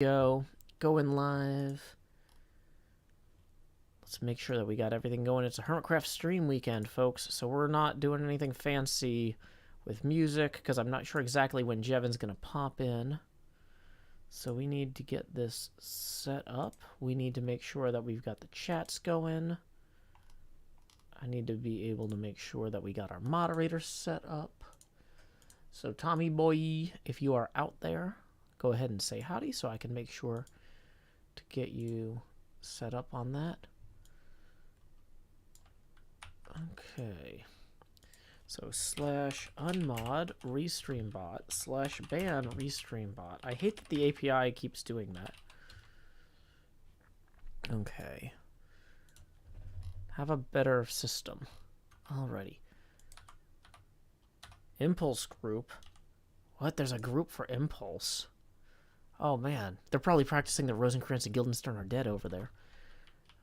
Going live. Let's make sure that we got everything going. It's a HermitCraft stream weekend, folks, so we're not doing anything fancy with music because I'm not sure exactly when Jevon's going to pop in. So we need to get this set up. We need to make sure that we've got the chats going. I need to be able to make sure that we got our moderators set up. So Tommy boy, if you are out there, go ahead and say howdy so I can make sure to get you set up on that. Okay. So /unmod restreambot /ban restreambot. I hate that the API keeps doing that. Okay. Have a better system. Alrighty. Impulse group. What? There's a group for Impulse. Oh man, they're probably practicing the Rosencrantz and Guildenstern are dead over there.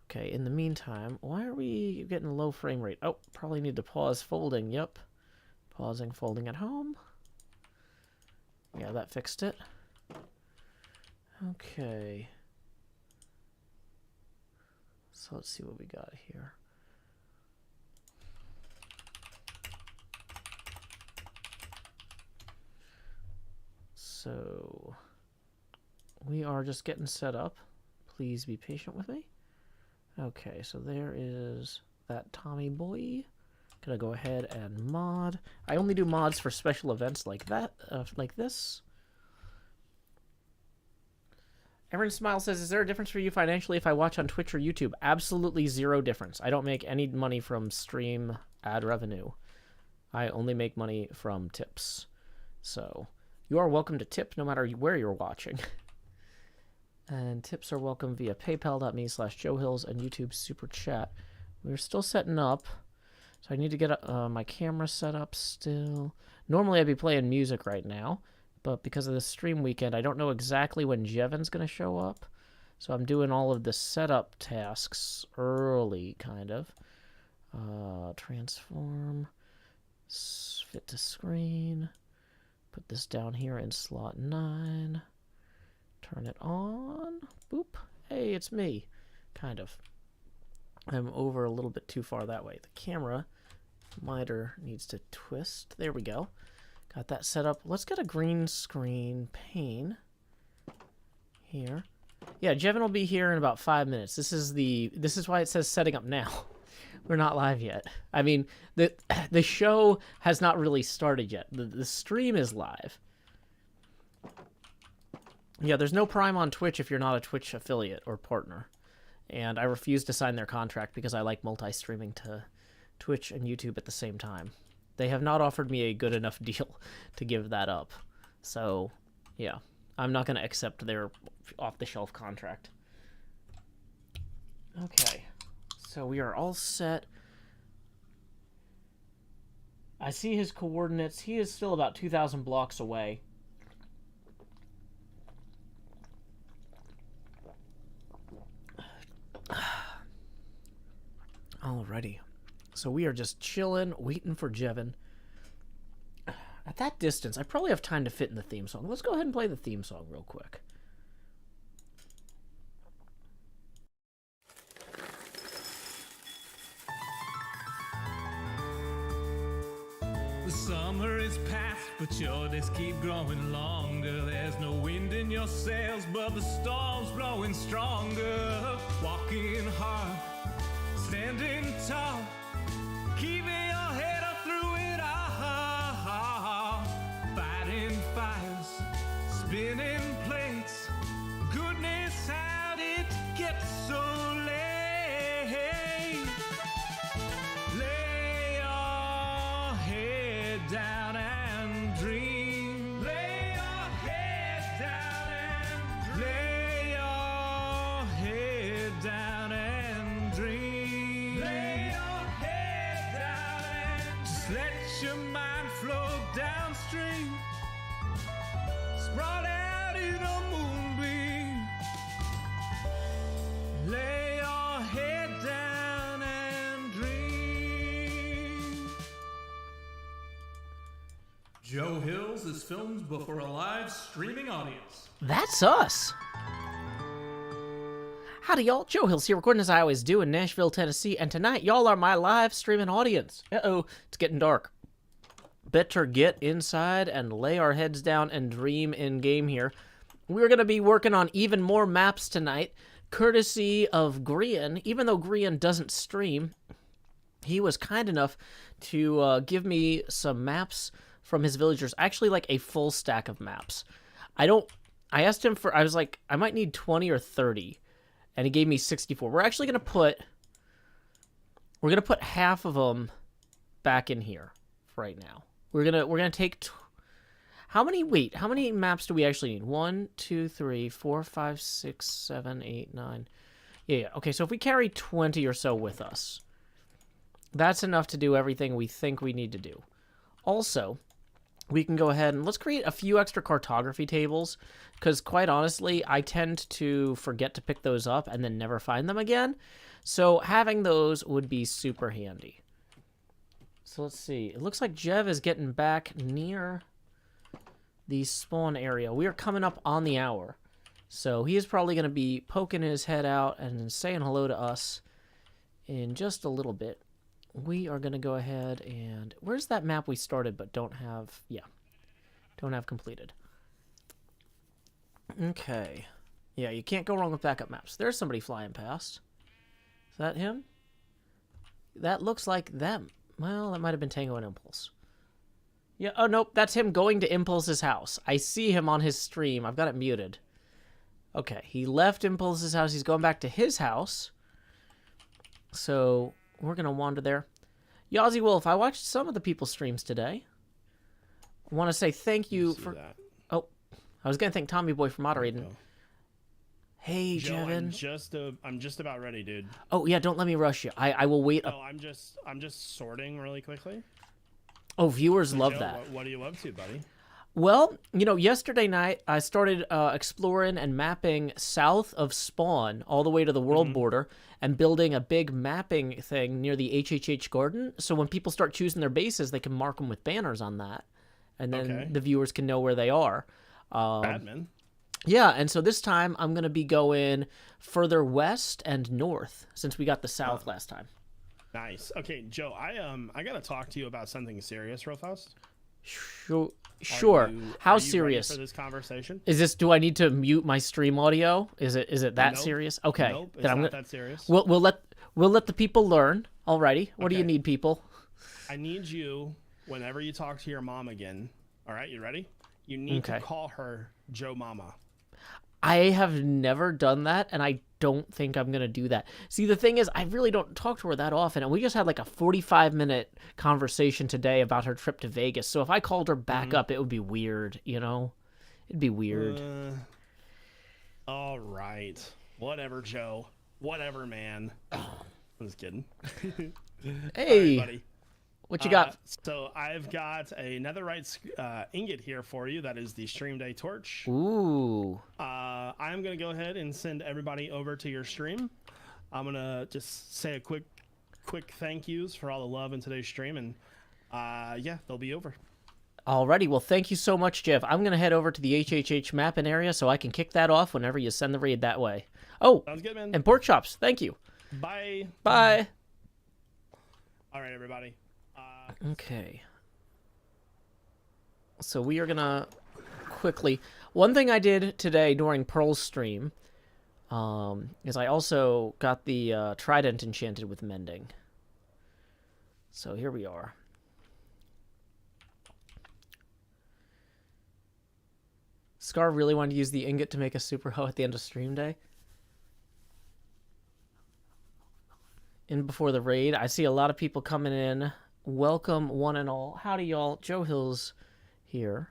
Okay, in the meantime, why are we getting a low frame rate? Oh, probably need to pause folding. Yep. Pausing, folding at home. Yeah, that fixed it. Okay. So let's see what we got here. So we are just getting set up. Please be patient with me. Okay, so there is that Tommy boy. Gonna go ahead and mod. I only do mods for special events like that, like this. Aaron Smile says, is there a difference for you financially if I watch on Twitch or YouTube? Absolutely zero difference. I don't make any money from stream ad revenue. I only make money from tips. So you are welcome to tip no matter where you're watching. And tips are welcome via paypal.me/JoeHills and YouTube Super Chat. We're still setting up. So I need to get my camera set up still. Normally I'd be playing music right now. But because of the stream weekend, I don't know exactly when Jevon's going to show up. So I'm doing all of the setup tasks early, kind of. Transform. Fit to screen. Put this down here in slot 9. Turn it on. Boop. Hey, it's me. Kind of. I'm over a little bit too far that way. The camera miter needs to twist. There we go. Got that set up. Let's get a green screen pane here. Yeah, Jevon will be here in about 5 minutes. This is why it says setting up now. We're not live yet. I mean, the show has not really started yet. The stream is live. Yeah, there's no Prime on Twitch if you're not a Twitch affiliate or partner. And I refuse to sign their contract because I like multi-streaming to Twitch and YouTube at the same time. They have not offered me a good enough deal to give that up. So, yeah, I'm not going to accept their off-the-shelf contract. Okay, so we are all set. I see his coordinates. He is still about 2,000 blocks away. Alrighty. So we are just chilling, waiting for Jevon. At that distance, I probably have time to fit in the theme song. Let's go ahead and play the theme song real quick. The summer is past, but your days keep growing longer. There's no wind in your sails, but the storm's blowing stronger. Walking hard, standing tall, keeping your head up through it all. Fighting fires, spinning plates. Goodness, how did it get so late? Lay your head down and dream. Lay your head down and dream. Lay your head down and dream. Lay your head down and just let your mind flow downstream. Spread out in a moonbeam. Lay your head down and dream. Joe Hills is filmed before a live streaming audience. That's us. Howdy, y'all. Joe Hill's here, recording as I always do in Nashville, Tennessee, and tonight, y'all are my live streaming audience. Uh-oh, it's getting dark. Better get inside and lay our heads down and dream in-game here. We're going to be working on even more maps tonight, courtesy of Grian. Even though Grian doesn't stream, he was kind enough to give me some maps from his villagers. Actually, like a full stack of maps. I asked him for, I was like, I might need 20 or 30. And he gave me 64. We're actually going to put half of them back in here right now. We're going to take how many maps do we actually need? 1 2 3 4 5 6 7 8 9. Yeah. Okay, so if we carry 20 or so with us, that's enough to do everything we think we need to do. Also, we can go ahead and let's create a few extra cartography tables, because quite honestly, I tend to forget to pick those up and then never find them again. So having those would be super handy. So let's see. It looks like Jev is getting back near the spawn area. We are coming up on the hour. So he is probably going to be poking his head out and saying hello to us in just a little bit. We are going to go ahead and... Where's that map we started but don't have... Yeah. Don't have completed. Okay. Yeah, you can't go wrong with backup maps. There's somebody flying past. Is that him? That looks like them. Well, that might have been Tango and Impulse. Yeah, oh, nope. That's him going to Impulse's house. I see him on his stream. I've got it muted. Okay, he left Impulse's house. He's going back to his house. So... we're going to wander there. Yazzie Wolf, I watched some of the people's streams today. I want to say thank you for... That. Oh, I was going to thank Tommy Boy for moderating. Oh. Hey, Joe, Jevin. I'm just about ready, dude. Oh, yeah, don't let me rush you. I will wait. Oh, I'm just sorting really quickly. Oh, viewers love Joe, that. What are you up to, buddy? Well, you know, yesterday night I started exploring and mapping south of Spawn all the way to the world border and building a big mapping thing near the HHH garden. So when people start choosing their bases, they can mark them with banners on that. And then the viewers can know where they are. Badman. Yeah, and so this time I'm going to be going further west and north since we got the south last time. Nice. Okay, Joe, I got to talk to you about something serious real fast. Sure. How serious? Ready for this conversation? Is this? Do I need to mute my stream audio? Is it that serious? Okay. Nope, it's not that serious. We'll let the people learn. Alrighty. What do you need, people? I need you whenever you talk to your mom again. All right, you ready? You need to call her Joe Mama. I have never done that, and I don't think I'm going to do that. See, the thing is, I really don't talk to her that often, and we just had like a 45-minute conversation today about her trip to Vegas, so if I called her back up, it would be weird, you know? It'd be weird. All right. Whatever, Joe. Whatever, man. I'm just kidding. Hey, right, buddy. What you got? So I've got a netherite ingot here for you. That is the Stream Day torch. Ooh. I'm going to go ahead and send everybody over to your stream. I'm going to just say a quick thank yous for all the love in today's stream. And yeah, they'll be over. Alrighty. Well, thank you so much, Jeff. I'm going to head over to the HHH mapping area so I can kick that off whenever you send the raid that way. Oh. Sounds good, man. And pork chops. Thank you. Bye. Bye. All right, everybody. Okay. So we are gonna quickly... One thing I did today during Pearl's stream is I also got the trident enchanted with mending. So here we are. Scar really wanted to use the ingot to make a super hoe at the end of stream day. In before the raid. I see a lot of people coming in. Welcome, one and all. Howdy, y'all. Joe Hill's here.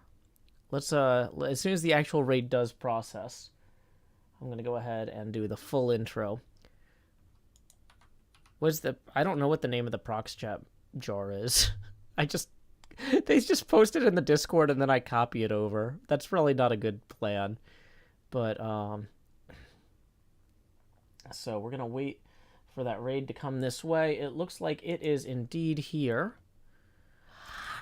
Let's, as soon as the actual raid does process, I'm going to go ahead and do the full intro. I don't know what the name of the prox chat jar is. They just posted in the Discord and then I copy it over. That's probably not a good plan. But, so we're going to wait for that raid to come this way. It looks like it is indeed here.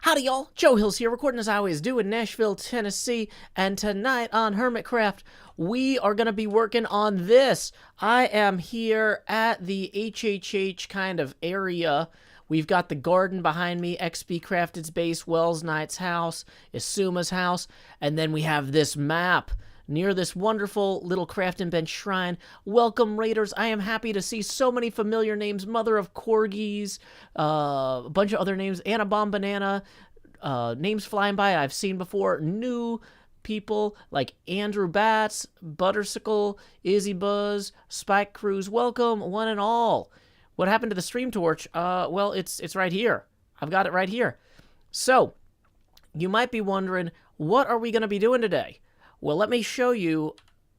Howdy, y'all. Joe Hills here, recording as I always do in Nashville, Tennessee. And tonight on HermitCraft, we are going to be working on this. I am here at the HHH kind of area. We've got the garden behind me, XP Crafted's base, Wells Knight's house, Isuma's house, and then we have this map near this wonderful little crafting bench shrine. Welcome, raiders. I am happy to see so many familiar names. Mother of Corgis, a bunch of other names. Anna Bomb Banana, names flying by I've seen before. New people like Andrew Batts, Buttersicle, Izzy Buzz, Spike Cruz. Welcome, one and all. What happened to the stream torch? Well, it's right here. I've got it right here. So, you might be wondering, what are we going to be doing today? Well, let me show you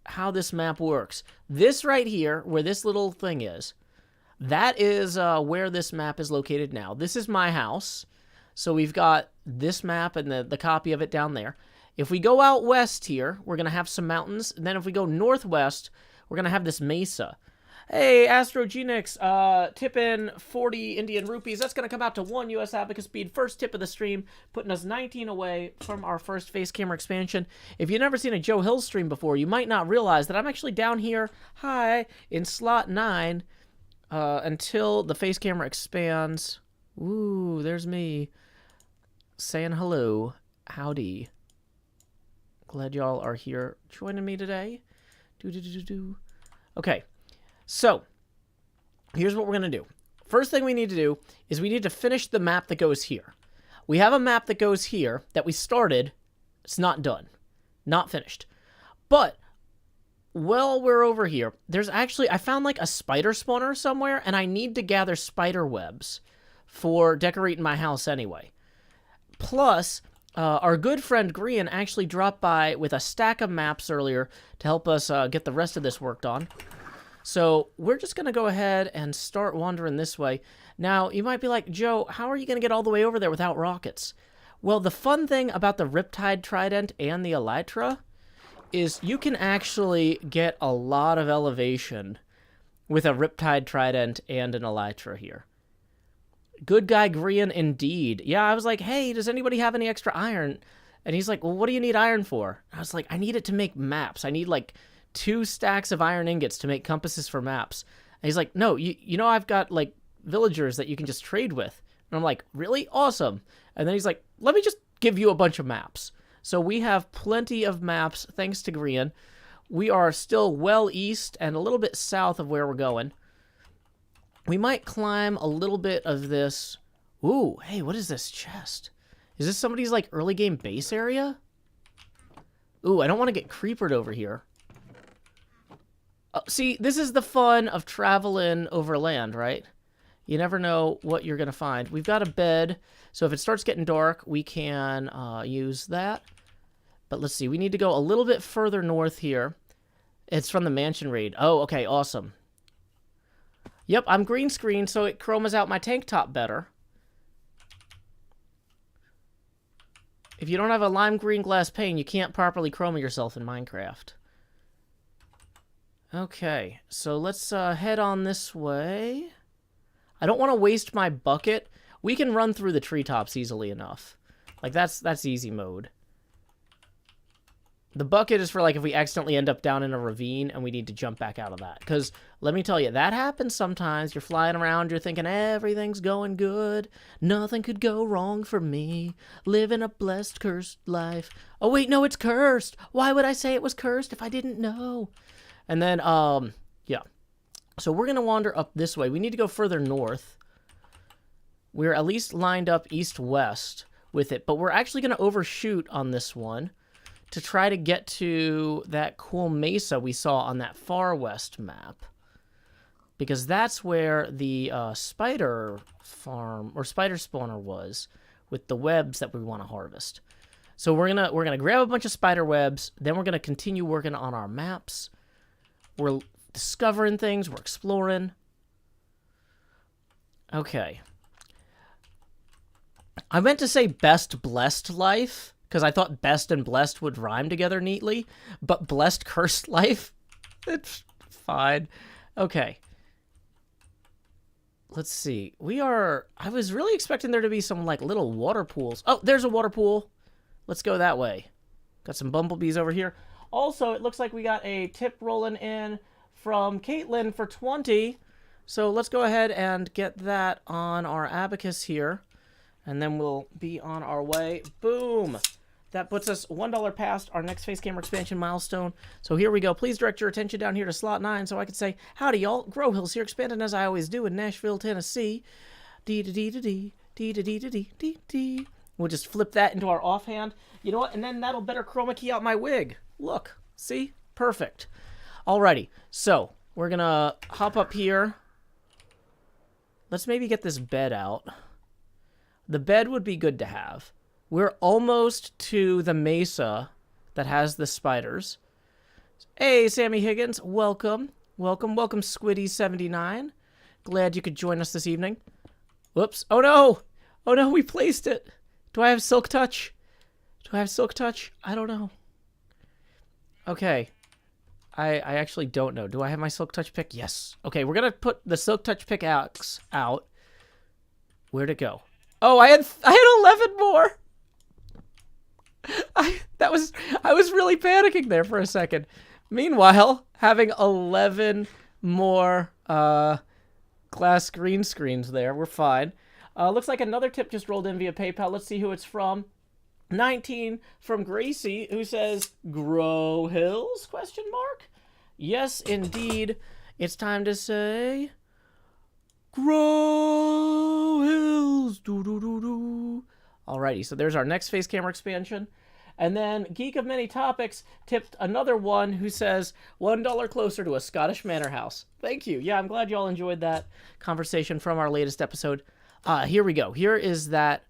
how this map works. This right here, where this little thing is, that is where this map is located now. This is my house. So we've got this map and the copy of it down there. If we go out west here, we're going to have some mountains. And then if we go northwest, we're going to have this mesa. Hey, AstroGenix, tip in 40 Indian rupees. That's going to come out to 1 US Abacus speed. First tip of the stream, putting us 19 away from our first face camera expansion. If you've never seen a Joe Hill stream before, you might not realize that I'm actually down here, in slot 9, until the face camera expands. Ooh, there's me saying hello. Howdy. Glad y'all are here joining me today. Okay. So, here's what we're going to do. First thing we need to do is we need to finish the map that goes here. We have a map that goes here that we started. It's not done. Not finished. But, while we're over here, there's actually, I found like a spider spawner somewhere, and I need to gather spider webs for decorating my house anyway. Plus, our good friend Grian actually dropped by with a stack of maps earlier to help us get the rest of this worked on. So we're just going to go ahead and start wandering this way. Now, you might be like, Joe, how are you going to get all the way over there without rockets? Well, the fun thing about the Riptide Trident and the Elytra is you can actually get a lot of elevation with a Riptide Trident and an Elytra here. Good guy Grian indeed. Yeah, I was like, hey, does anybody have any extra iron? And he's like, well, what do you need iron for? I was like, I need it to make maps. I need like 2 stacks of iron ingots to make compasses for maps. And he's like, no, you know I've got, like, villagers that you can just trade with. And I'm like, really? Awesome. And then he's like, let me just give you a bunch of maps. So we have plenty of maps, thanks to Grian. We are still well east and a little bit south of where we're going. We might climb a little bit of this. Ooh, hey, what is this chest? Is this somebody's, like, early game base area? Ooh, I don't want to get creepered over here. See, this is the fun of traveling over land, right? You never know what you're going to find. We've got a bed, so if it starts getting dark, we can use that. But let's see, we need to go a little bit further north here. It's from the mansion raid. Oh, okay, awesome. Yep, I'm green screen, so it chromas out my tank top better. If you don't have a lime green glass pane, you can't properly chroma yourself in Minecraft. Okay, so let's head on this way. I don't want to waste my bucket. We can run through the treetops easily enough. Like, that's easy mode. The bucket is for, like, if we accidentally end up down in a ravine and we need to jump back out of that. Because, let me tell you, that happens sometimes. You're flying around, you're thinking, everything's going good. Nothing could go wrong for me. Living a blessed, cursed life. Oh, wait, no, it's cursed. Why would I say it was cursed if I didn't know? And then, yeah. So we're going to wander up this way. We need to go further north. We're at least lined up east-west with it. But we're actually going to overshoot on this one to try to get to that cool mesa we saw on that far west map. Because that's where the spider farm, or spider spawner was, with the webs that we want to harvest. So we're gonna grab a bunch of spider webs, then we're going to continue working on our maps. We're discovering things. We're exploring. Okay. I meant to say best blessed life, because I thought best and blessed would rhyme together neatly, but blessed cursed life? It's fine. Okay. let's see. I was really expecting there to be some, like, little water pools. Oh, there's a water pool. Let's go that way. Got some bumblebees over here. Also, it looks like we got a tip rolling in from Caitlin for 20. So let's go ahead and get that on our abacus here. And then we'll be on our way. Boom! That puts us $1 past our next face camera expansion milestone. So here we go. Please direct your attention down here to slot 9 so I can say, howdy y'all, Grow Hills here, expanding as I always do in Nashville, Tennessee. Dee-da-dee-da-dee, dee-da-dee-da-dee-dee-dee. We'll just flip that into our offhand. You know what? And then that'll better chroma key out my wig. Look. See? Perfect. Alrighty. So, we're gonna hop up here. Let's maybe get this bed out. The bed would be good to have. We're almost to the mesa that has the spiders. Hey, Sammy Higgins. Welcome. Welcome, welcome, Squiddy79. Glad you could join us this evening. Whoops. Oh, no. Oh, no, we placed it. Do I have Silk Touch? Do I have Silk Touch? I don't know. Okay. I actually don't know. Do I have my Silk Touch pick? Yes. Okay, we're going to put the Silk Touch pickaxe out. Where'd it go? Oh, I had 11 more. I was really panicking there for a second. Meanwhile, having 11 more glass green screens there. We're fine. Looks like another tip just rolled in via PayPal. Let's see who it's from. 19 from Gracie, who says, Grow Hills? Question mark. Yes, indeed. It's time to say, Grow Hills. Do-do-do-do. Alrighty, so there's our next face camera expansion. And then Geek of Many Topics tipped another one who says, $1 closer to a Scottish manor house. Thank you. Yeah, I'm glad you all enjoyed that conversation from our latest episode. Here we go. Here is that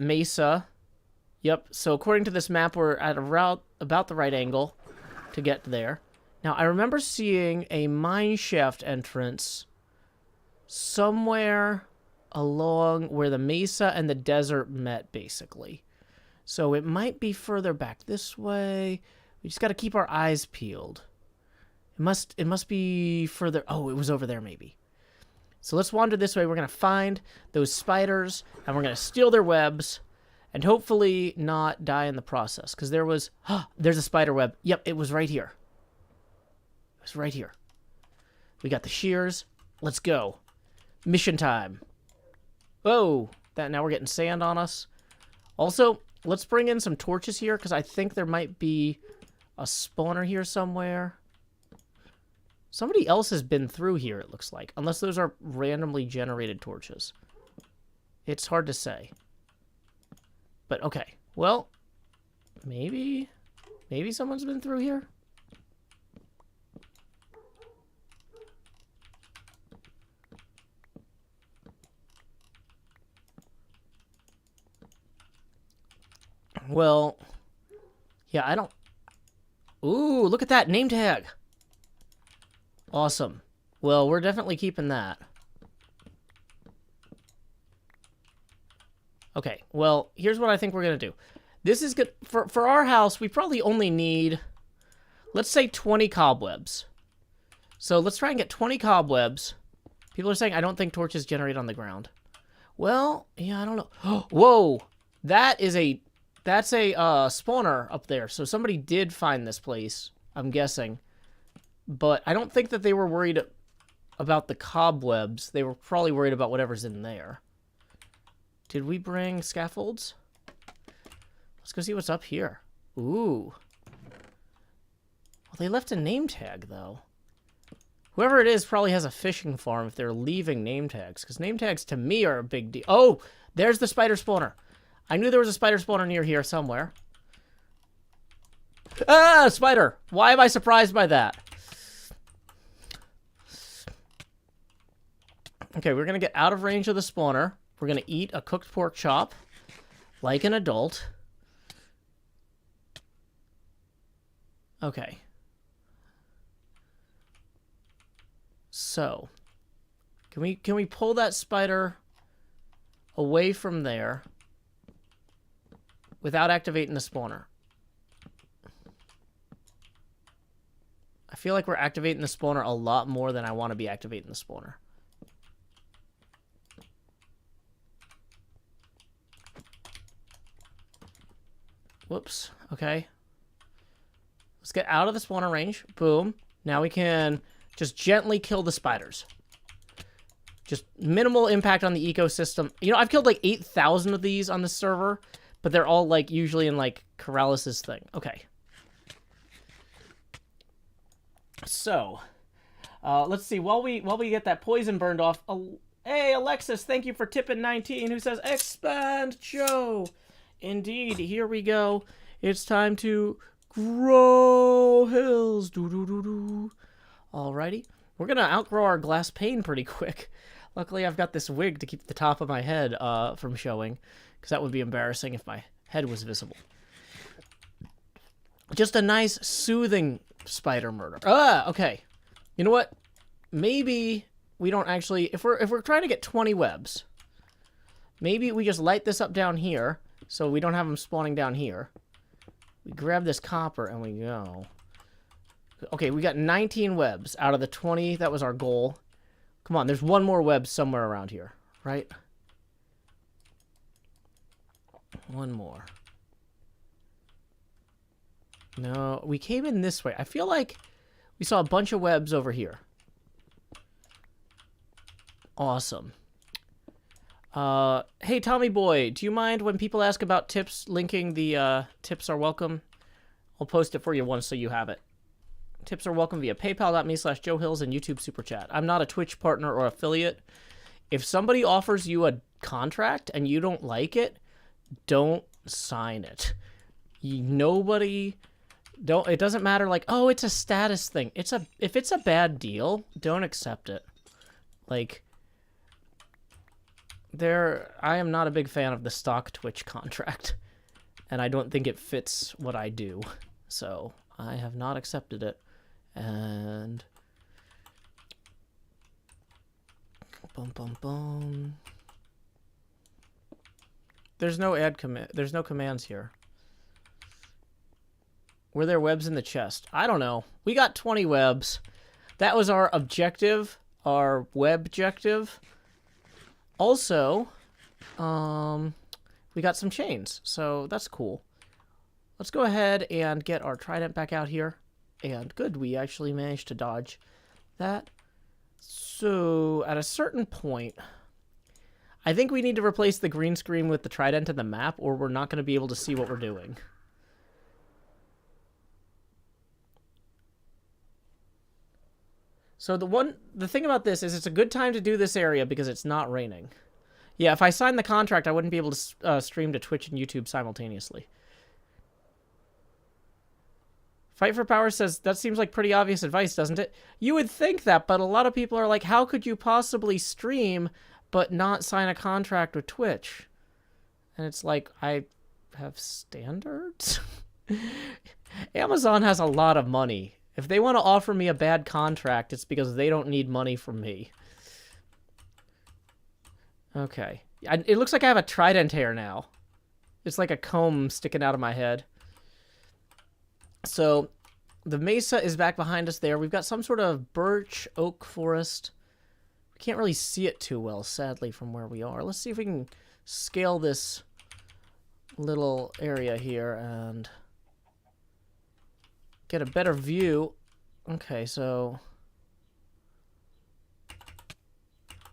mesa. Yep, so according to this map, we're at about the right angle to get there. Now, I remember seeing a mine shaft entrance somewhere along where the mesa and the desert met, basically. So it might be further back this way. We just got to keep our eyes peeled. It must be further. Oh, it was over there maybe. So let's wander this way. We're going to find those spiders, and we're going to steal their webs, and hopefully not die in the process. Because there's a spider web. Yep, it was right here. It was right here. We got the shears. Let's go. Mission time. Oh, now we're getting sand on us. Also, let's bring in some torches here, because I think there might be a spawner here somewhere. Somebody else has been through here, it looks like. Unless those are randomly generated torches. It's hard to say. But, okay. Well, maybe someone's been through here? Well, yeah, I don't... Ooh, look at that name tag. Awesome. Well, we're definitely keeping that. Okay, well, here's what I think we're going to do. This is good. For our house, we probably only need, let's say, 20 cobwebs. So let's try and get 20 cobwebs. People are saying I don't think torches generate on the ground. Well, yeah, I don't know. Whoa! That's a spawner up there. So somebody did find this place, I'm guessing. But I don't think that they were worried about the cobwebs. They were probably worried about whatever's in there. Did we bring scaffolds? Let's go see what's up here. Ooh. Well, they left a name tag, though. Whoever it is probably has a fishing farm if they're leaving name tags. Because name tags, to me, are a big deal. Oh! There's the spider spawner. I knew there was a spider spawner near here somewhere. Ah! Spider! Why am I surprised by that? Okay, we're going to get out of range of the spawner. We're going to eat a cooked pork chop like an adult. Okay. So, can we pull that spider away from there without activating the spawner? I feel like we're activating the spawner a lot more than I want to be activating the spawner. Whoops. Okay. Let's get out of the spawner range. Boom. Now we can just gently kill the spiders. Just minimal impact on the ecosystem. You know, I've killed like 8,000 of these on the server, but they're all like usually in like Corralis's thing. Okay. So, let's see. While we get that poison burned off, hey Alexis, thank you for tipping 19. Who says expand Joe? Indeed, here we go. It's time to grow hills. Do do do do. Alrighty, we're gonna outgrow our glass pane pretty quick. Luckily, I've got this wig to keep the top of my head from showing, because that would be embarrassing if my head was visible. Just a nice, soothing spider murder. Okay. You know what? Maybe we don't actually... If we're trying to get 20 webs, maybe we just light this up down here, so we don't have them spawning down here. We grab this copper and we go. Okay, we got 19 webs out of the 20. That was our goal. Come on, there's one more web somewhere around here, right? One more. No, we came in this way. I feel like we saw a bunch of webs over here. Awesome. Hey, Tommy Boy, do you mind when people ask about tips, linking the tips are welcome? I'll post it for you once so you have it. Tips are welcome via paypal.me/JoeHills and YouTube Super Chat. I'm not a Twitch partner or affiliate. If somebody offers you a contract and you don't like it, don't sign it. Nobody... It doesn't matter, like, oh, it's a status thing. If it's a bad deal, don't accept it. Like, I am not a big fan of the stock Twitch contract, and I don't think it fits what I do. So, I have not accepted it. And bum bum bum. There's no there's no commands here. Were there webs in the chest? I don't know. We got 20 webs. That was our objective, our web objective. Also, we got some chains, so that's cool. Let's go ahead and get our trident back out here. And good, we actually managed to dodge that. So, at a certain point, I think we need to replace the green screen with the trident in the map, or we're not going to be able to see what we're doing. So the thing about this is it's a good time to do this area because it's not raining. Yeah, if I signed the contract, I wouldn't be able to stream to Twitch and YouTube simultaneously. Fight for Power says, that seems like pretty obvious advice, doesn't it? You would think that, but a lot of people are like, how could you possibly stream but not sign a contract with Twitch? And it's like, I have standards? Amazon has a lot of money. If they want to offer me a bad contract, it's because they don't need money from me. Okay. It looks like I have a trident hair now. It's like a comb sticking out of my head. So, the mesa is back behind us there. We've got some sort of birch oak forest. We can't really see it too well, sadly, from where we are. Let's see if we can scale this little area here and get a better view. Okay, so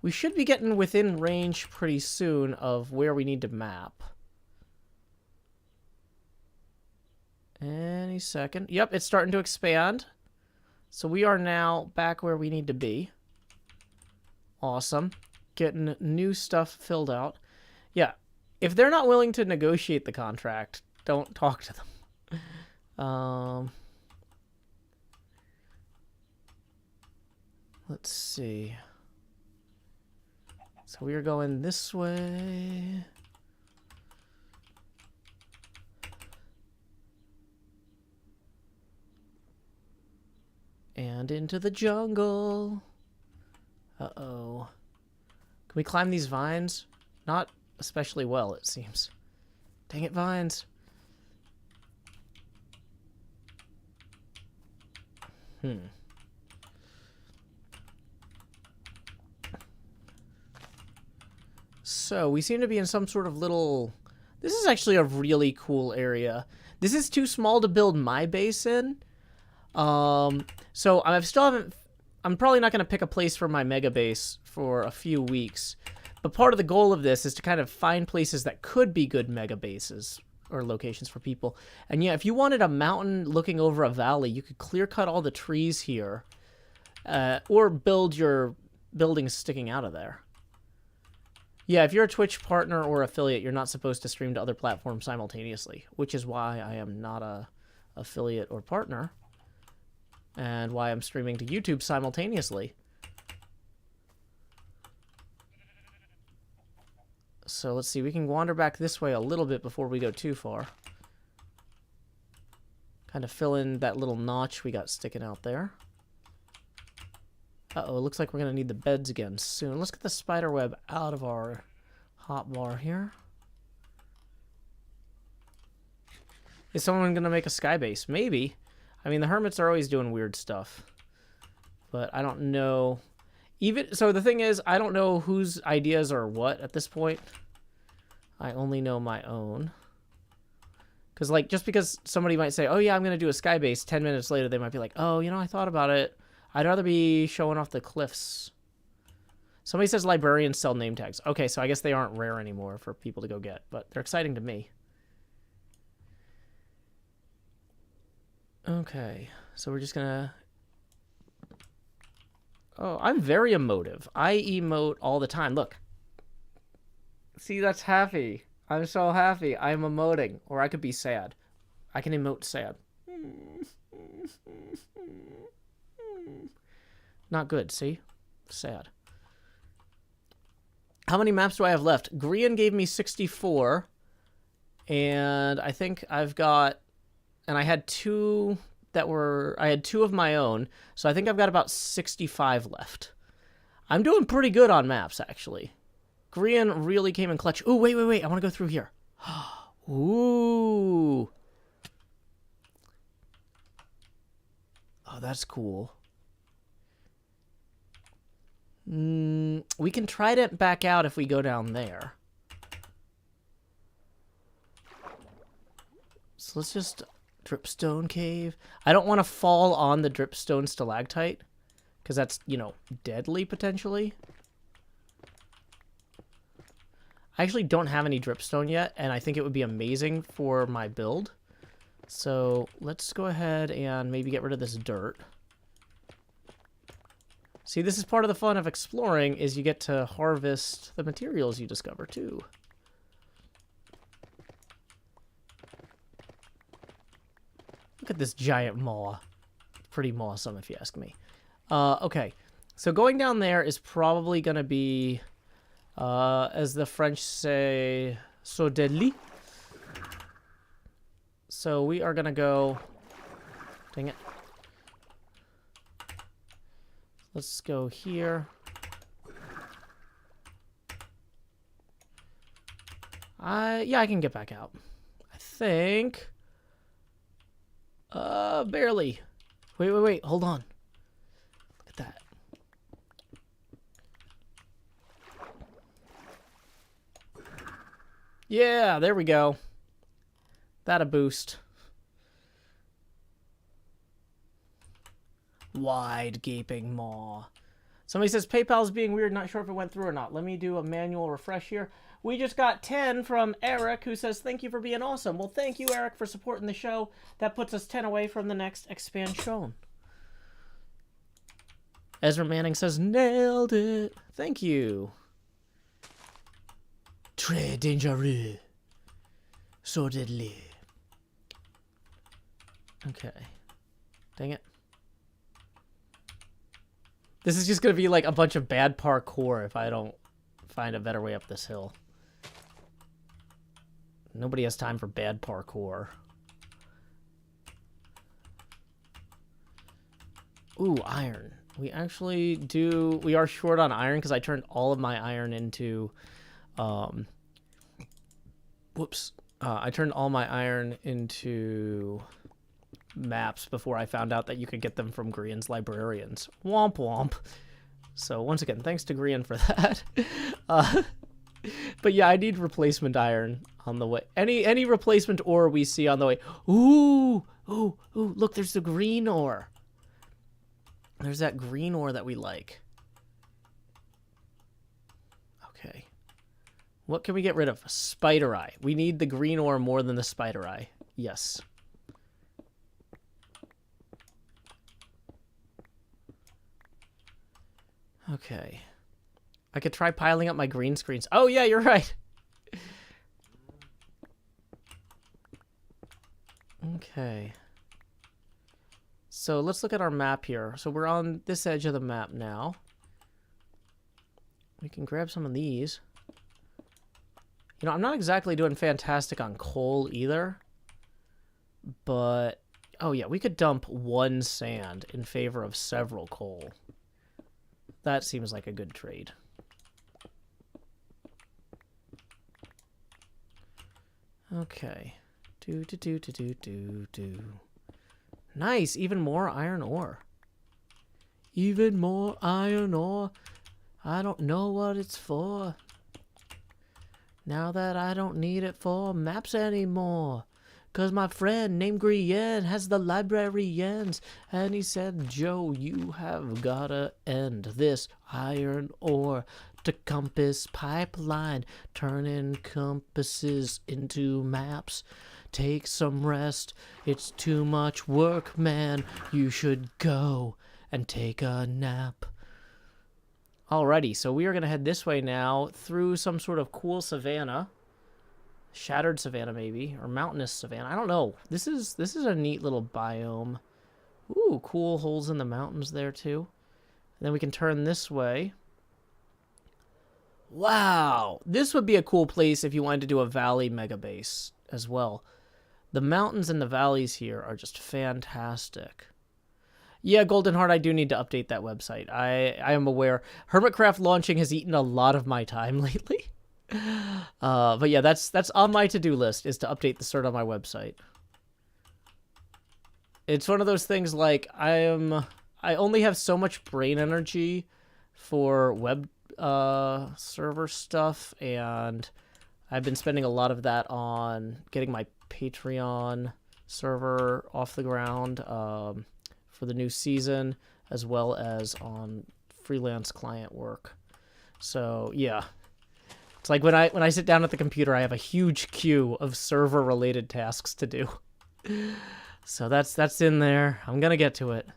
we should be getting within range pretty soon of where we need to map. Any second. Yep, it's starting to expand. So we are now back where we need to be. Awesome. Getting new stuff filled out. Yeah, if they're not willing to negotiate the contract, don't talk to them. Let's see. So we are going this way. And into the jungle. Uh-oh. Can we climb these vines? Not especially well, it seems. Dang it, vines. So, we seem to be in some sort of little... This is actually a really cool area. This is too small to build my base in. So I still haven't... I'm probably not going to pick a place for my mega base for a few weeks. But part of the goal of this is to kind of find places that could be good mega bases or locations for people. And yeah, if you wanted a mountain looking over a valley, you could clear cut all the trees here. Or build your buildings sticking out of there. Yeah, if you're a Twitch partner or affiliate, you're not supposed to stream to other platforms simultaneously, which is why I am not a affiliate or partner, and why I'm streaming to YouTube simultaneously. So let's see, we can wander back this way a little bit before we go too far. Kind of fill in that little notch we got sticking out there. Uh-oh, it looks like we're going to need the beds again soon. Let's get the spider web out of our hotbar here. Is someone going to make a sky base? Maybe. I mean, the hermits are always doing weird stuff. But I don't know. So the thing is, I don't know whose ideas are what at this point. I only know my own. Because, like, just because somebody might say, oh, yeah, I'm going to do a sky base, 10 minutes later they might be like, oh, you know, I thought about it. I'd rather be showing off the cliffs. Somebody says librarians sell name tags. Okay, so I guess they aren't rare anymore for people to go get, but they're exciting to me. Okay, so we're just gonna... Oh, I'm very emotive. I emote all the time. Look. See, that's happy. I'm so happy. I'm emoting. Or I could be sad. I can emote sad. Not good, see? Sad. How many maps do I have left? Grian gave me 64. And I think I've got... And I had two that were... I had two of my own. So I think I've got about 65 left. I'm doing pretty good on maps, actually. Grian really came in clutch. Ooh, wait. I want to go through here. Ooh. Oh, that's cool. We can try to back out if we go down there. So let's just... Dripstone cave. I don't want to fall on the dripstone stalactite. Because that's, you know, deadly, potentially. I actually don't have any dripstone yet, and I think it would be amazing for my build. So let's go ahead and maybe get rid of this dirt. See, this is part of the fun of exploring, is you get to harvest the materials you discover, too. Look at this giant maw. Pretty awesome, if you ask me. Okay, so going down there is probably going to be, as the French say, so deadly. So we are going to go... Dang it. Let's go here. Yeah, I can get back out. I think. Barely. Wait. Hold on. Look at that. Yeah, there we go. That a boost. Wide gaping maw. Somebody says PayPal's being weird, not sure if it went through or not. Let me do a manual refresh here. We just got 10 from Eric, who says, thank you for being awesome. Well, thank you, Eric, for supporting the show. That puts us 10 away from the next expansion. Ezra Manning says, nailed it. Thank you. Très dangereux. So deadly. Okay. Dang it. This is just going to be like a bunch of bad parkour if I don't find a better way up this hill. Nobody has time for bad parkour. Ooh, iron. We actually do... We are short on iron because I turned all of my iron into... Whoops. I turned all my iron into... maps before I found out that you could get them from Grian's librarians. Womp womp. So once again, thanks to Grian for that. But yeah, I need replacement iron on the way. Any replacement ore we see on the way. Ooh, ooh, ooh! Look, there's the green ore. There's that green ore that we like. Okay. What can we get rid of? Spider eye. We need the green ore more than the spider eye. Yes. Okay. I could try piling up my green screens. Oh, yeah, you're right. Okay. So let's look at our map here. So we're on this edge of the map now. We can grab some of these. You know, I'm not exactly doing fantastic on coal either. But, oh yeah, we could dump 1 sand in favor of several coal. That seems like a good trade. Okay. Do. Nice, even more iron ore. Even more iron ore. I don't know what it's for. Now that I don't need it for maps anymore. 'Cause my friend named Grienne has the librarians. And he said, Joe, you have gotta end this iron ore to compass pipeline. Turning compasses into maps. Take some rest. It's too much work, man. You should go and take a nap. Alrighty, so we are going to head this way now through some sort of cool savanna. Shattered savanna, maybe, or mountainous savanna. I don't know. This is a neat little biome. Ooh, cool holes in the mountains there, too. And then we can turn this way. Wow! This would be a cool place if you wanted to do a valley mega base as well. The mountains and the valleys here are just fantastic. Yeah, Golden Heart, I do need to update that website. I am aware. HermitCraft launching has eaten a lot of my time lately. But yeah, that's on my to-do list, is to update the sort on my website. It's one of those things like I only have so much brain energy for web server stuff, and I've been spending a lot of that on getting my Patreon server off the ground for the new season, as well as on freelance client work. So yeah, it's like when I sit down at the computer, I have a huge queue of server related tasks to do. So that's in there. I'm gonna get to it.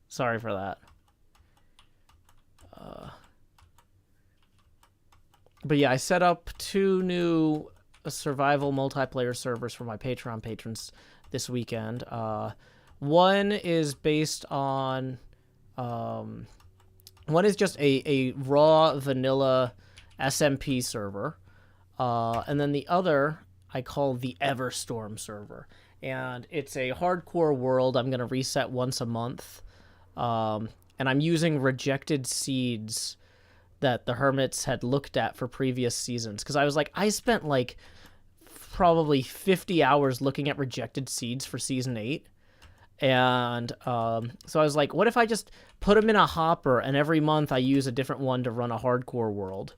Sorry for that. But yeah, I set up 2 new survival multiplayer servers for my Patreon patrons this weekend. One is based on... one is just a raw vanilla SMP server. And then the other I call the Everstorm server. And it's a hardcore world. I'm going to reset once a month. And I'm using rejected seeds that the Hermits had looked at for previous seasons. Because I was like, I spent like probably 50 hours looking at rejected seeds for Season 8. And so I was like, what if I just put them in a hopper and every month I use a different one to run a hardcore world,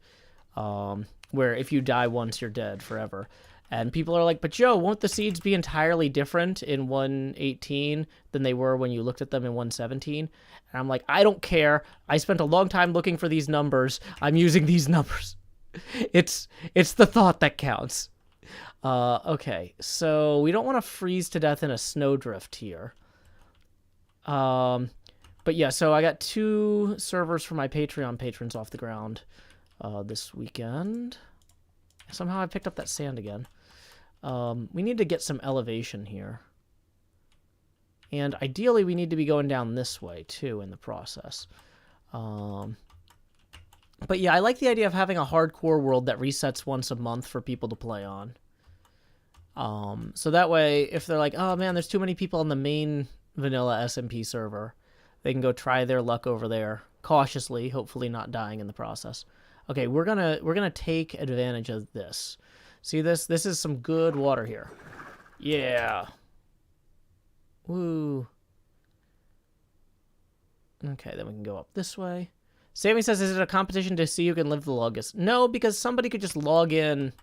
where if you die once, you're dead forever. And people are like, but Joe, won't the seeds be entirely different in 1.18 than they were when you looked at them in 1.17? And I'm like, I don't care. I spent a long time looking for these numbers. I'm using these numbers. It's the thought that counts. Okay, so we don't want to freeze to death in a snowdrift here. But yeah, so I got 2 servers for my Patreon patrons off the ground this weekend. Somehow I picked up that sand again. We need to get some elevation here. And ideally we need to be going down this way too in the process. But yeah, I like the idea of having a hardcore world that resets once a month for people to play on. So that way, if they're like, oh man, there's too many people on the main vanilla SMP server, they can go try their luck over there cautiously, hopefully not dying in the process. Okay, we're gonna take advantage of this. See this? This is some good water here. Yeah. Woo. Okay, then we can go up this way. Sammy says, is it a competition to see who can live the longest? No, because somebody could just log in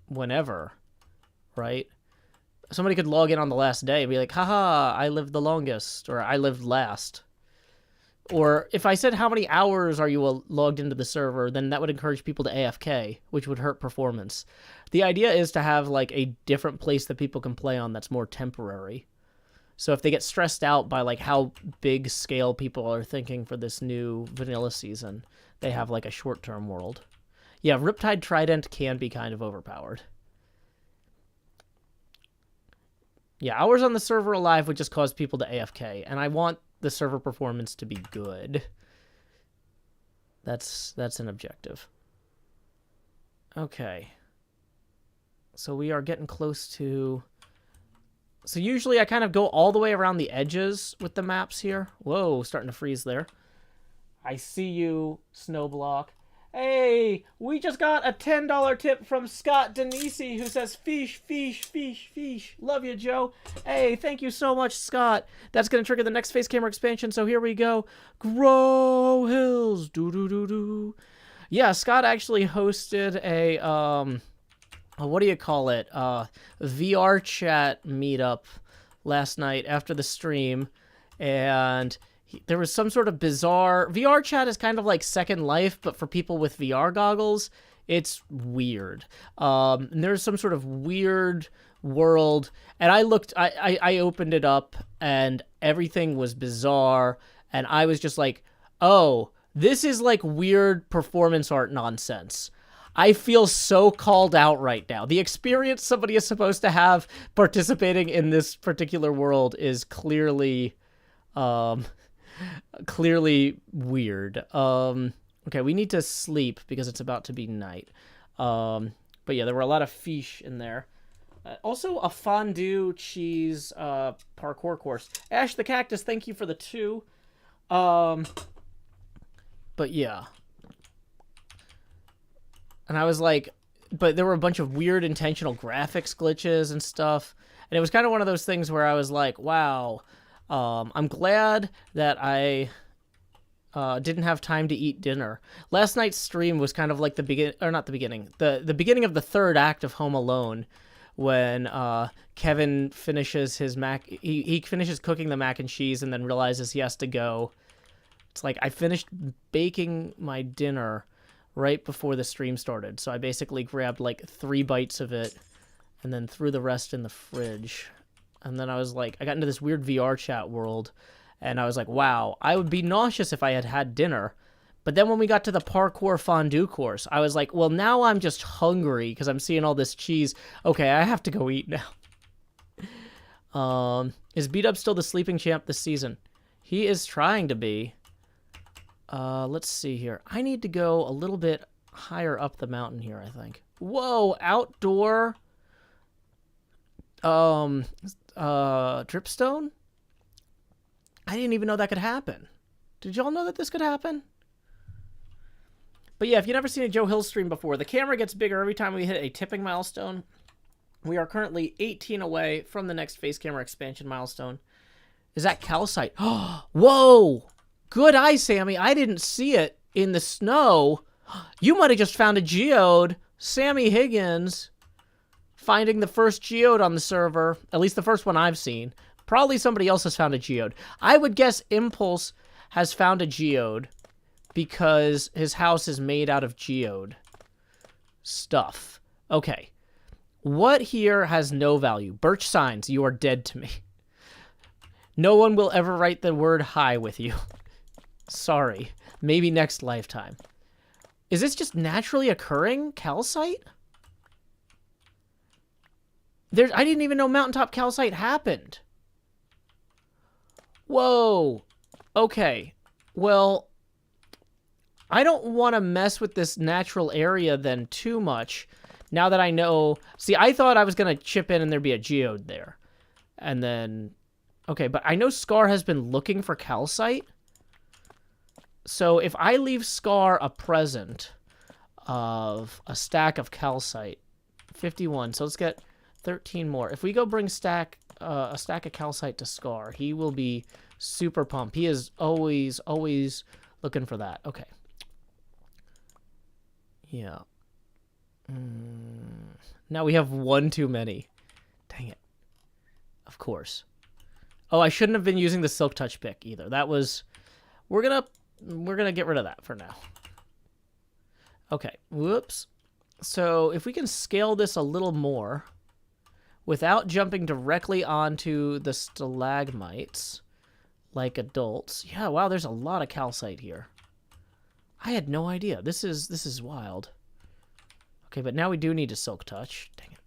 whenever, right? Somebody could log in on the last day and be like, haha, I lived the longest, or I lived last. Or if I said how many hours are you logged into the server, then that would encourage people to AFK, which would hurt performance. The idea is to have like a different place that people can play on that's more temporary. So if they get stressed out by like how big scale people are thinking for this new vanilla season, they have like a short-term world. Yeah, Riptide Trident can be kind of overpowered. Yeah, hours on the server alive would just cause people to AFK, and I want the server performance to be good. That's an objective. Okay. So we are getting close to... So usually I kind of go all the way around the edges with the maps here. Whoa, starting to freeze there. I see you, Snowblock. Hey, we just got a $10 tip from Scott Denisi, who says, fish, fish, fish, fish. Love you, Joe. Hey, thank you so much, Scott. That's going to trigger the next face camera expansion, so here we go. Grow Hills. Do-do-do-do. Yeah, Scott actually hosted a, what do you call it? VR chat meetup last night after the stream, and there was some sort of bizarre... VR chat is kind of like Second Life, but for people with VR goggles. It's weird. And there's some sort of weird world, and I opened it up, and everything was bizarre, and I was just like, oh, this is like weird performance art nonsense. I feel so called out right now. The experience somebody is supposed to have participating in this particular world is clearly weird. Okay, we need to sleep because it's about to be night. But yeah, there were a lot of fish in there. Also, a fondue cheese parkour course. Ash the Cactus, thank you for the 2. But yeah. And I was like, but there were a bunch of weird intentional graphics glitches and stuff. And it was kind of one of those things where I was like, wow, I'm glad that I didn't have time to eat dinner. Last night's stream was kind of like the beginning of the third act of Home Alone, when Kevin finishes his he finishes cooking the mac and cheese and then realizes he has to go. It's like, I finished baking my dinner right before the stream started, so I basically grabbed like 3 bites of it and then threw the rest in the fridge. And then I was like, I got into this weird VR chat world, and I was like, wow, I would be nauseous if I had had dinner. But then when we got to the parkour fondue course, I was like, well, now I'm just hungry because I'm seeing all this cheese. Okay, I have to go eat now. Is Beat-Up still the sleeping champ this season? He is trying to be. Let's see here. I need to go a little bit higher up the mountain here, I think. Whoa, outdoor dripstone? I didn't even know that could happen. Did y'all know that this could happen? But yeah, if you've never seen a Joe Hill stream before, the camera gets bigger every time we hit a tipping milestone. We are currently 18 away from the next face camera expansion milestone. Is that calcite? Whoa! Good eye, Sammy. I didn't see it in the snow. You might have just found a geode. Sammy Higgins finding the first geode on the server. At least the first one I've seen. Probably somebody else has found a geode. I would guess Impulse has found a geode because his house is made out of geode stuff. Okay. What here has no value? Birch signs. You are dead to me. No one will ever write the word hi with you. Sorry. Maybe next lifetime. Is this just naturally occurring calcite? I didn't even know mountaintop calcite happened. Whoa. Okay. Well, I don't want to mess with this natural area then too much. Now that I know... See, I thought I was going to chip in and there'd be a geode there. And then... Okay, but I know Scar has been looking for calcite. So if I leave Scar a present of a stack of calcite, 51. So let's get 13 more. If we go bring stack a stack of calcite to Scar. He will be super pumped. He is always looking for that. Okay. Yeah. Now we have one too many. Dang it. Of course. Oh, I shouldn't have been using the Silk Touch pick either. That was... We're gonna get rid of that for now. Okay. Whoops. So if we can scale this a little more without jumping directly onto the stalagmites like adults. Yeah, wow, there's a lot of calcite here. I had no idea. This is wild. Okay, but now we do need a Silk Touch. Dang it.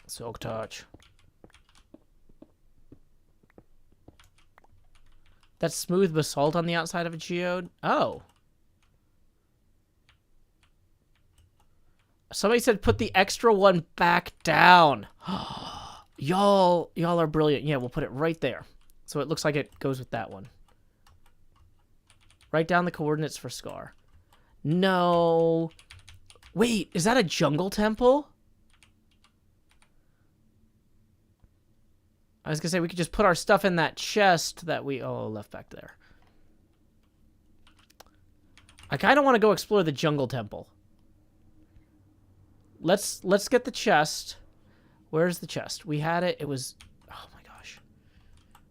Silk Touch. That's smooth basalt on the outside of a geode? Oh. Somebody said put the extra one back down. Y'all are brilliant. Yeah, we'll put it right there. So it looks like it goes with that one. Write down the coordinates for Scar. No. Wait, is that a jungle temple? I was gonna say we could just put our stuff in that chest that we left back there. I kind of want to go explore the jungle temple. Let's get the chest. Where's the chest? We had it. It was... Oh my gosh.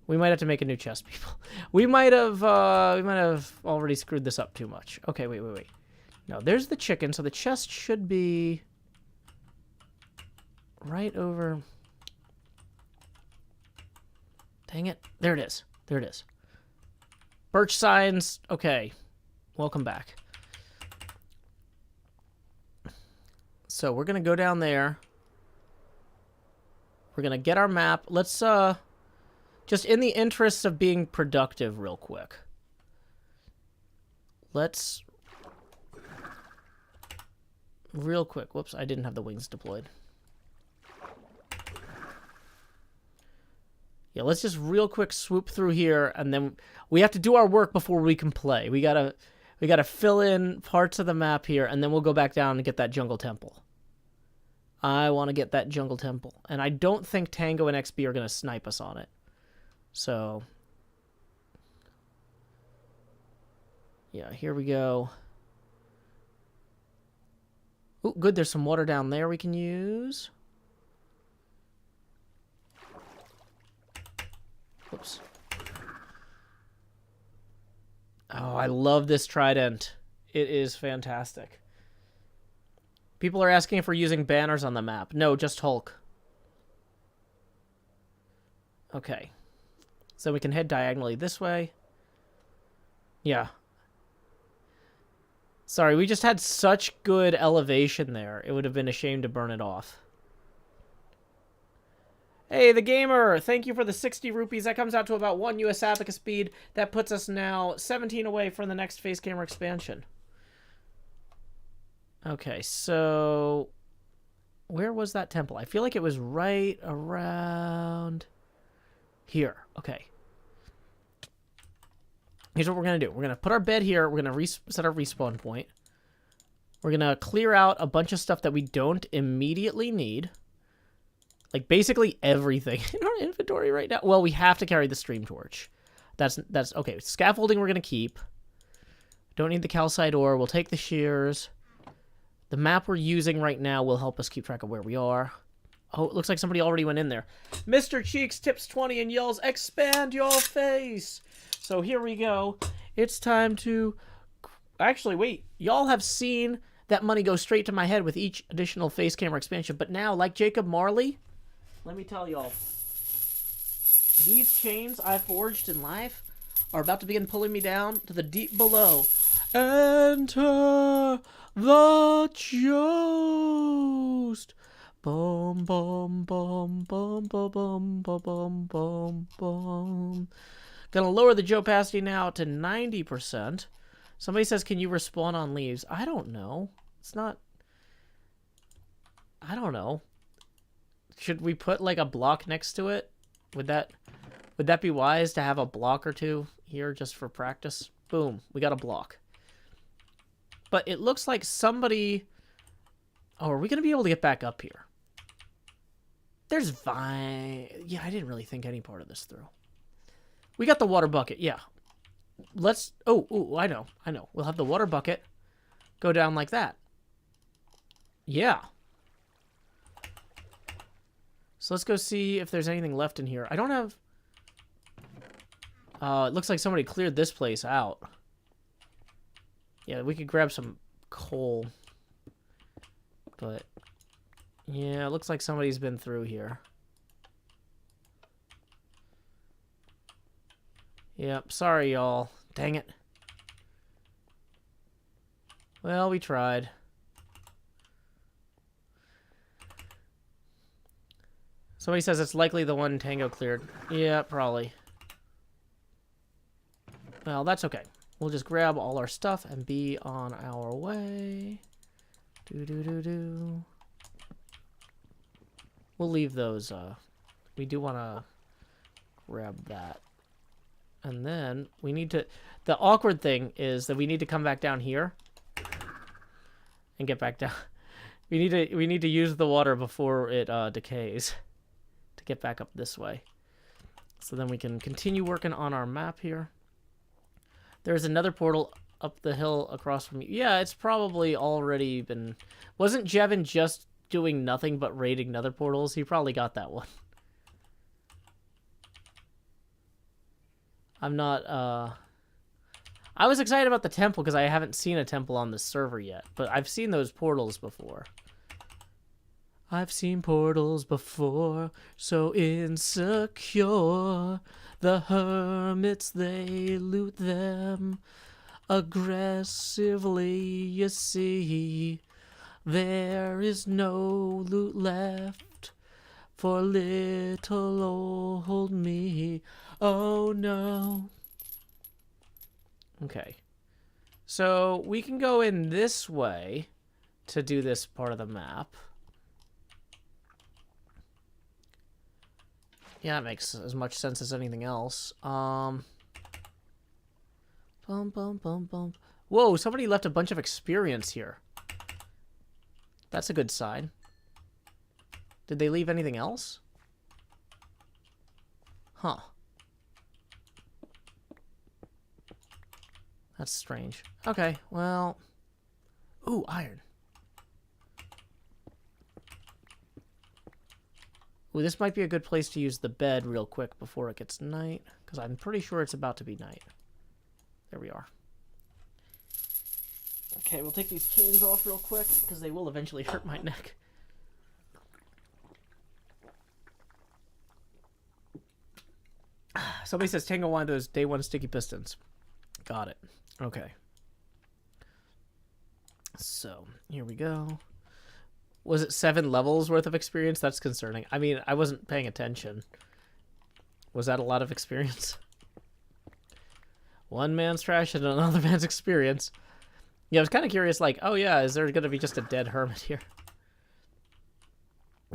We might have to make a new chest, people. We might have already screwed this up too much. Okay, wait. No, there's the chicken, so the chest should be right over... Dang it. There it is. There it is. Birch signs. Okay. Welcome back. So we're going to go down there. We're going to get our map. Let's, just in the interest of being productive real quick. Let's... Real quick. Whoops, I didn't have the wings deployed. Yeah, let's just real quick swoop through here, and then we have to do our work before we can play. We gotta fill in parts of the map here, and then we'll go back down and get that jungle temple. I want to get that jungle temple, and I don't think Tango and XB are gonna snipe us on it. So, yeah, here we go. Oh, good. There's some water down there we can use. Whoops. Oh, I love this trident. It is fantastic. People are asking if we're using banners on the map. No, just Hulk. Okay. So we can head diagonally this way. Yeah. Sorry, we just had such good elevation there. It would have been a shame to burn it off. Hey, the gamer! Thank you for the 60 rupees. That comes out to about 1 US Abaca speed. That puts us now 17 away from the next face camera expansion. Okay, so... Where was that temple? I feel like it was right around... here. Okay. Here's what we're going to do. We're going to put our bed here. We're going to set our respawn point. We're going to clear out a bunch of stuff that we don't immediately need. Like, basically everything in our inventory right now. Well, we have to carry the stream torch. That's okay. Scaffolding we're going to keep. Don't need the calcite ore. We'll take the shears. The map we're using right now will help us keep track of where we are. Oh, it looks like somebody already went in there. Mr. Cheeks tips 20 and yells, "Expand your face!" So here we go. It's time to... Actually, wait. Y'all have seen that money go straight to my head with each additional face camera expansion. But now, like Jacob Marley, let me tell y'all. These chains I forged in life are about to begin pulling me down to the deep below. Enter the Geode. Bum, bum, bum, bum, bum, bum, bum, bum, bum. Gonna lower the opacity now to 90%. Somebody says, can you respawn on leaves? I don't know. It's not... I don't know. Should we put, like, a block next to it? Would that be wise to have a block or two here just for practice? Boom. We got a block. But it looks like somebody... Oh, are we gonna be able to get back up here? There's vine. Yeah, I didn't really think any part of this through. We got the water bucket. Yeah. Let's... Oh, I know. We'll have the water bucket go down like that. Yeah. So let's go see if there's anything left in here. I don't have... it looks like somebody cleared this place out. Yeah, we could grab some coal. But... yeah, it looks like somebody's been through here. Yep, sorry, y'all. Dang it. Well, we tried. Somebody says it's likely the one Tango cleared. Yeah, probably. Well, that's okay. We'll just grab all our stuff and be on our way. Do. We'll leave those. We do want to grab that. And then we need to... the awkward thing is that we need to come back down here and get back down. We need to use the water before it decays to get back up this way. So then we can continue working on our map here. There's another portal up the hill across from you. Yeah, it's probably already been... wasn't Jevin just doing nothing but raiding nether portals? He probably got that one. I'm not, I was excited about the temple because I haven't seen a temple on this server yet, but I've seen those portals before. I've seen portals before, so insecure. The hermits, they loot them aggressively, you see. There is no loot left for little old me. Oh no. Okay. So we can go in this way to do this part of the map. Yeah, that makes as much sense as anything else. Bum. Whoa, somebody left a bunch of experience here. That's a good sign. Did they leave anything else? Huh. That's strange. Okay, well... ooh, iron. Ooh, this might be a good place to use the bed real quick before it gets night, because I'm pretty sure it's about to be night. There we are. Okay, we'll take these chains off real quick, because they will eventually hurt my neck. Somebody says Tango wanted those day one sticky pistons. Got it. Okay. So, here we go. Was it 7 levels worth of experience? That's concerning. I mean, I wasn't paying attention. Was that a lot of experience? One man's trash and another man's experience. Yeah, I was kind of curious, like, oh yeah, is there going to be just a dead hermit here?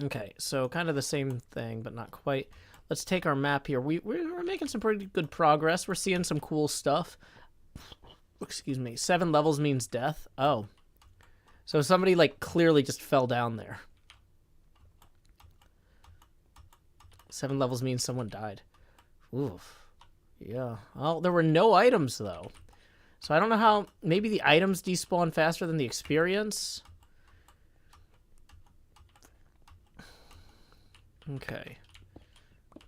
Okay, so kind of the same thing, but not quite. Let's take our map here. We're making some pretty good progress. We're seeing some cool stuff. Excuse me. 7 levels means death. Oh. So somebody, like, clearly just fell down there. 7 levels means someone died. Oof. Yeah. Well, there were no items, though. So I don't know how... maybe the items despawn faster than the experience? Okay.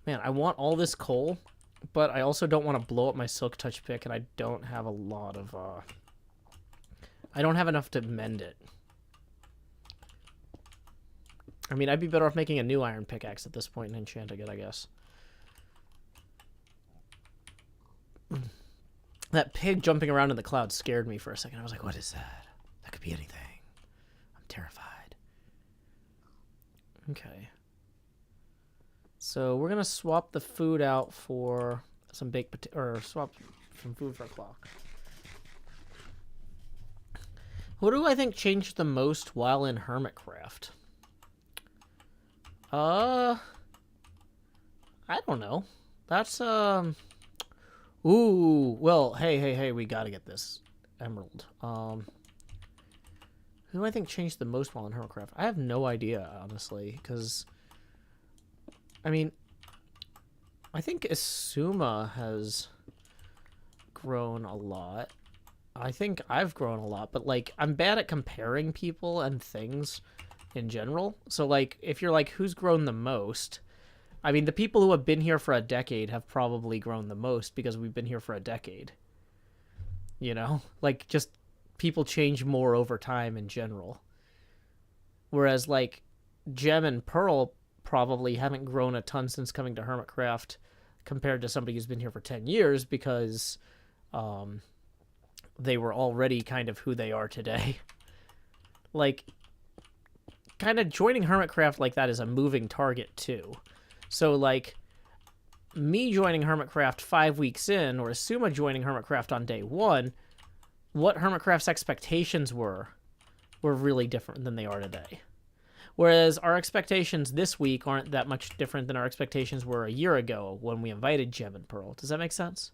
Man, I want all this coal, but I also don't want to blow up my silk touch pick, and I don't have a lot of, I don't have enough to mend it. I mean, I'd be better off making a new iron pickaxe at this point and enchanting it, I guess. That pig jumping around in the clouds scared me for a second. I was like, what is that? That could be anything. I'm terrified. Okay. So we're gonna swap the food out for some baked potato, or swap some food for a clock. What do I think changed the most while in HermitCraft? I don't know. That's ooh, well, hey, we gotta get this emerald. Who do I think changed the most while in HermitCraft? I have no idea, honestly, because I mean, I think Asuma has grown a lot. I think I've grown a lot, but like I'm bad at comparing people and things in general. So like if you're like who's grown the most, I mean the people who have been here for a decade have probably grown the most because we've been here for a decade. You know? Like just people change more over time in general. Whereas like Gem and Pearl probably haven't grown a ton since coming to HermitCraft compared to somebody who's been here for 10 years because they were already kind of who they are today. Like, kind of joining HermitCraft like that is a moving target, too. So, like, me joining HermitCraft 5 weeks in, or Asuma joining HermitCraft on day 1, what HermitCraft's expectations were really different than they are today. Whereas our expectations this week aren't that much different than our expectations were a year ago when we invited Gem and Pearl. Does that make sense?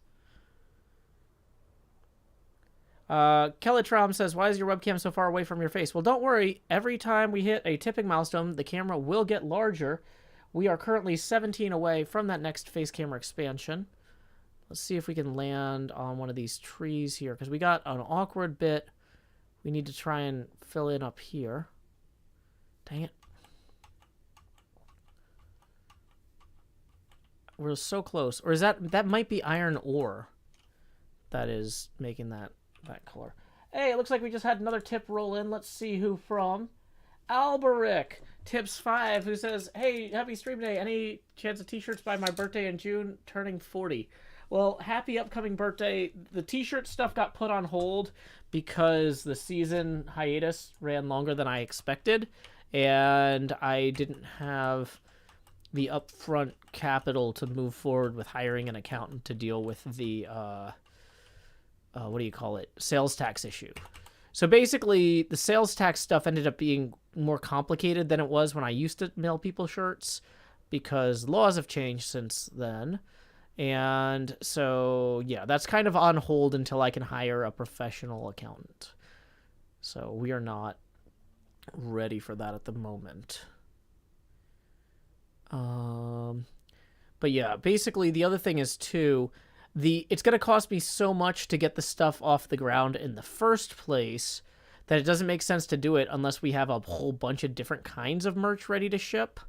Kellytrom says, why is your webcam so far away from your face? Well, don't worry. Every time we hit a tipping milestone, the camera will get larger. We are currently 17 away from that next face camera expansion. Let's see if we can land on one of these trees here, because we got an awkward bit we need to try and fill in up here. Dang it. We're so close. Or is that might be iron ore that is making that color. Hey, it looks like we just had another tip roll in. Let's see who from. Alberic tips 5, who says, hey, happy stream day. Any chance of t-shirts by my birthday in June, turning 40? Well, happy upcoming birthday. The t-shirt stuff got put on hold because the season hiatus ran longer than I expected, and I didn't have the upfront capital to move forward with hiring an accountant to deal with the sales tax issue. So basically, the sales tax stuff ended up being more complicated than it was when I used to mail people shirts because laws have changed since then. And so, yeah, that's kind of on hold until I can hire a professional accountant. So we are not ready for that at the moment. But yeah, basically the other thing is too, it's going to cost me so much to get the stuff off the ground in the first place that it doesn't make sense to do it unless we have a whole bunch of different kinds of merch ready to ship.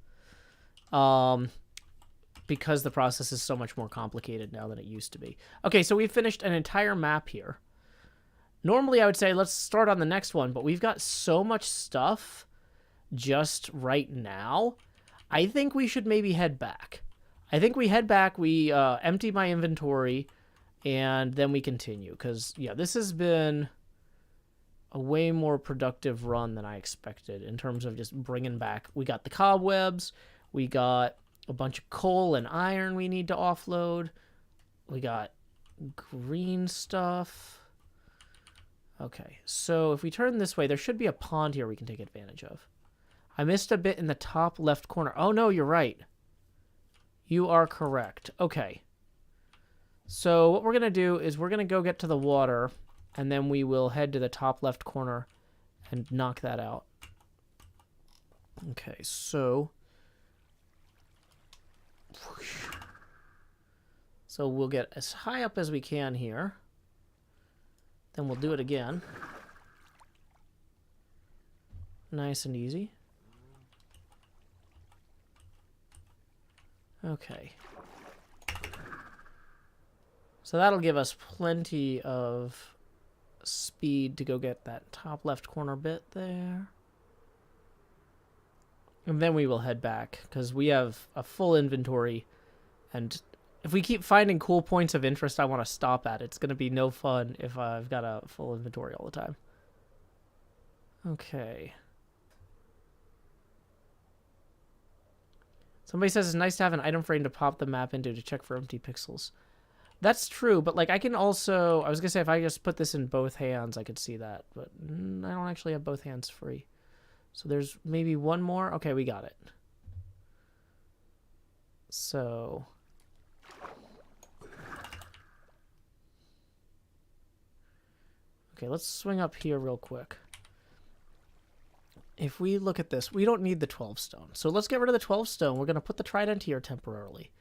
Because the process is so much more complicated now than it used to be. Okay, so we've finished an entire map here. Normally I would say let's start on the next one, but we've got so much stuff just right now. I think we should maybe head back. I think we head back, we empty my inventory, and then we continue. Because, yeah, this has been a way more productive run than I expected in terms of just bringing back. We got the cobwebs, we got a bunch of coal and iron we need to offload. We got green stuff. Okay, so if we turn this way, there should be a pond here we can take advantage of. I missed a bit in the top left corner. Oh, no, you're right. You are correct. Okay. So what we're going to do is we're going to go get to the water, and then we will head to the top left corner and knock that out. Okay, so... So we'll get as high up as we can here. Then we'll do it again. Nice and easy. Okay. So that'll give us plenty of speed to go get that top left corner bit there. And then we will head back, because we have a full inventory, and if we keep finding cool points of interest I want to stop at, it's going to be no fun if I've got a full inventory all the time. Okay. Somebody says it's nice to have an item frame to pop the map into to check for empty pixels. That's true, but like I can also... I was going to say if I just put this in both hands, I could see that, but I don't actually have both hands free. So there's maybe one more. Okay, we got it. So... Okay, let's swing up here real quick. if we look at this, we don't need the 12 stone. So let's get rid of the 12 stone. We're going to put the trident here temporarily.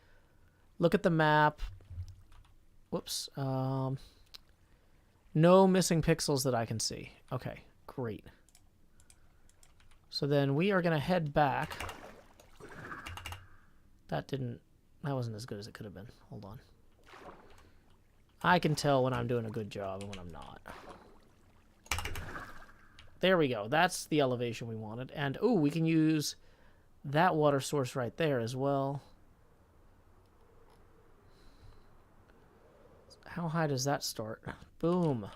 Look at the map. Whoops. No missing pixels that I can see. Okay, great. So then we are going to head back. That wasn't as good as it could have been. Hold on. I can tell when I'm doing a good job and when I'm not. There we go. That's the elevation we wanted. And, ooh, we can use that water source right there as well. How high does that start? Boom.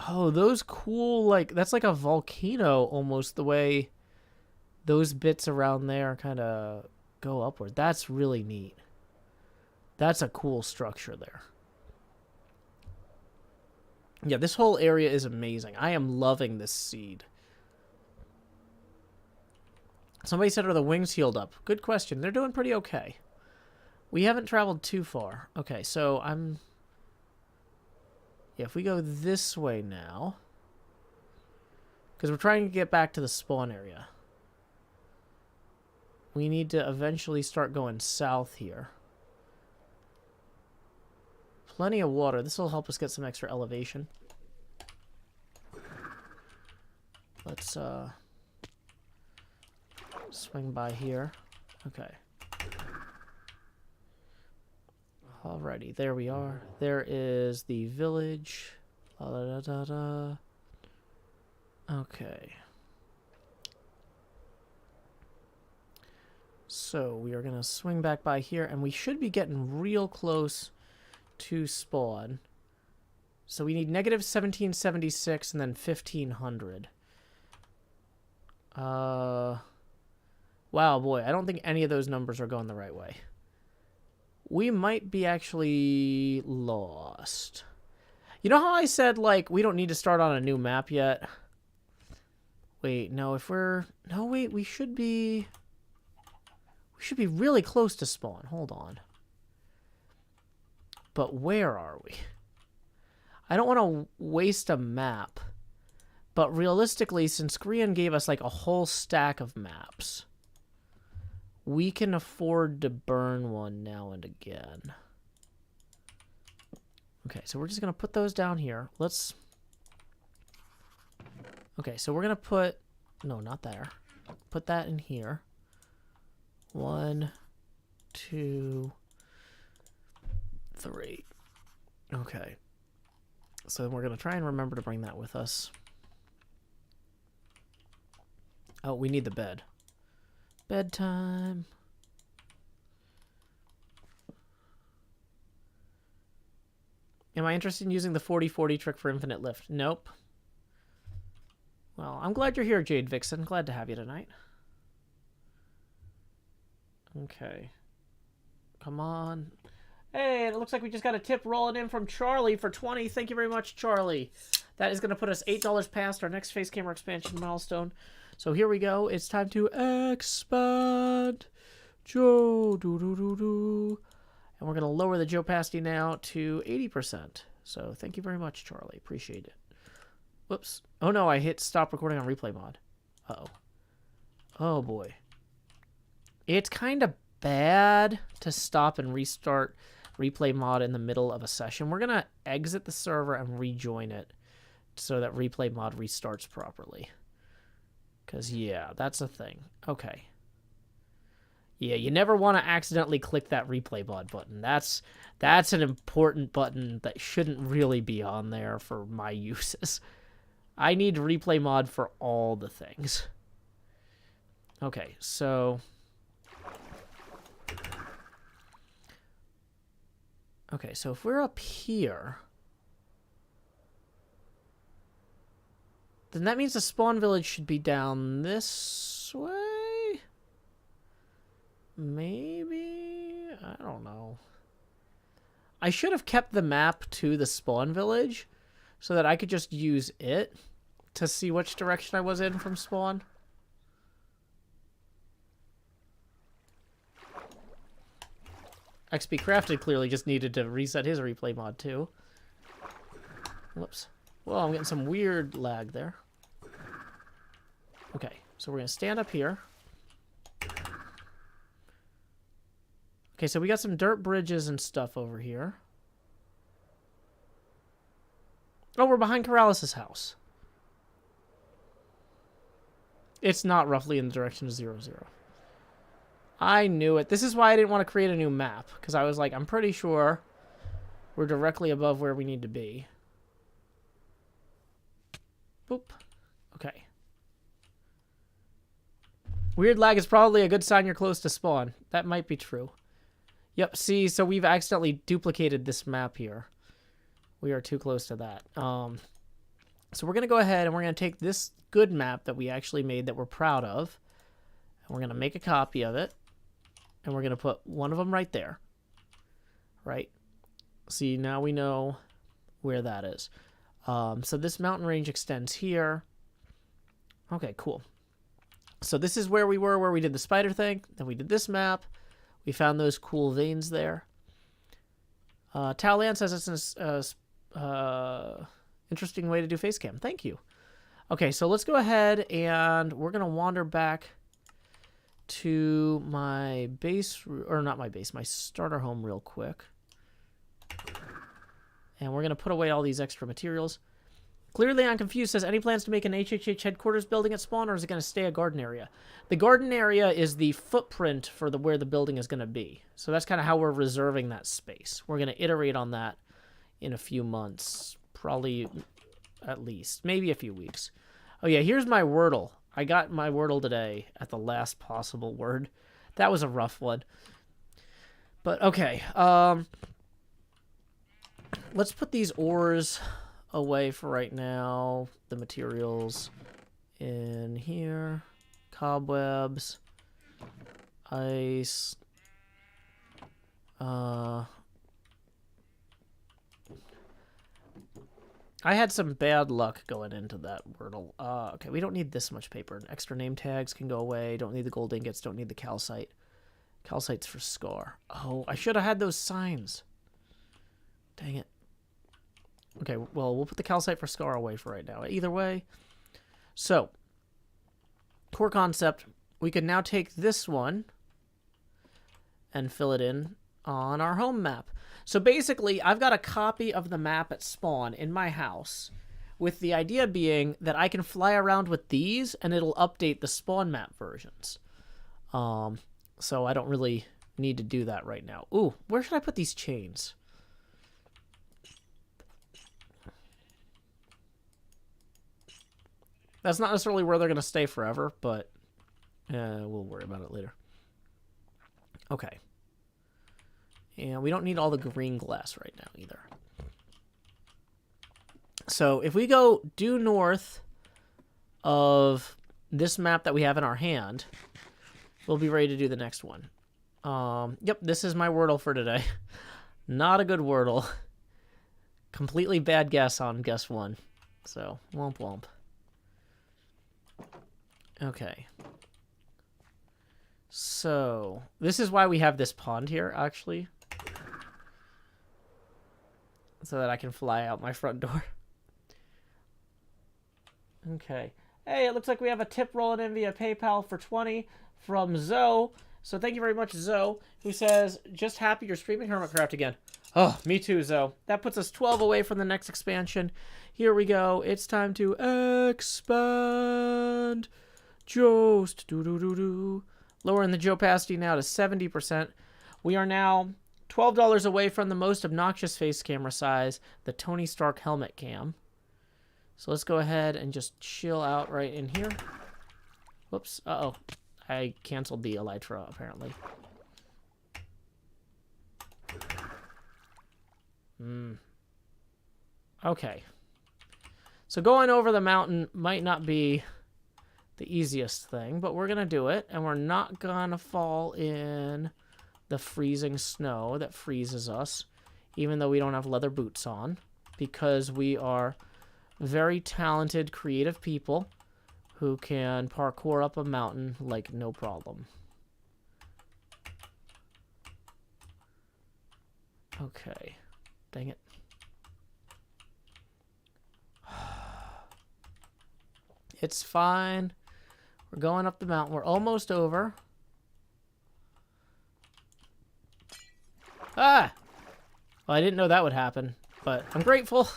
Oh, those cool, like, that's like a volcano almost, the way those bits around there kind of go upward. That's really neat. That's a cool structure there. Yeah, this whole area is amazing. I am loving this seed. Somebody said, are the wings healed up? Good question. They're doing pretty okay. We haven't traveled too far. Okay, so yeah, if we go this way now, because we're trying to get back to the spawn area, we need to eventually start going south here. Plenty of water. This will help us get some extra elevation. Let's swing by here. Okay. Alrighty, there we are. There is the village. La, da, da, da, da. Okay. So we are going to swing back by here, and we should be getting real close to spawn. So we need negative 1776 and then 1500. Wow, boy, I don't think any of those numbers are going the right way. We might be actually lost. You know how I said, like, we don't need to start on a new map yet? Wait, no, if we're... No, wait, we should be... We should be really close to spawn. Hold on. But where are we? I don't want to waste a map. But realistically, since Grian gave us, like, a whole stack of maps, we can afford to burn one now and again. Okay, so we're just going to put those down here. Let's... Okay, so we're going to put... No, not there. Put that in here. 1, 2, 3. Okay. So we're going to try and remember to bring that with us. Oh, we need the bed. Bedtime. Am I interested in using the 40-40 trick for infinite lift? Nope. Well, I'm glad you're here, Jade Vixen. Glad to have you tonight. Okay. Come on. Hey, it looks like we just got a tip rolling in from Charlie for 20. Thank you very much, Charlie. That is going to put us $8 past our next face camera expansion milestone. So here we go. It's time to expand. Joe, do. And we're going to lower the Joe Pasty now to 80%. So thank you very much, Charlie. Appreciate it. Whoops. Oh, no, I hit stop recording on replay mod. Uh-oh. Oh, boy. It's kind of bad to stop and restart replay mod in the middle of a session. We're going to exit the server and rejoin it so that replay mod restarts properly. Because, yeah, that's a thing. Okay. Yeah, you never want to accidentally click that replay mod button. That's an important button that shouldn't really be on there for my uses. I need replay mod for all the things. Okay, so... Okay, so if we're up here... then that means the spawn village should be down this way? Maybe? I don't know. I should have kept the map to the spawn village so that I could just use it to see which direction I was in from spawn. XP Crafted clearly just needed to reset his replay mod too. Whoops. Well, I'm getting some weird lag there. Okay, so we're going to stand up here. Okay, so we got some dirt bridges and stuff over here. Oh, we're behind Corrales' house. It's not roughly in the direction of 0, 0. I knew it. This is why I didn't want to create a new map, because I was like, I'm pretty sure we're directly above where we need to be. Boop. Okay. Weird lag is probably a good sign you're close to spawn. That might be true. Yep, see, so we've accidentally duplicated this map here. We are too close to that. So we're going to go ahead and we're going to take this good map that we actually made that we're proud of. And we're going to make a copy of it. And we're going to put one of them right there. Right? See, now we know where that is. So this mountain range extends here. Okay, cool. So this is where we were, where we did the spider thing. Then we did this map. We found those cool veins there. Talan says it's an interesting way to do face cam. Thank you. Okay, so let's go ahead and we're going to wander back to my base, or not my base, my starter home real quick. And we're going to put away all these extra materials. Clearly I'm confused. Says, any plans to make an HHH headquarters building at spawn, or is it going to stay a garden area? The garden area is the footprint for where the building is going to be. So that's kind of how we're reserving that space. We're going to iterate on that in a few months. Probably at least. Maybe a few weeks. Oh yeah, here's my Wordle. I got my Wordle today at the last possible word. That was a rough one. But okay. Let's put these ores away for right now. The materials in here. Cobwebs. Ice. I had some bad luck going into that Wordle. Okay, we don't need this much paper. Extra name tags can go away. Don't need the gold ingots. Don't need the calcite. Calcite's for scar. Oh, I should have had those signs. Dang it. Okay, well, we'll put the calcite for scar away for right now. Either way. So, core concept. We can now take this one and fill it in on our home map. So basically, I've got a copy of the map at spawn in my house, with the idea being that I can fly around with these and it'll update the spawn map versions. So I don't really need to do that right now. Ooh, where should I put these chains? That's not necessarily where they're going to stay forever, but we'll worry about it later. Okay. And we don't need all the green glass right now either. So if we go due north of this map that we have in our hand, we'll be ready to do the next one. Yep, this is my Wordle for today. Not a good Wordle. Completely bad guess on guess one. So, womp womp. Okay. So, this is why we have this pond here, actually. So that I can fly out my front door. Okay. Hey, it looks like we have a tip rolling in via PayPal for 20 from Zoe. So thank you very much, Zoe, who says, just happy you're streaming HermitCraft again. Oh, me too, Zoe. That puts us 12 away from the next expansion. Here we go. It's time to expand. Jost. Do-do-do-do. Lowering the Joe opacity now to 70%. We are now $12 away from the most obnoxious face camera size, the Tony Stark helmet cam. So let's go ahead and just chill out right in here. Whoops. Uh-oh. I canceled the elytra, apparently. Okay. So going over the mountain might not be the easiest thing, but we're going to do it, and we're not going to fall in the freezing snow that freezes us, even though we don't have leather boots on, because we are very talented, creative people who can parkour up a mountain like no problem. Okay. Dang it. It's fine. We're going up the mountain. We're almost over. Ah! Well, I didn't know that would happen, but I'm grateful.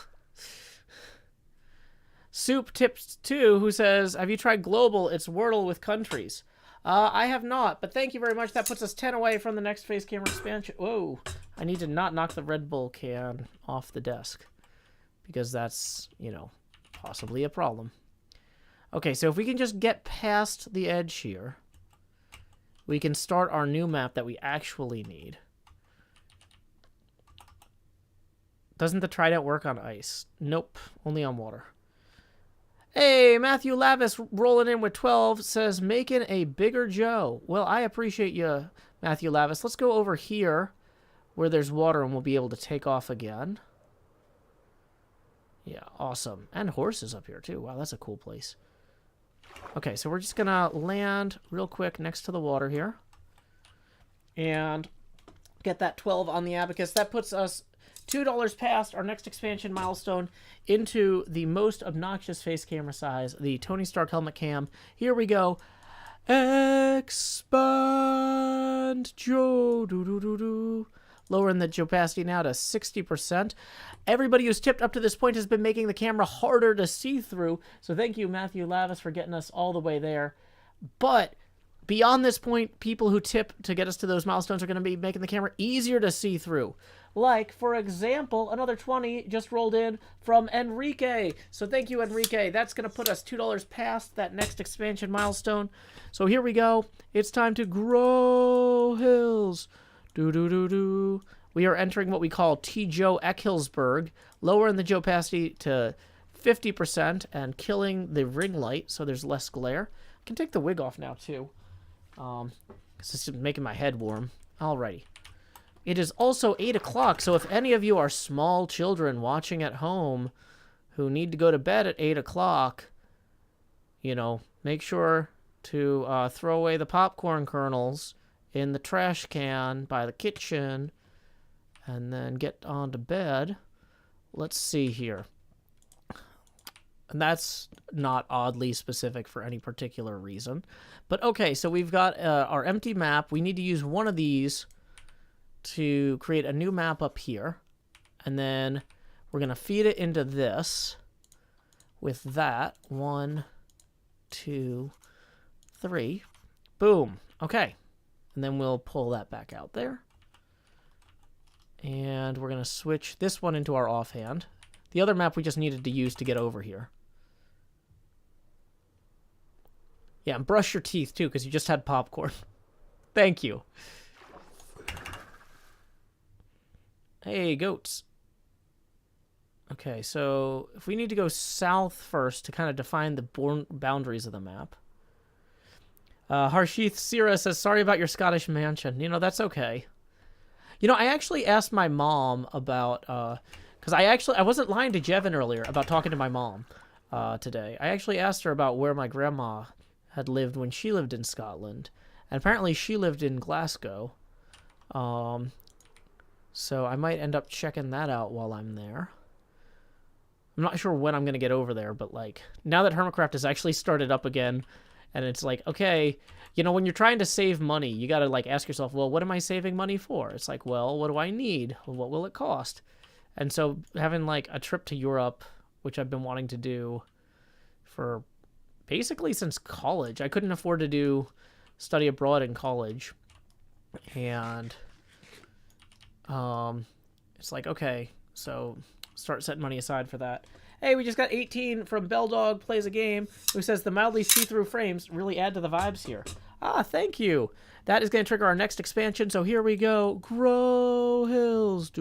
Soup Tips 2, who says, have you tried Global? It's Wordle with countries. I have not, but thank you very much. That puts us 10 away from the next face camera expansion. Whoa. I need to not knock the Red Bull can off the desk, because that's, you know, possibly a problem. Okay, so if we can just get past the edge here, we can start our new map that we actually need. Doesn't the trident work on ice? Nope, only on water. Hey, Matthew Lavis rolling in with 12 says, making a bigger Joe. Well, I appreciate you, Matthew Lavis. Let's go over here where there's water and we'll be able to take off again. Yeah, awesome. And horses up here, too. Wow, that's a cool place. Okay, so we're just going to land real quick next to the water here. And get that 12 on the abacus. That puts us $2 past our next expansion milestone into the most obnoxious face camera size, the Tony Stark helmet cam. Here we go. Expand Joe. Lowering the opacity now to 60%. Everybody who's tipped up to this point has been making the camera harder to see through. So thank you, Matthew Lavis, for getting us all the way there. But beyond this point, people who tip to get us to those milestones are going to be making the camera easier to see through. Like, for example, another 20 just rolled in from Enrique. So thank you, Enrique. That's going to put us $2 past that next expansion milestone. So here we go. It's time to grow hills. We are entering what we call T. Joe Eckhillsburg, lowering the Joe opacity to 50% and killing the ring light so there's less glare. I can take the wig off now, too, because it's making my head warm. Alrighty. It is also 8 o'clock, so if any of you are small children watching at home who need to go to bed at 8 o'clock, you know, make sure to throw away the popcorn kernels in the trash can by the kitchen and then get on to bed. Let's see here. And that's not oddly specific for any particular reason. But okay, so we've got our empty map. We need to use one of these to create a new map up here. And then we're going to feed it into this with that. 1, 2, 3. Boom. Okay. And then we'll pull that back out there. And we're going to switch this one into our offhand. The other map we just needed to use to get over here. Yeah, and brush your teeth, too, because you just had popcorn. Thank you. Hey, goats. Okay, so if we need to go south first to kind of define the boundaries of the map. Harshith Sira says, sorry about your Scottish mansion. You know, that's okay. You know, I actually asked my mom about, because I wasn't lying to Jevin earlier about talking to my mom today. I actually asked her about where my grandma had lived when she lived in Scotland. And apparently she lived in Glasgow. So I might end up checking that out while I'm there. I'm not sure when I'm going to get over there, but like, now that HermitCraft has actually started up again, and it's like, okay, you know, when you're trying to save money, you got to like ask yourself, well, what am I saving money for? It's like, well, what do I need? What will it cost? And so having like a trip to Europe, which I've been wanting to do for basically since college. I couldn't afford to do study abroad in college. And it's like, okay, so start setting money aside for that. Hey, we just got 18 from Belldog Plays a Game, who says the mildly see-through frames really add to the vibes here. Ah, thank you. That is going to trigger our next expansion, so here we go. Grow hills.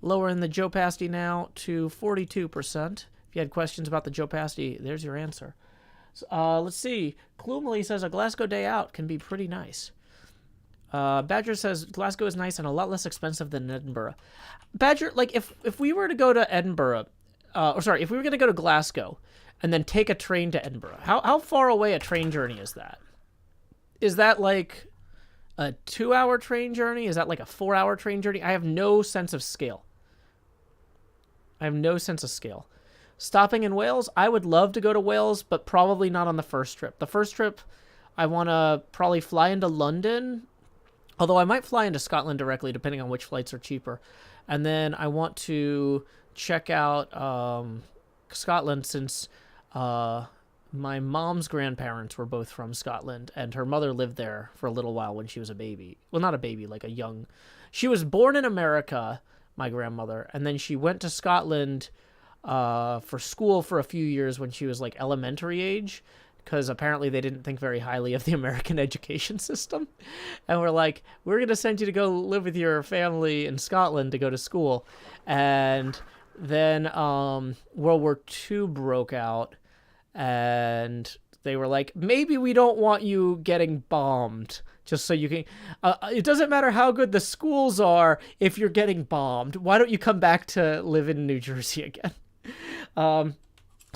Lowering the Joe opacity now to 42%. If you had questions about the Joe opacity, there's your answer. So, let's see. Gloomily says a Glasgow day out can be pretty nice. Badger says Glasgow is nice and a lot less expensive than Edinburgh. Badger, like if we were to go to Edinburgh, if we were going to go to Glasgow and then take a train to Edinburgh, how far away a train journey is that? Is that like A 2-hour train journey? Is that like a 4-hour train journey? I have no sense of scale. I have no sense of scale. Stopping in Wales? I would love to go to Wales, but probably not on the first trip. The first trip, I want to probably fly into London, although I might fly into Scotland directly, depending on which flights are cheaper. And then I want to check out Scotland, since my mom's grandparents were both from Scotland, and her mother lived there for a little while when she was a baby. Well, not a baby, like a young... She was born in America, my grandmother, and then she went to Scotland for school for a few years when she was like elementary age, because apparently they didn't think very highly of the American education system. And we're like, we're going to send you to go live with your family in Scotland to go to school. And then World War II broke out, and they were like, maybe we don't want you getting bombed, just so you can... it doesn't matter how good the schools are if you're getting bombed. Why don't you come back to live in New Jersey again?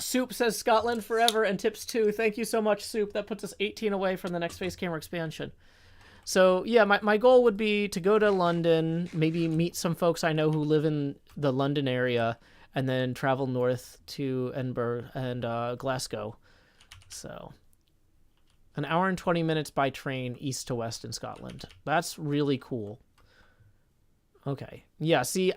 Soup says Scotland forever and tips 2. Thank you so much, Soup. That puts us 18 away from the next face camera expansion. So yeah, my goal would be to go to London, maybe meet some folks I know who live in the London area, and then travel north to Edinburgh and Glasgow. So an hour and 20 minutes by train east to west in Scotland. That's really cool. Okay. Yeah, see,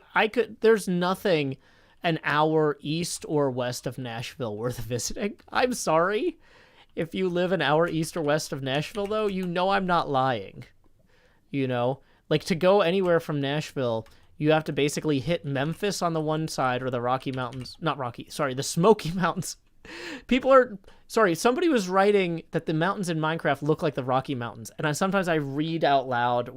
there's nothing an hour east or west of Nashville worth visiting. I'm sorry. If you live an hour east or west of Nashville, though, you know I'm not lying. You know? Like, to go anywhere from Nashville, you have to basically hit Memphis on the one side, or the Rocky Mountains. Not Rocky, sorry, the Smoky Mountains. Somebody was writing that the mountains in Minecraft look like the Rocky Mountains, and sometimes I read out loud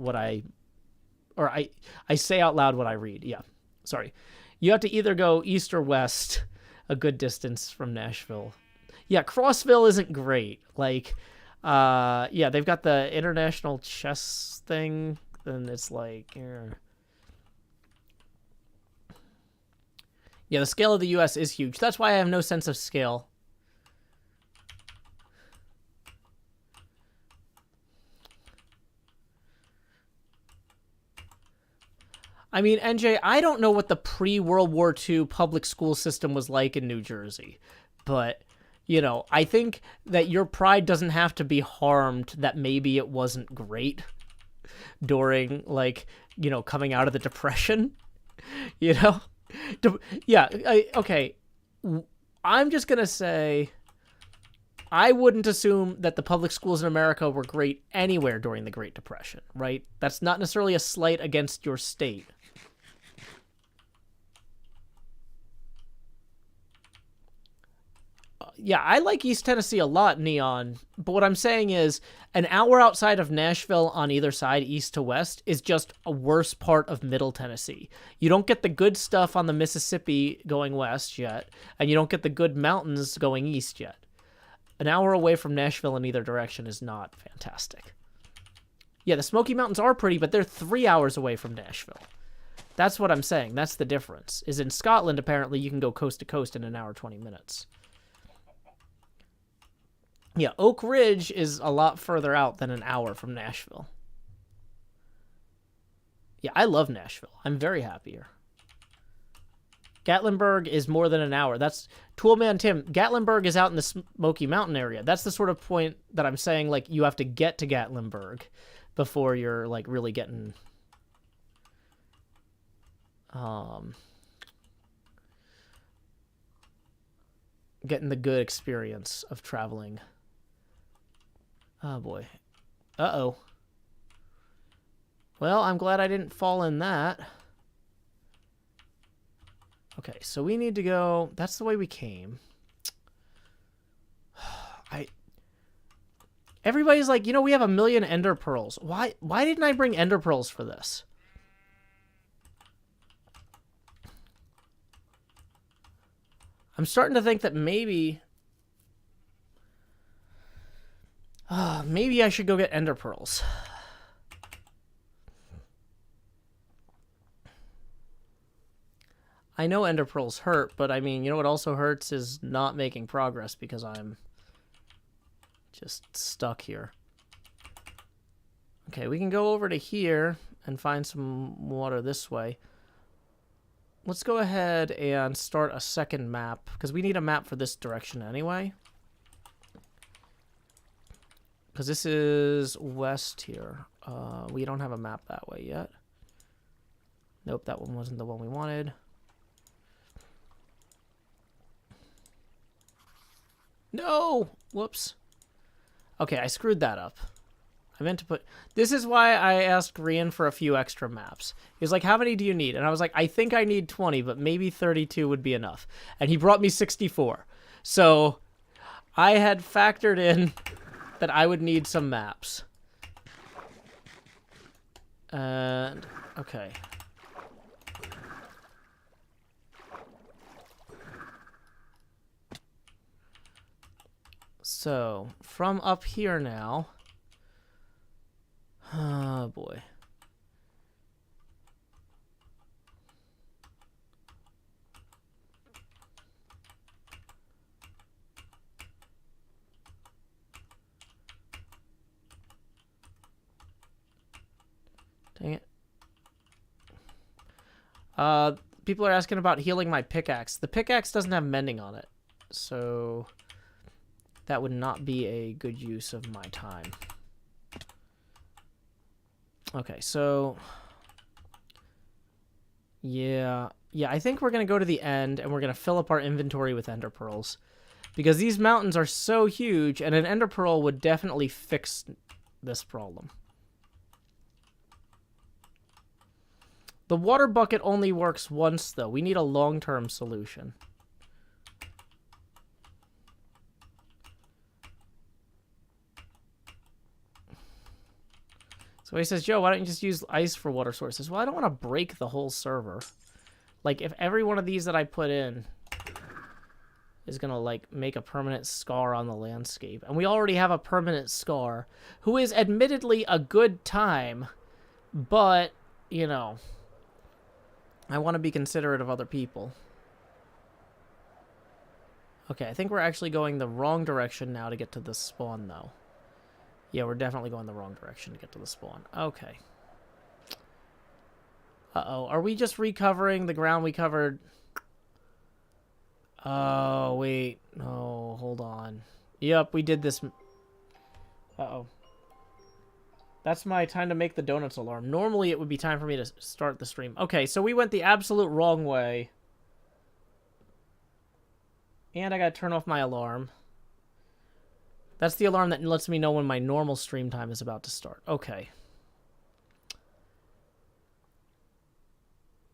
I say out loud what I read. Yeah, sorry. You have to either go east or west a good distance from Nashville. Yeah, Crossville isn't great. Like, yeah, they've got the international chess thing, and it's like... Yeah, the scale of the U.S. is huge. That's why I have no sense of scale. I mean, NJ, I don't know what the pre-World War II public school system was like in New Jersey, but, you know, I think that your pride doesn't have to be harmed that maybe it wasn't great during, like, you know, coming out of the Depression, you know? Yeah, okay. I'm just going to say I wouldn't assume that the public schools in America were great anywhere during the Great Depression, right? That's not necessarily a slight against your state. Yeah, I like East Tennessee a lot, Neon, but what I'm saying is an hour outside of Nashville on either side, east to west, is just a worse part of Middle Tennessee. You don't get the good stuff on the Mississippi going west yet, and you don't get the good mountains going east yet. An hour away from Nashville in either direction is not fantastic. Yeah, the Smoky Mountains are pretty, but they're 3 hours away from Nashville. That's what I'm saying. That's the difference. Is in Scotland, apparently, you can go coast to coast in an hour, 20 minutes. Yeah, Oak Ridge is a lot further out than an hour from Nashville. Yeah, I love Nashville. I'm very happy here. Gatlinburg is more than an hour. That's Toolman Tim. Gatlinburg is out in the Smoky Mountain area. That's the sort of point that I'm saying, like, you have to get to Gatlinburg before you're, like, really getting... getting the good experience of traveling. Oh, boy. Uh-oh. Well, I'm glad I didn't fall in that. Okay, so we need to go... That's the way we came. Everybody's like, you know, we have 1 million ender pearls. Why didn't I bring ender pearls for this? I'm starting to think that maybe... maybe I should go get ender pearls. I know ender pearls hurt, but I mean, you know what also hurts is not making progress because I'm just stuck here. Okay, we can go over to here and find some water this way. Let's go ahead and start a second map, because we need a map for this direction anyway. Because this is west here. We don't have a map that way yet. Nope, that one wasn't the one we wanted. No! Whoops. Okay, I screwed that up. I meant to put... This is why I asked Rian for a few extra maps. He was like, how many do you need? And I was like, I think I need 20, but maybe 32 would be enough. And he brought me 64. So I had factored in that I would need some maps. And... okay. So, from up here now... oh, boy. Dang it. People are asking about healing my pickaxe. The pickaxe doesn't have mending on it, so that would not be a good use of my time. Okay, so yeah, I think we're gonna go to the end and we're gonna fill up our inventory with ender pearls, because these mountains are so huge, and an ender pearl would definitely fix this problem. The water bucket only works once, though. We need a long-term solution. So he says, Joe, why don't you just use ice for water sources? Well, I don't want to break the whole server. Like, if every one of these that I put in is going to, like, make a permanent scar on the landscape. And we already have a permanent scar, who is admittedly a good time, but, you know... I want to be considerate of other people. Okay, I think we're actually going the wrong direction now to get to the spawn, though. Yeah, we're definitely going the wrong direction to get to the spawn. Okay. Uh-oh, are we just recovering the ground we covered? Oh, wait. No, hold on. Yep, we did this. Uh-oh. That's my time to make the donuts alarm. Normally, it would be time for me to start the stream. Okay, so we went the absolute wrong way. And I gotta turn off my alarm. That's the alarm that lets me know when my normal stream time is about to start. Okay.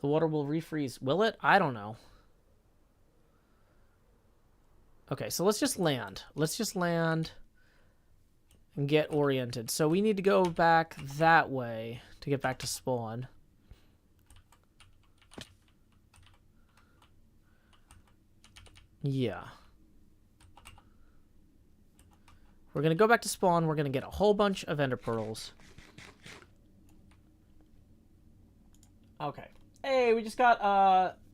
The water will refreeze. Will it? I don't know. Okay, so let's just land. Let's just land... and get oriented. So we need to go back that way to get back to spawn. Yeah. We're going to go back to spawn. We're going to get a whole bunch of ender pearls. Okay. Hey, we just got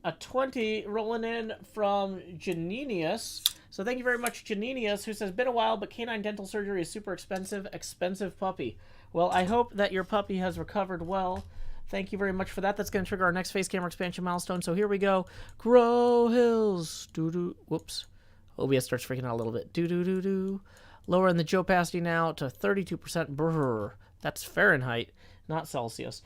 a 20 rolling in from Janinius. So thank you very much, Janinius, who says, been a while, but canine dental surgery is super expensive. Expensive puppy. Well, I hope that your puppy has recovered well. Thank you very much for that. That's going to trigger our next face camera expansion milestone. So here we go. Grow hills. Doo-doo. Whoops. OBS starts freaking out a little bit. Doo-doo-doo-doo. Lowering the Joe opacity now to 32%. Brrr. That's Fahrenheit, not Celsius.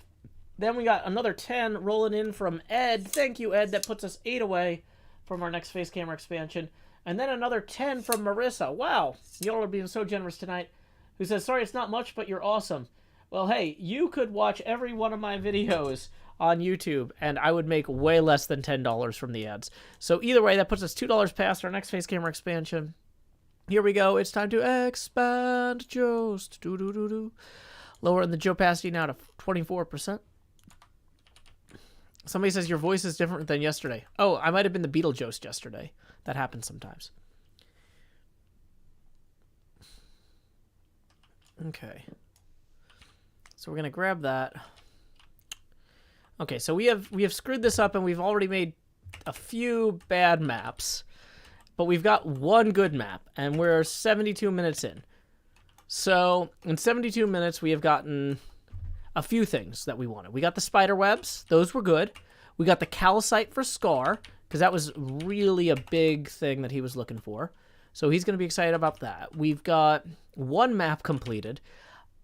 Then we got another 10 rolling in from Ed. Thank you, Ed. That puts us 8 away from our next face camera expansion. And then another 10 from Marissa. Wow, y'all are being so generous tonight. Who says, sorry, it's not much, but you're awesome. Well, hey, you could watch every one of my videos on YouTube, and I would make way less than $10 from the ads. So either way, that puts us $2 past our next face camera expansion. Here we go. It's time to expand Jost. Doo-doo-doo-doo. Lowering the Joe opacity now to 24%. Somebody says your voice is different than yesterday. Oh, I might have been the Beetlejuice yesterday. That happens sometimes. Okay. So we're going to grab that. Okay, so we have screwed this up, and we've already made a few bad maps. But we've got one good map, and we're 72 minutes in. So in 72 minutes, we have gotten a few things that we wanted. We got the spider webs. Those were good. We got the calcite for Scar, because that was really a big thing that he was looking for. So he's going to be excited about that. We've got 1 map completed.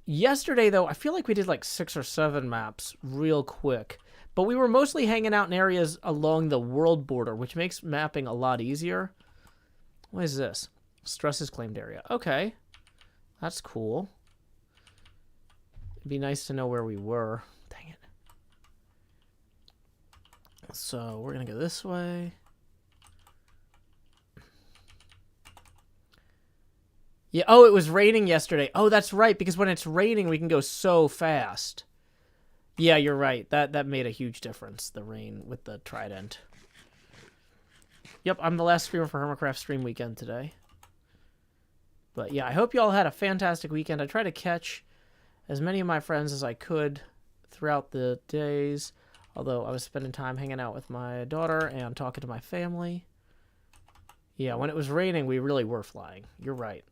Yesterday, though, I feel like we did like 6 or 7 maps real quick. But we were mostly hanging out in areas along the world border, which makes mapping a lot easier. What is this? Stresses claimed area. Okay. That's cool. It'd be nice to know where we were. Dang it. So we're going to go this way. Yeah, oh, it was raining yesterday. Oh, that's right, because when it's raining, we can go so fast. Yeah, you're right. That made a huge difference, the rain with the trident. Yep, I'm the last streamer for HermitCraft stream weekend today. But yeah, I hope you all had a fantastic weekend. I tried to catch as many of my friends as I could throughout the days, although I was spending time hanging out with my daughter and talking to my family. Yeah, when it was raining, we really were flying. You're right.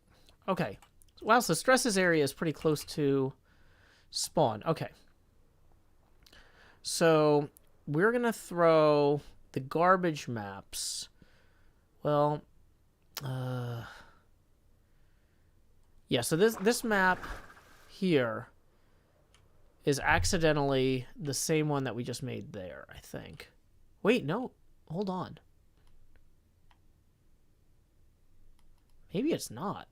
Okay. Wow, so Stress's area is pretty close to spawn. Okay. So we're going to throw the garbage maps. Well, yeah, so this map here is accidentally the same one that we just made there, I think. Wait, no. Hold on. Maybe it's not.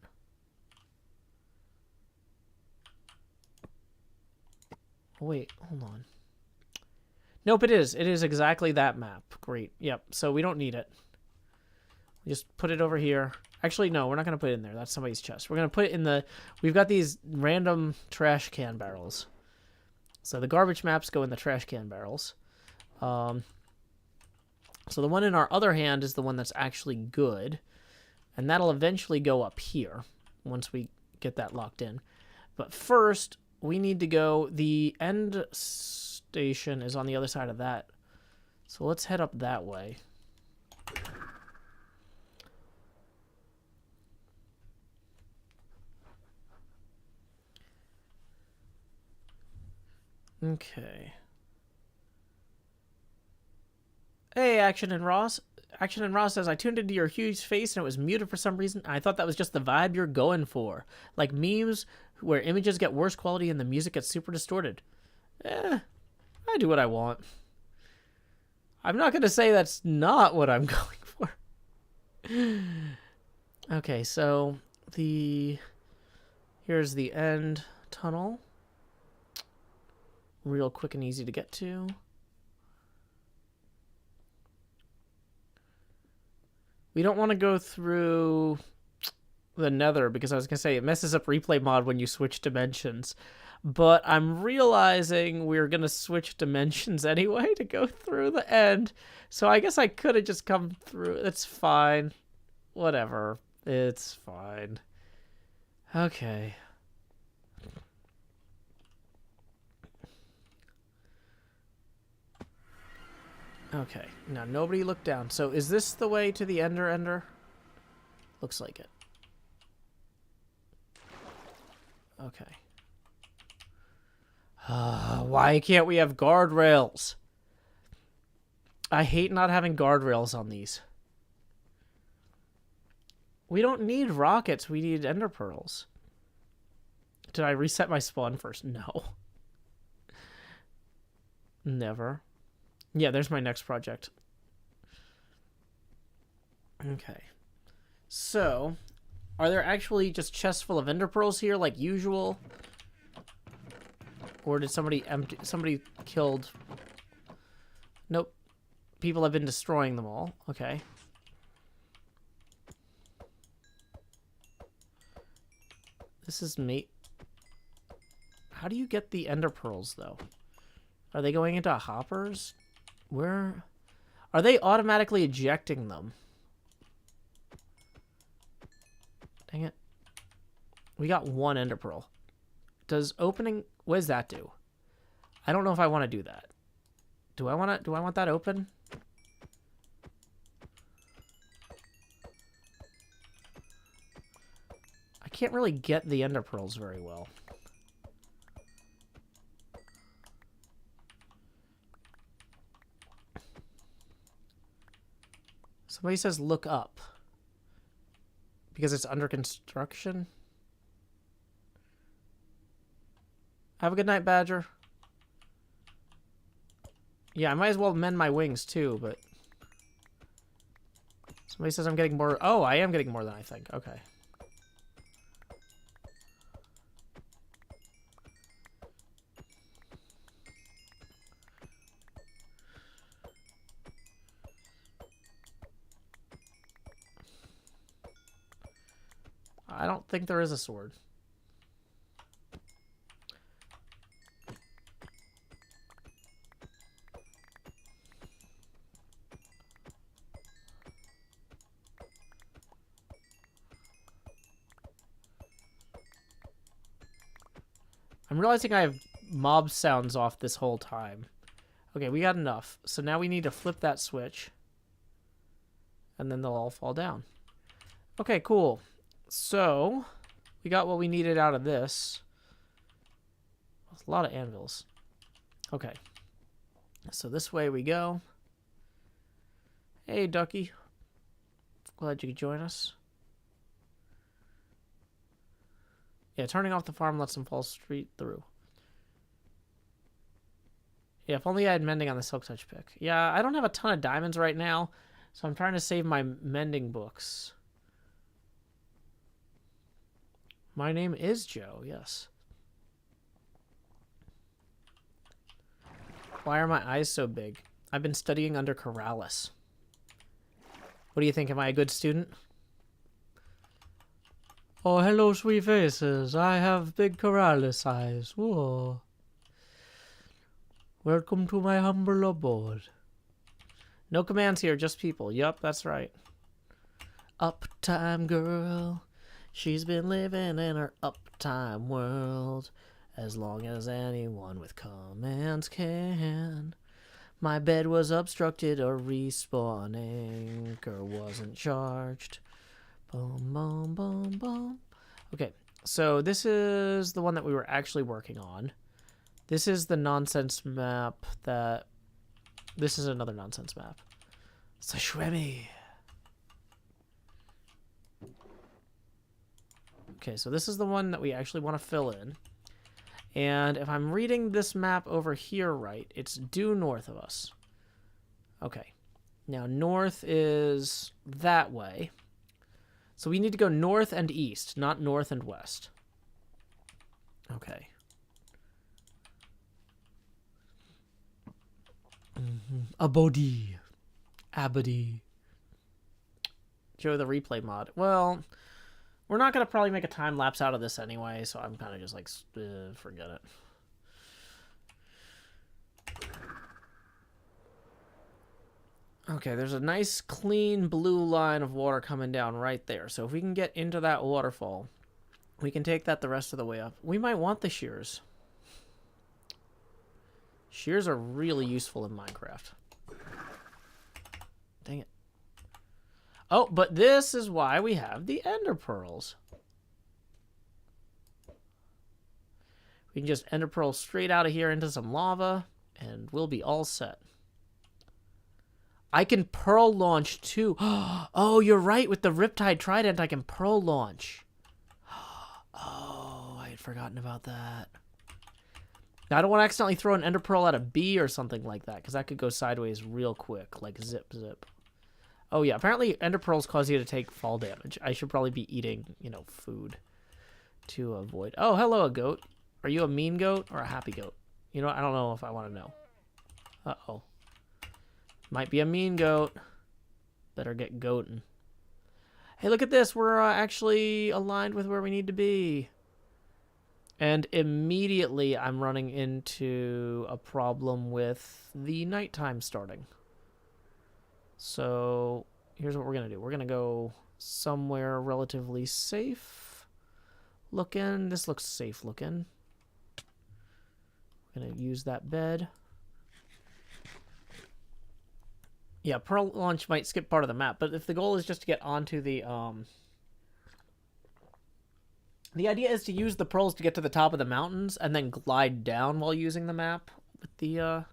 Wait, hold on. Nope, it is. It is exactly that map. Great. Yep, so we don't need it. We just put it over here. Actually, no, we're not going to put it in there. That's somebody's chest. We're going to put it in the... We've got these random trash can barrels. So the garbage maps go in the trash can barrels. So the one in our other hand is the one that's actually good. And that'll eventually go up here once we get that locked in. But first, we need to go... The end station is on the other side of that. So let's head up that way. Okay. Hey, Action and Ross. Action and Ross says, I tuned into your huge face and it was muted for some reason. I thought that was just the vibe you're going for. Like memes where images get worse quality and the music gets super distorted. I do what I want. I'm not going to say that's not what I'm going for. Okay, so here's the end tunnel. Real quick and easy to get to. We don't want to go through the nether because I was going to say it messes up replay mod when you switch dimensions. But I'm realizing we're going to switch dimensions anyway to go through the end. So I guess I could have just come through. It's fine. Whatever. It's fine. Okay. Okay, now nobody look down. So is this the way to the ender? Looks like it. Okay. Why can't we have guardrails? I hate not having guardrails on these. We don't need rockets, we need ender pearls. Did I reset my spawn first? No. Never. Yeah, there's my next project. Okay. So, are there actually just chests full of ender pearls here like usual? Or did somebody killed... Nope. People have been destroying them all. Okay. This is mate. How do you get the ender pearls, though? Are they going into hoppers? Where are they automatically ejecting them? Dang it. We got one ender pearl. Does opening, what does that do? I don't know if I want to do that. Do I want that open? I can't really get the ender pearls very well. Somebody says look up. Because it's under construction. Have a good night, Badger. Yeah, I might as well mend my wings too, but... Somebody says I'm getting more... Oh, I am getting more than I think. Okay. I don't think there is a sword. I'm realizing I have mob sounds off this whole time. Okay, we got enough. So now we need to flip that switch. And then they'll all fall down. Okay, cool. So, we got what we needed out of this. A lot of anvils. Okay. So this way we go. Hey, Ducky. Glad you could join us. Yeah, turning off the farm lets them fall straight through. Yeah, if only I had mending on the Silk Touch pick. Yeah, I don't have a ton of diamonds right now, so I'm trying to save my mending books. My name is Joe, yes. Why are my eyes so big? I've been studying under Corrales. What do you think? Am I a good student? Oh, hello, sweet faces. I have big Corrales eyes. Whoa. Welcome to my humble abode. No commands here, just people. Yup, that's right. Uptime girl. She's been living in her uptime world as long as anyone with commands can. My bed was obstructed or respawning. Anchor wasn't charged. Boom, boom, boom, boom. Okay, so this is the one that we were actually working on. This is the nonsense map that... This is another nonsense map. Sashwemi. Okay, so this is the one that we actually want to fill in. And if I'm reading this map over here right, it's due north of us. Okay. Now, north is that way. So we need to go north and east, not north and west. Okay. Abodi. Abadi. Joe, the replay mod. Well... We're not going to probably make a time lapse out of this anyway, so I'm kind of just like, forget it. Okay, there's a nice clean blue line of water coming down right there. So if we can get into that waterfall, we can take that the rest of the way up. We might want the shears. Shears are really useful in Minecraft. Dang it. Oh, but this is why we have the ender pearls. We can just ender pearl straight out of here into some lava, and we'll be all set. I can pearl launch too. Oh, you're right. With the Riptide Trident, I can pearl launch. Oh, I had forgotten about that. Now, I don't want to accidentally throw an ender pearl at a bee or something like that, because that could go sideways real quick, like zip, zip. Oh, yeah. Apparently, ender pearls cause you to take fall damage. I should probably be eating, you know, food to avoid. Oh, hello, a goat. Are you a mean goat or a happy goat? You know, I don't know if I want to know. Uh-oh. Might be a mean goat. Better get goatin'. Hey, look at this. We're actually aligned with where we need to be. And immediately, I'm running into a problem with the nighttime starting. So here's what we're going to do. We're going to go somewhere relatively safe looking. This looks safe looking. We're going to use that bed. Yeah, pearl launch might skip part of the map, but if the goal is just to get onto the idea is to use the pearls to get to the top of the mountains and then glide down while using the map with the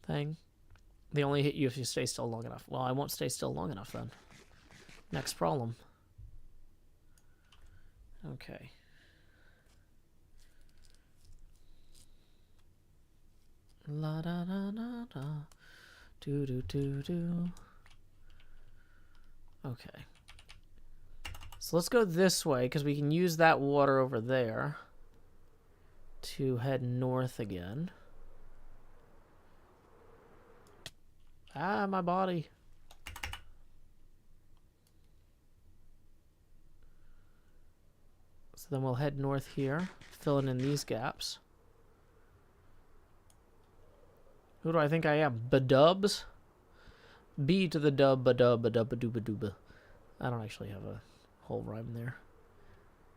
thing. They only hit you if you stay still long enough. Well, I won't stay still long enough then. Next problem. Okay. La da da da da. Do do do do. Okay. So let's go this way because we can use that water over there to head north again. Ah, my body. So then we'll head north here, filling in these gaps. Who do I think I am? Badubs? B to the dub, badub, badub, badooba dooba. I don't actually have a whole rhyme there.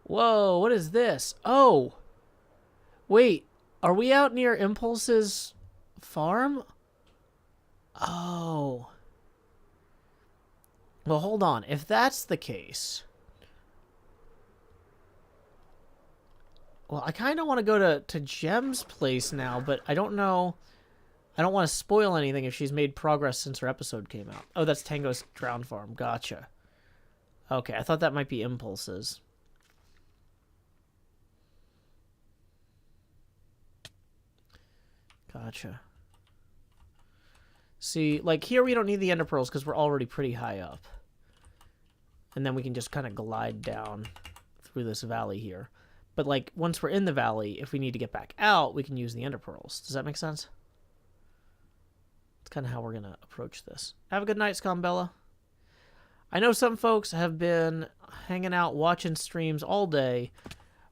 Whoa, what is this? Oh! Wait, are we out near Impulse's farm? Oh. Well, hold on. If that's the case... Well, I kind of want to go to Gem's place now, but I don't know... I don't want to spoil anything if she's made progress since her episode came out. Oh, that's Tango's Drown Farm. Gotcha. Okay, I thought that might be Impulse's. Gotcha. See, like here we don't need the ender pearls because we're already pretty high up. And then we can just kind of glide down through this valley here. But like once we're in the valley, if we need to get back out, we can use the ender pearls. Does that make sense? It's kind of how we're going to approach this. Have a good night, Scombella. I know some folks have been hanging out watching streams all day.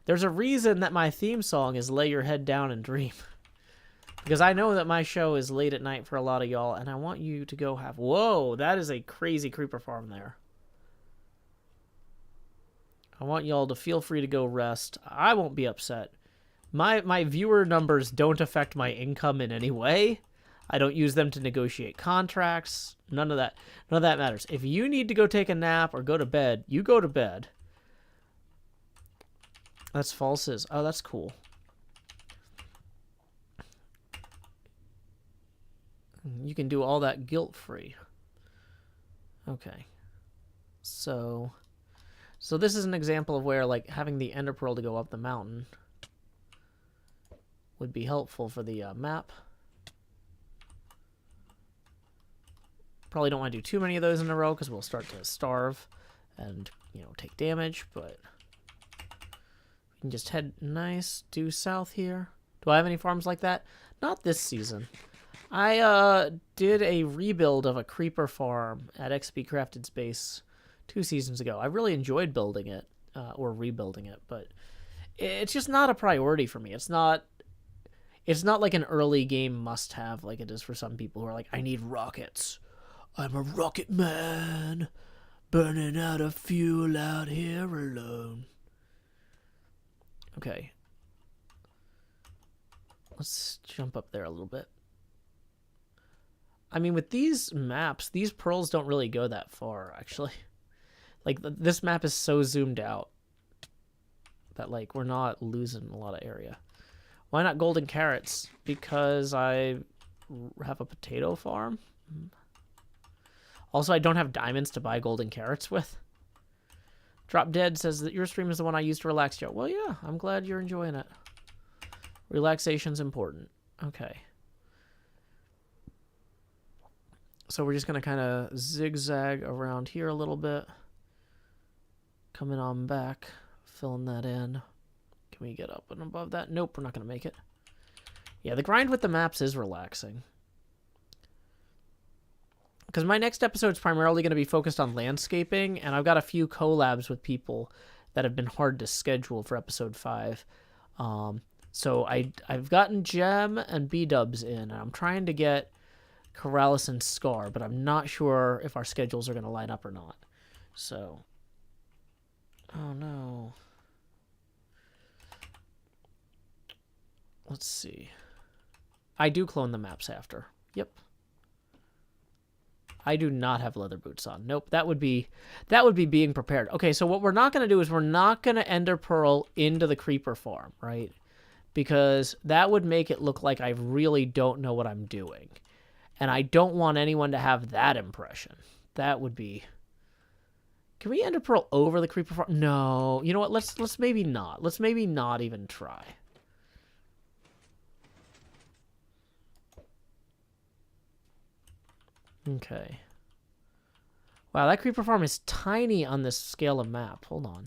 There's a reason that my theme song is Lay Your Head Down and Dream. Because I know that my show is late at night for a lot of y'all, and I want you to go have... Whoa, that is a crazy creeper farm there. I want y'all to feel free to go rest. I won't be upset. My viewer numbers don't affect my income in any way. I don't use them to negotiate contracts. None of that matters. If you need to go take a nap or go to bed, you go to bed. That's False's. Oh, that's cool. You can do all that guilt-free. Okay. So this is an example of where, like, having the ender pearl to go up the mountain would be helpful for the map. Probably don't want to do too many of those in a row because we'll start to starve and, you know, take damage, but we can just head nice due south here. Do I have any farms like that? Not this season. I did a rebuild of a creeper farm at XP Crafted Space 2 seasons ago. I really enjoyed building it, or rebuilding it, but it's just not a priority for me. It's not like an early game must-have like it is for some people who are like, I need rockets. I'm a rocket man, burning out of fuel out here alone. Okay. Let's jump up there a little bit. I mean, with these maps, these pearls don't really go that far, actually. Like, this map is so zoomed out that, like, we're not losing a lot of area. Why not golden carrots? Because I have a potato farm. Also, I don't have diamonds to buy golden carrots with. Drop Dead says that your stream is the one I use to relax, Joe. Well, yeah, I'm glad you're enjoying it. Relaxation's important. Okay. So we're just going to kind of zigzag around here a little bit. Coming on back, filling that in. Can we get up and above that? Nope, we're not going to make it. Yeah, the grind with the maps is relaxing. Because my next episode is primarily going to be focused on landscaping, and I've got a few collabs with people that have been hard to schedule for episode 5. So I've gotten Gem and B-Dubs in, and I'm trying to get Corrales and Scar, but I'm not sure if our schedules are going to line up or not. So, oh no. Let's see. I do clone the maps after. Yep. I do not have leather boots on. Nope, that would be being prepared. Okay, so what we're not going to do is we're not going to ender pearl into the creeper farm, right? Because that would make it look like I really don't know what I'm doing. And I don't want anyone to have that impression. That would be... Can we ender pearl over the creeper farm? No. You know what? Let's maybe not. Let's maybe not even try. Okay. Wow, that creeper farm is tiny on this scale of map. Hold on.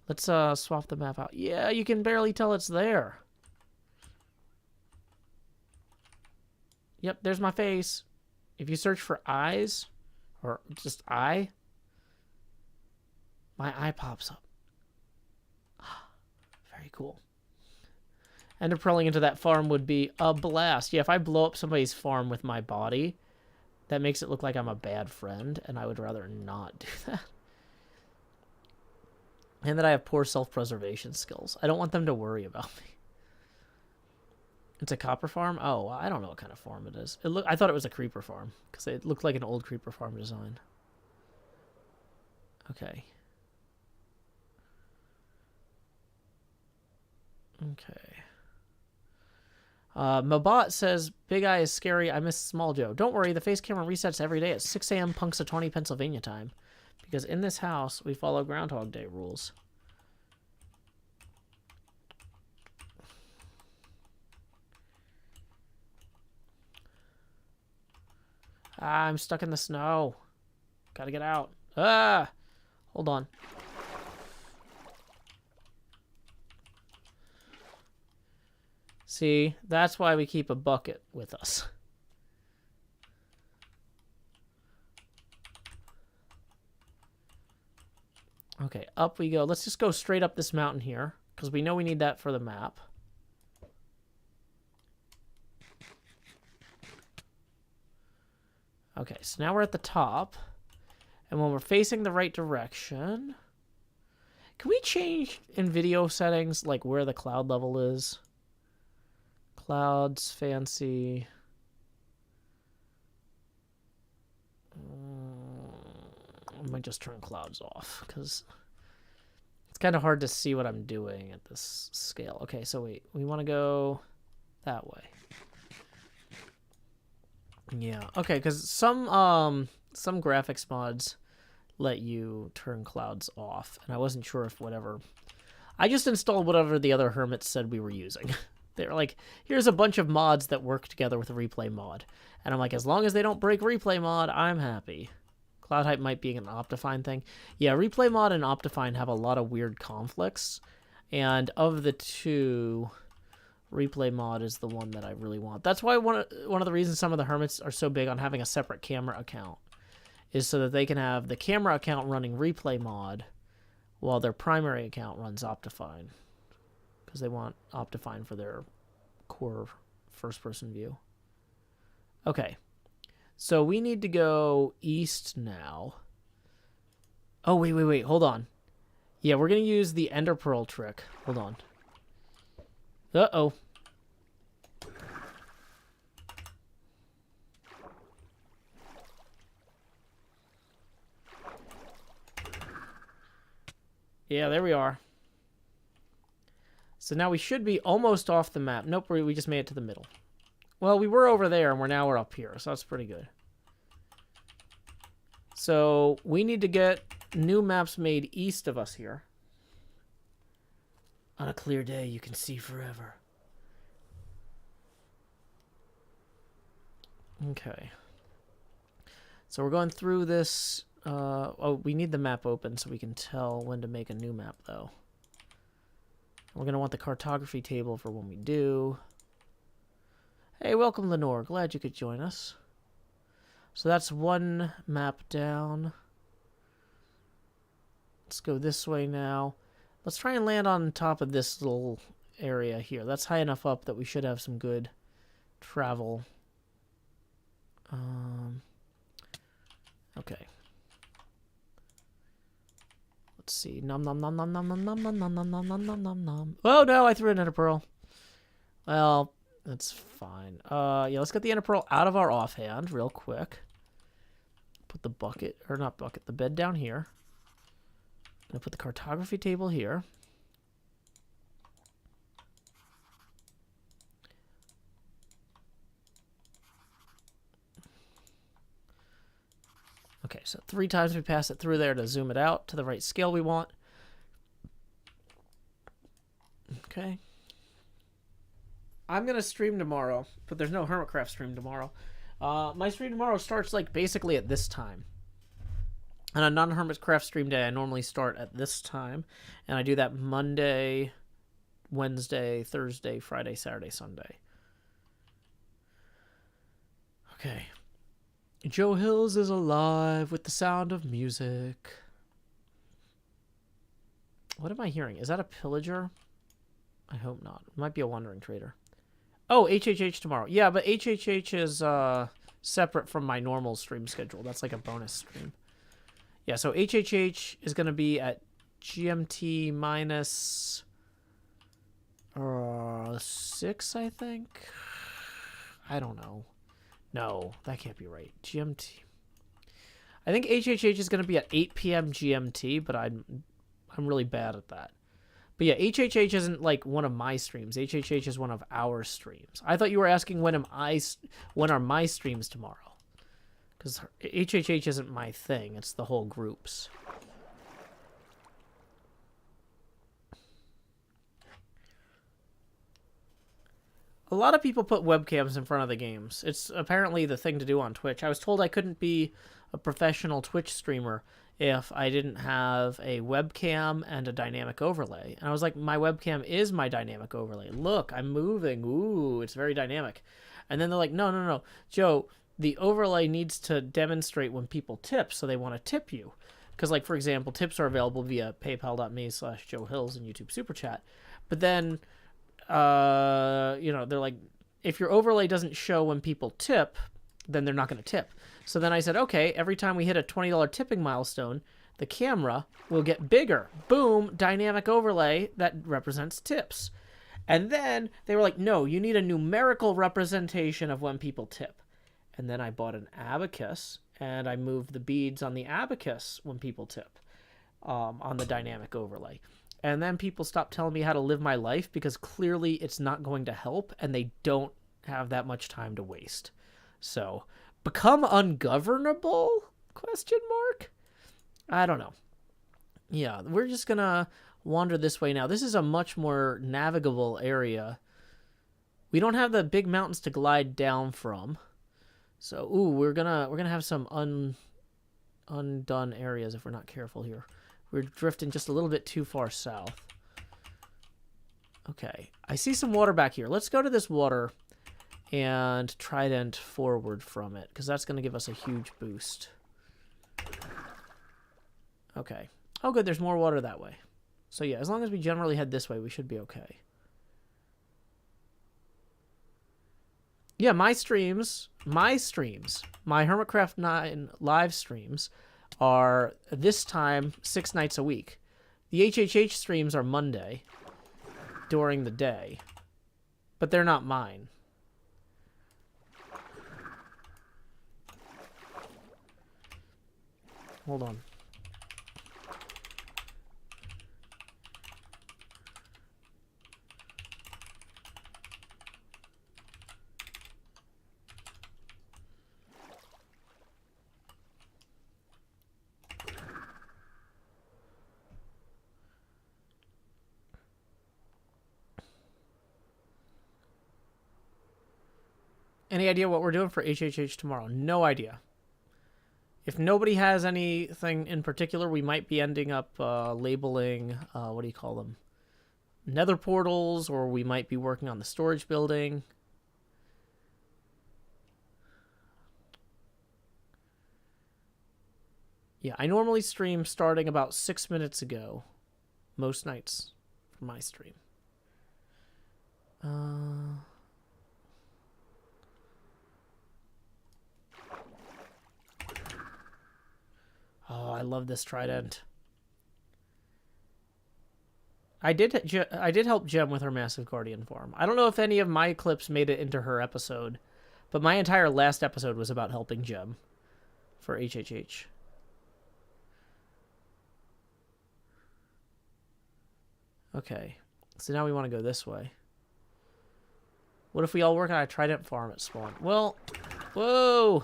Let's swap the map out. Yeah, you can barely tell it's there. Yep, there's my face. If you search for eyes, or just eye, my eye pops up. Very cool. Ender pearling into that farm would be a blast. Yeah, if I blow up somebody's farm with my body, that makes it look like I'm a bad friend, and I would rather not do that. And that I have poor self-preservation skills. I don't want them to worry about me. It's a copper farm? Oh, I don't know what kind of farm it is. I thought it was a creeper farm, because it looked like an old creeper farm design. Okay. Okay. Mabot says, Big Eye is scary. I miss Small Joe. Don't worry, the face camera resets every day at 6 a.m. Punxsutawney, Pennsylvania time. Because in this house, we follow Groundhog Day rules. Ah, I'm stuck in the snow. Gotta get out. Ah! Hold on. See, that's why we keep a bucket with us. Okay, up we go. Let's just go straight up this mountain here, because we know we need that for the map. Okay, so now we're at the top. And when we're facing the right direction... Can we change in video settings, like, where the cloud level is? Clouds, fancy... I might just turn clouds off, because it's kind of hard to see what I'm doing at this scale. Okay, so wait, we want to go that way. Yeah, okay, because some graphics mods let you turn clouds off, and I wasn't sure if whatever... I just installed whatever the other hermits said we were using. They were like, here's a bunch of mods that work together with a replay mod. And I'm like, as long as they don't break replay mod, I'm happy. Cloud height might be an Optifine thing. Yeah, replay mod and Optifine have a lot of weird conflicts. And of the two, replay mod is the one that I really want. That's why one of the reasons some of the hermits are so big on having a separate camera account is so that they can have the camera account running replay mod while their primary account runs Optifine. Because they want Optifine for their core first-person view. Okay. So we need to go east now. Oh, wait. Hold on. Yeah, we're going to use the Ender Pearl trick. Hold on. Uh-oh. Yeah, there we are. So now we should be almost off the map. Nope, we just made it to the middle. Well, we were over there, and now we're up here, so that's pretty good. So we need to get new maps made east of us here. On a clear day, you can see forever. Okay. So we're going through this... oh, we need the map open so we can tell when to make a new map, though. We're going to want the cartography table for when we do. Hey, welcome, Lenore. Glad you could join us. So that's one map down. Let's go this way now. Let's try and land on top of this little area here. That's high enough up that we should have some good travel. Okay. Let's see. Nom nom nom nom nom nom nom nom nom nom nom nom nom nom nom. Oh no, I threw an Ender Pearl. Well, that's fine. Yeah, let's get the Ender Pearl out of our offhand real quick. Put the bucket, or not bucket, the bed down here. I'm gonna put the cartography table here. Okay, so 3 times we pass it through there to zoom it out to the right scale we want. Okay. I'm going to stream tomorrow, but there's no HermitCraft stream tomorrow. My stream tomorrow starts like basically at this time. On a non-HermitCraft stream day, I normally start at this time, and I do that Monday, Wednesday, Thursday, Friday, Saturday, Sunday. Okay. Joe Hills is alive with the sound of music. What am I hearing? Is that a pillager? I hope not. It might be a wandering trader. Oh, HHH tomorrow. Yeah, but HHH is separate from my normal stream schedule. That's like a bonus stream. Yeah, so HHH is going to be at GMT minus 6, I think. I don't know. No, that can't be right. GMT. I think HHH is going to be at 8 p.m. GMT, but I'm really bad at that. But yeah, HHH isn't like one of my streams. HHH is one of our streams. I thought you were asking when are my streams tomorrow? Because HHH isn't my thing. It's the whole group's. A lot of people put webcams in front of the games. It's apparently the thing to do on Twitch. I was told I couldn't be a professional Twitch streamer if I didn't have a webcam and a dynamic overlay. And I was like, my webcam is my dynamic overlay. Look, I'm moving. Ooh, it's very dynamic. And then they're like, no, Joe, the overlay needs to demonstrate when people tip, so they want to tip you. Because, like, for example, tips are available via paypal.me/Joe Hills and YouTube Super Chat. But then, they're like, if your overlay doesn't show when people tip, then they're not going to tip. So then I said, okay, every time we hit a $20 tipping milestone, the camera will get bigger. Boom, dynamic overlay that represents tips. And then they were like, no, you need a numerical representation of when people tip. And then I bought an abacus, and I moved the beads on the abacus when people tip on the dynamic overlay. And then people stopped telling me how to live my life because clearly it's not going to help, and they don't have that much time to waste. So, become ungovernable? Question mark? I don't know. Yeah, we're just going to wander this way now. This is a much more navigable area. We don't have the big mountains to glide down from. So, ooh, we're gonna have some undone areas if we're not careful here. We're drifting just a little bit too far south. Okay, I see some water back here. Let's go to this water and trident forward from it, because that's going to give us a huge boost. Okay. Oh, good, there's more water that way. So yeah, as long as we generally head this way, we should be okay. Yeah, my HermitCraft 9 live streams are this time 6 nights a week. The HHH streams are Monday during the day, but they're not mine. Hold on. Any idea what we're doing for HHH tomorrow? No idea. If nobody has anything in particular, we might be ending up labeling, what do you call them? Nether portals, or we might be working on the storage building. Yeah, I normally stream starting about 6 minutes ago. Most nights for my stream. Oh, I love this trident. I did help Gem with her massive guardian farm. I don't know if any of my clips made it into her episode, but my entire last episode was about helping Gem for HHH. Okay, so now we want to go this way. What if we all work on a trident farm at spawn? Well, whoa!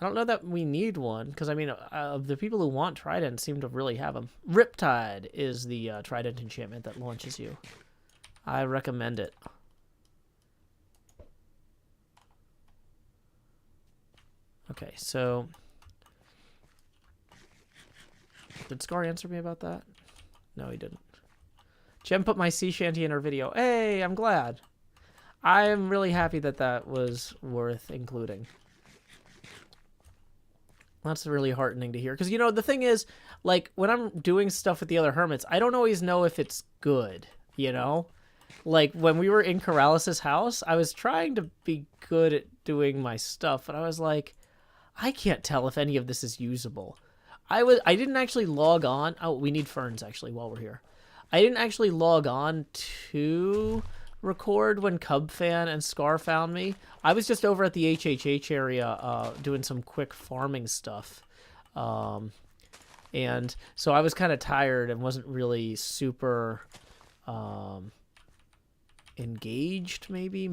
I don't know that we need one, because, I mean, the people who want Trident seem to really have them. Riptide is the Trident enchantment that launches you. I recommend it. Okay, so... Did Scar answer me about that? No, he didn't. Jem put my sea shanty in her video. Hey, I'm glad. I'm really happy that that was worth including. That's really heartening to hear. Because, you know, the thing is, like, when I'm doing stuff with the other hermits, I don't always know if it's good, you know? Like, when we were in Corrales' house, I was trying to be good at doing my stuff, but I was like, I can't tell if any of this is usable. I didn't actually log on. Oh, we need ferns, actually, while we're here. I didn't actually log on to record when Cubfan and Scar found me. I was just over at the HHH area doing some quick farming stuff. And so I was kind of tired and wasn't really super engaged, maybe.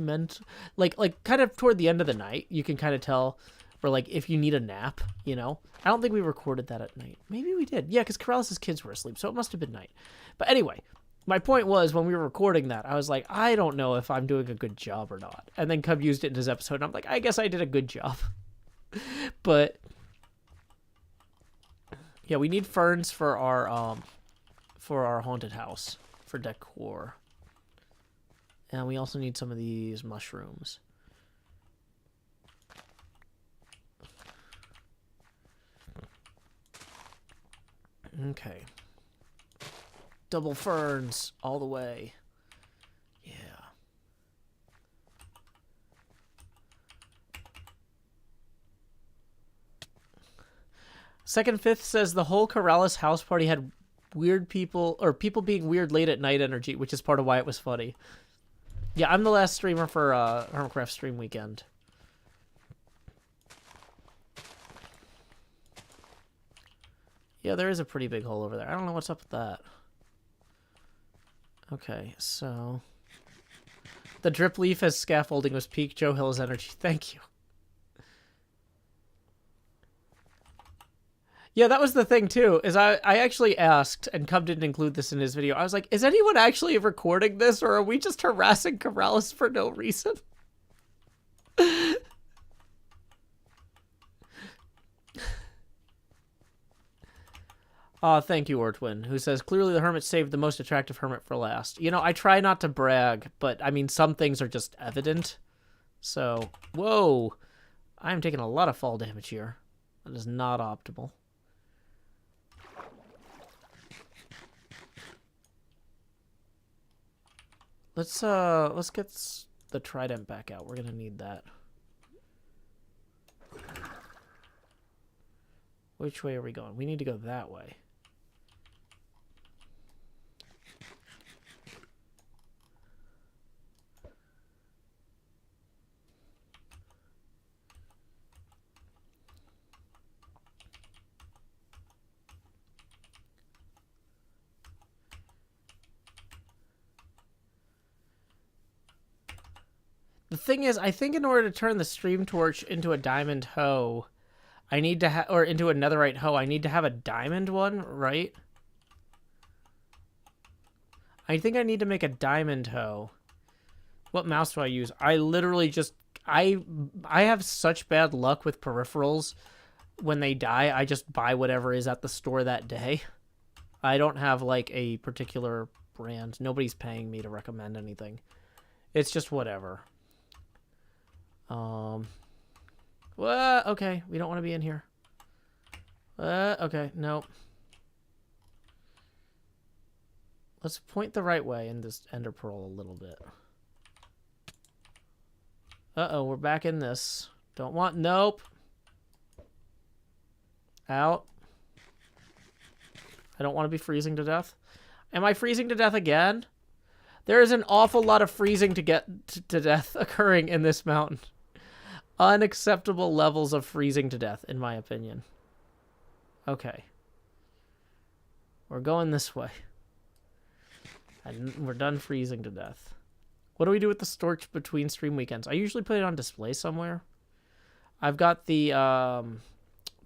Like kind of toward the end of the night, you can kind of tell, or like if you need a nap, you know? I don't think we recorded that at night. Maybe we did. Yeah, because Corrales' kids were asleep, so it must have been night. But anyway, my point was, when we were recording that, I was like, I don't know if I'm doing a good job or not. And then Cub used it in his episode, and I'm like, I guess I did a good job. But yeah, we need ferns for our haunted house for decor. And we also need some of these mushrooms. Okay. Double ferns all the way. Yeah. Second Fifth says the whole Corrales house party had weird people, or people being weird late at night energy, which is part of why it was funny. Yeah, I'm the last streamer for HermitCraft stream weekend. Yeah, there is a pretty big hole over there. I don't know what's up with that. Okay, so... The drip leaf as scaffolding was peak Joe Hill's energy. Thank you. Yeah, that was the thing, too, is I actually asked, and Cub didn't include this in his video, I was like, is anyone actually recording this, or are we just harassing Corrales for no reason? Thank you, Ortwin, who says, clearly the hermit saved the most attractive hermit for last. You know, I try not to brag, but, I mean, some things are just evident. So, whoa. I'm taking a lot of fall damage here. That is not optimal. Let's get the trident back out. We're gonna need that. Which way are we going? We need to go that way. The thing is, I think in order to turn the stream torch into a diamond hoe, I need to have, or into a netherite hoe, I need to have a diamond one, right? I think I need to make a diamond hoe. What mouse do I use? I literally just, I have such bad luck with peripherals. When they die, I just buy whatever is at the store that day. I don't have, like, a particular brand. Nobody's paying me to recommend anything. It's just whatever. Well, okay, we don't want to be in here. Okay, nope. Let's point the right way in this ender pearl a little bit. Uh-oh, we're back in this. Don't want, nope. Out. I don't want to be freezing to death. Am I freezing to death again? There is an awful lot of freezing to death occurring in this mountain. Unacceptable levels of freezing to death, in my opinion. Okay. We're going this way. And we're done freezing to death. What do we do with the storage between stream weekends? I usually put it on display somewhere. I've got the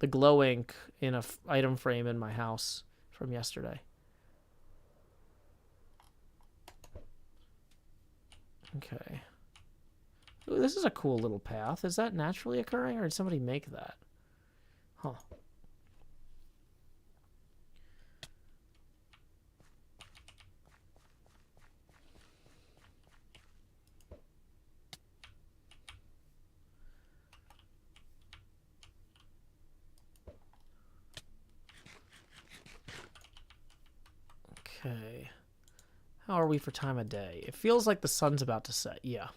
glow ink in a item frame in my house from yesterday. Okay. Ooh, this is a cool little path. Is that naturally occurring, or did somebody make that? Huh. Okay. How are we for time of day? It feels like the sun's about to set. Yeah.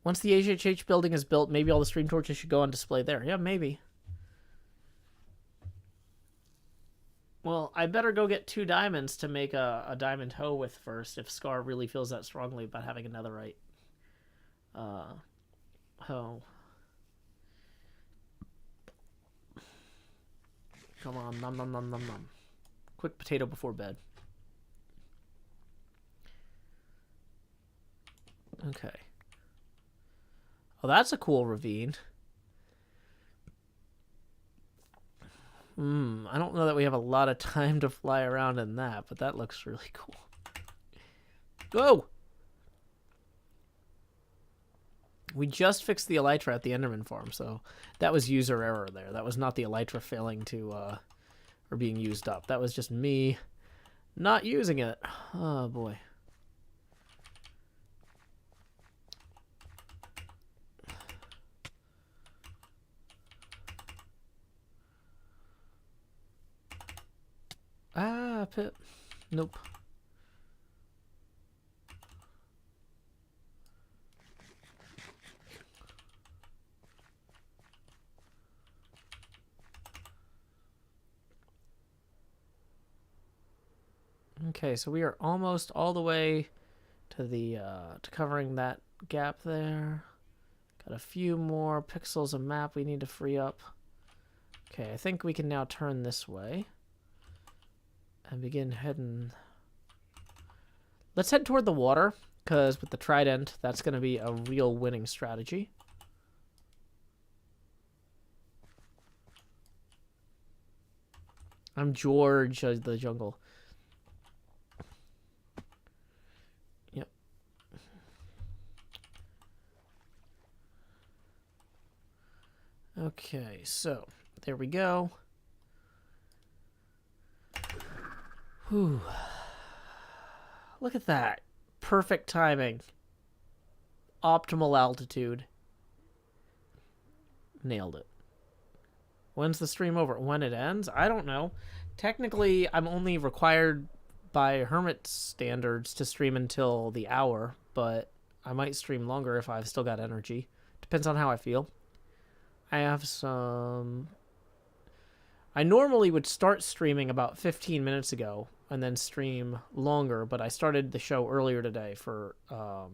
Once the HHH building is built, maybe all the stream torches should go on display there. Yeah, maybe. Well, I better go get 2 diamonds to make a diamond hoe with first, if Scar really feels that strongly about having a netherite hoe. Come on, nom nom nom nom nom. Quick potato before bed. Okay. Oh, that's a cool ravine. I don't know that we have a lot of time to fly around in that, but that looks really cool. Go! We just fixed the elytra at the Enderman farm, so that was user error there. That was not the elytra failing to, or being used up. That was just me not using it. Oh, boy. Ah, pit. Nope. Okay, so we are almost all the way to the to covering that gap there. Got a few more pixels of map we need to free up. Okay, I think we can now turn this way and begin heading. Let's head toward the water, because with the trident, that's going to be a real winning strategy. I'm George, the jungle. Yep. Okay, so there we go. Whew. Look at that. Perfect timing. Optimal altitude. Nailed it. When's the stream over? When it ends? I don't know. Technically, I'm only required by Hermit standards to stream until the hour, but I might stream longer if I've still got energy. Depends on how I feel. I have some... I normally would start streaming about 15 minutes ago and then stream longer, but I started the show earlier today for, what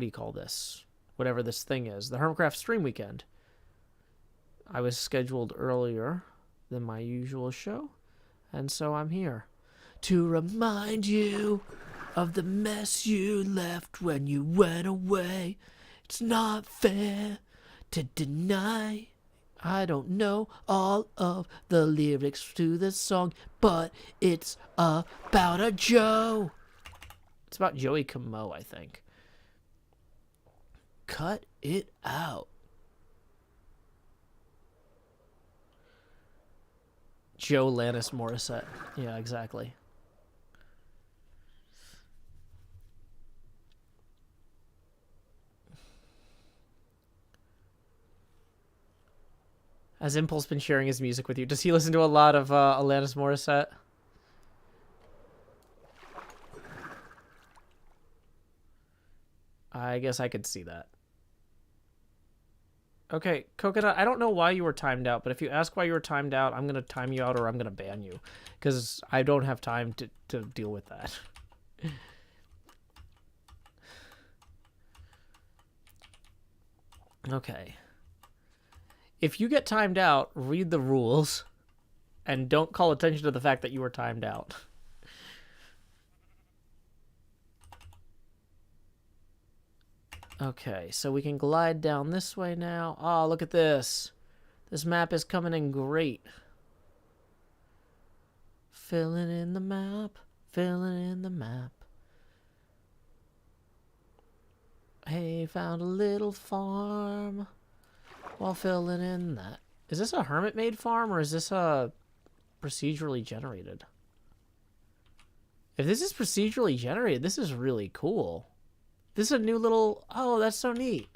do you call this? Whatever this thing is. The HermitCraft stream weekend. I was scheduled earlier than my usual show, and so I'm here to remind you of the mess you left when you went away. It's not fair to deny. I don't know all of the lyrics to the song, but it's about a Joe. It's about Joey Camo, I think. Cut it out. Joe Lannis Morissette. Yeah, exactly. Has Impulse been sharing his music with you? Does he listen to a lot of Alanis Morissette? I guess I could see that. Okay, Coconut, I don't know why you were timed out, but if you ask why you were timed out, I'm going to time you out or I'm going to ban you. Because I don't have time to deal with that. Okay. If you get timed out, read the rules. And don't call attention to the fact that you were timed out. Okay, so we can glide down this way now. Oh, look at this. This map is coming in great. Filling in the map. Filling in the map. Hey, found a little farm while filling in that. Is this a hermit-made farm or is this a procedurally generated? If this is procedurally generated, this is really cool. This is a new little... Oh, that's so neat.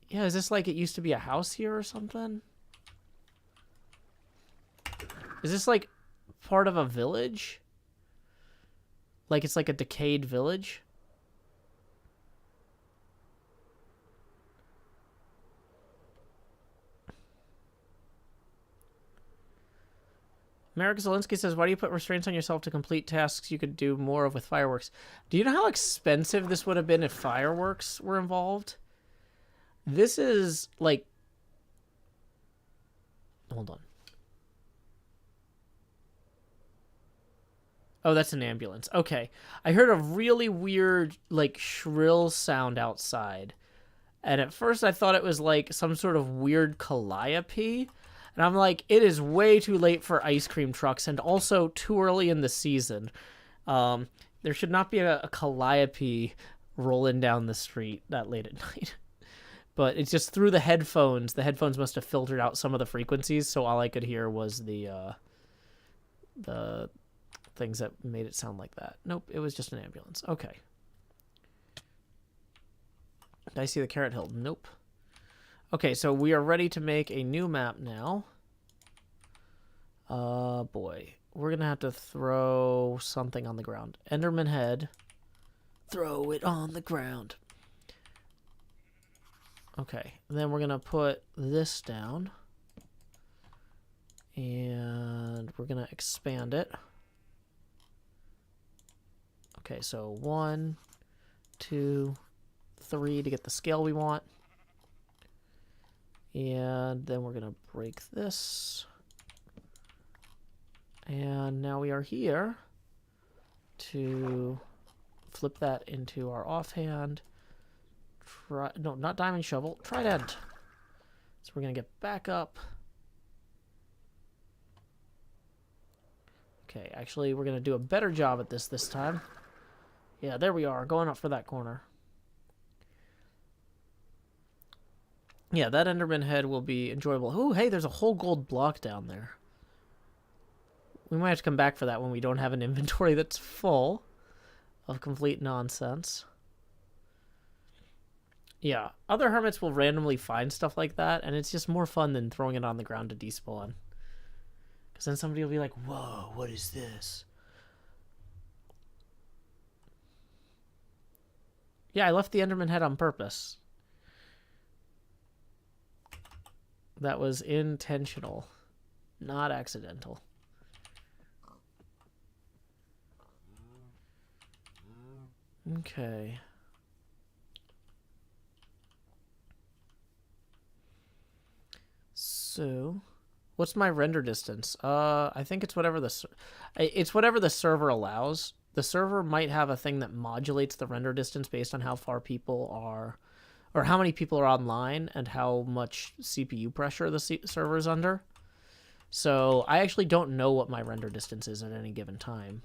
Yeah, is this like it used to be a house here or something? Is this like part of a village? Like it's like a decayed village? Merrick Zelinsky says, why do you put restraints on yourself to complete tasks you could do more of with fireworks? Do you know how expensive this would have been if fireworks were involved? This is like... Hold on. Oh, that's an ambulance. Okay. I heard a really weird, like, shrill sound outside. And at first I thought it was like some sort of weird calliope. And I'm like, it is way too late for ice cream trucks and also too early in the season. There should not be a calliope rolling down the street that late at night. But it's just through the headphones. The headphones must have filtered out some of the frequencies, so all I could hear was the things that made it sound like that. Nope, it was just an ambulance. Okay. Did I see the Carrot Hill? Nope. Okay, so we are ready to make a new map now. Boy. We're going to have to throw something on the ground. Enderman head. Throw it on the ground. Okay, then we're going to put this down. And we're going to expand it. Okay, so 1, 2, 3 to get the scale we want. And then we're going to break this. And now we are here to flip that into our offhand. No, not diamond shovel. Trident. So we're going to get back up. Okay, actually, we're going to do a better job at this time. Yeah, there we are, going up for that corner. Yeah, that Enderman head will be enjoyable. Oh, hey, there's a whole gold block down there. We might have to come back for that when we don't have an inventory that's full of complete nonsense. Yeah, other hermits will randomly find stuff like that, and it's just more fun than throwing it on the ground to despawn. Because then somebody will be like, whoa, what is this? Yeah, I left the Enderman head on purpose. That was intentional, not accidental. Okay. So, what's my render distance? I think it's whatever the server allows. The server might have a thing that modulates the render distance based on how far people are, or how many people are online and how much CPU pressure the server is under. So I actually don't know what my render distance is at any given time,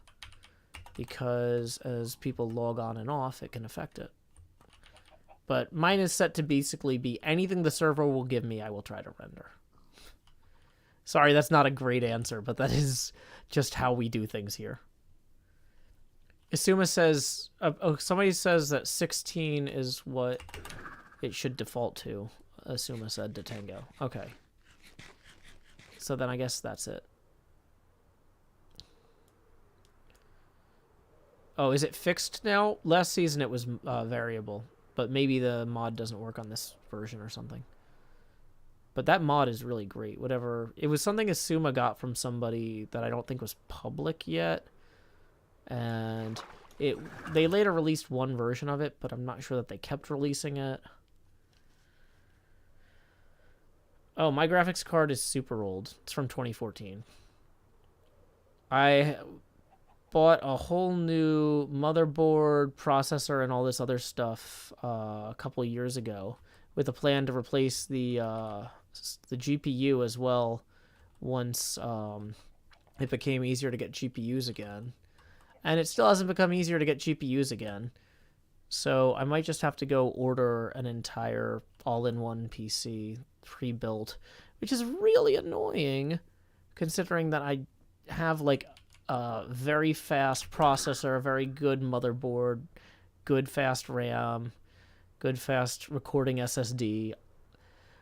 because as people log on and off, it can affect it. But mine is set to basically be anything the server will give me, I will try to render. Sorry, that's not a great answer, but that is just how we do things here. Asuma says, somebody says that 16 is what it should default to. Asuma said to Tango. Okay. So then I guess that's it. Oh, is it fixed now? Last season it was variable, but maybe the mod doesn't work on this version or something. But that mod is really great. Whatever. It was something Asuma got from somebody that I don't think was public yet. And they later released one version of it, but I'm not sure that they kept releasing it. Oh, my graphics card is super old. It's from 2014. bought a whole new motherboard, processor, and all this other stuff a couple of years ago, with a plan to replace the GPU as well once it became easier to get GPUs again. And it still hasn't become easier to get GPUs again. So I might just have to go order an entire all-in-one PC pre-built, which is really annoying considering that I have like a very fast processor, a very good motherboard, good fast RAM, good fast recording SSD.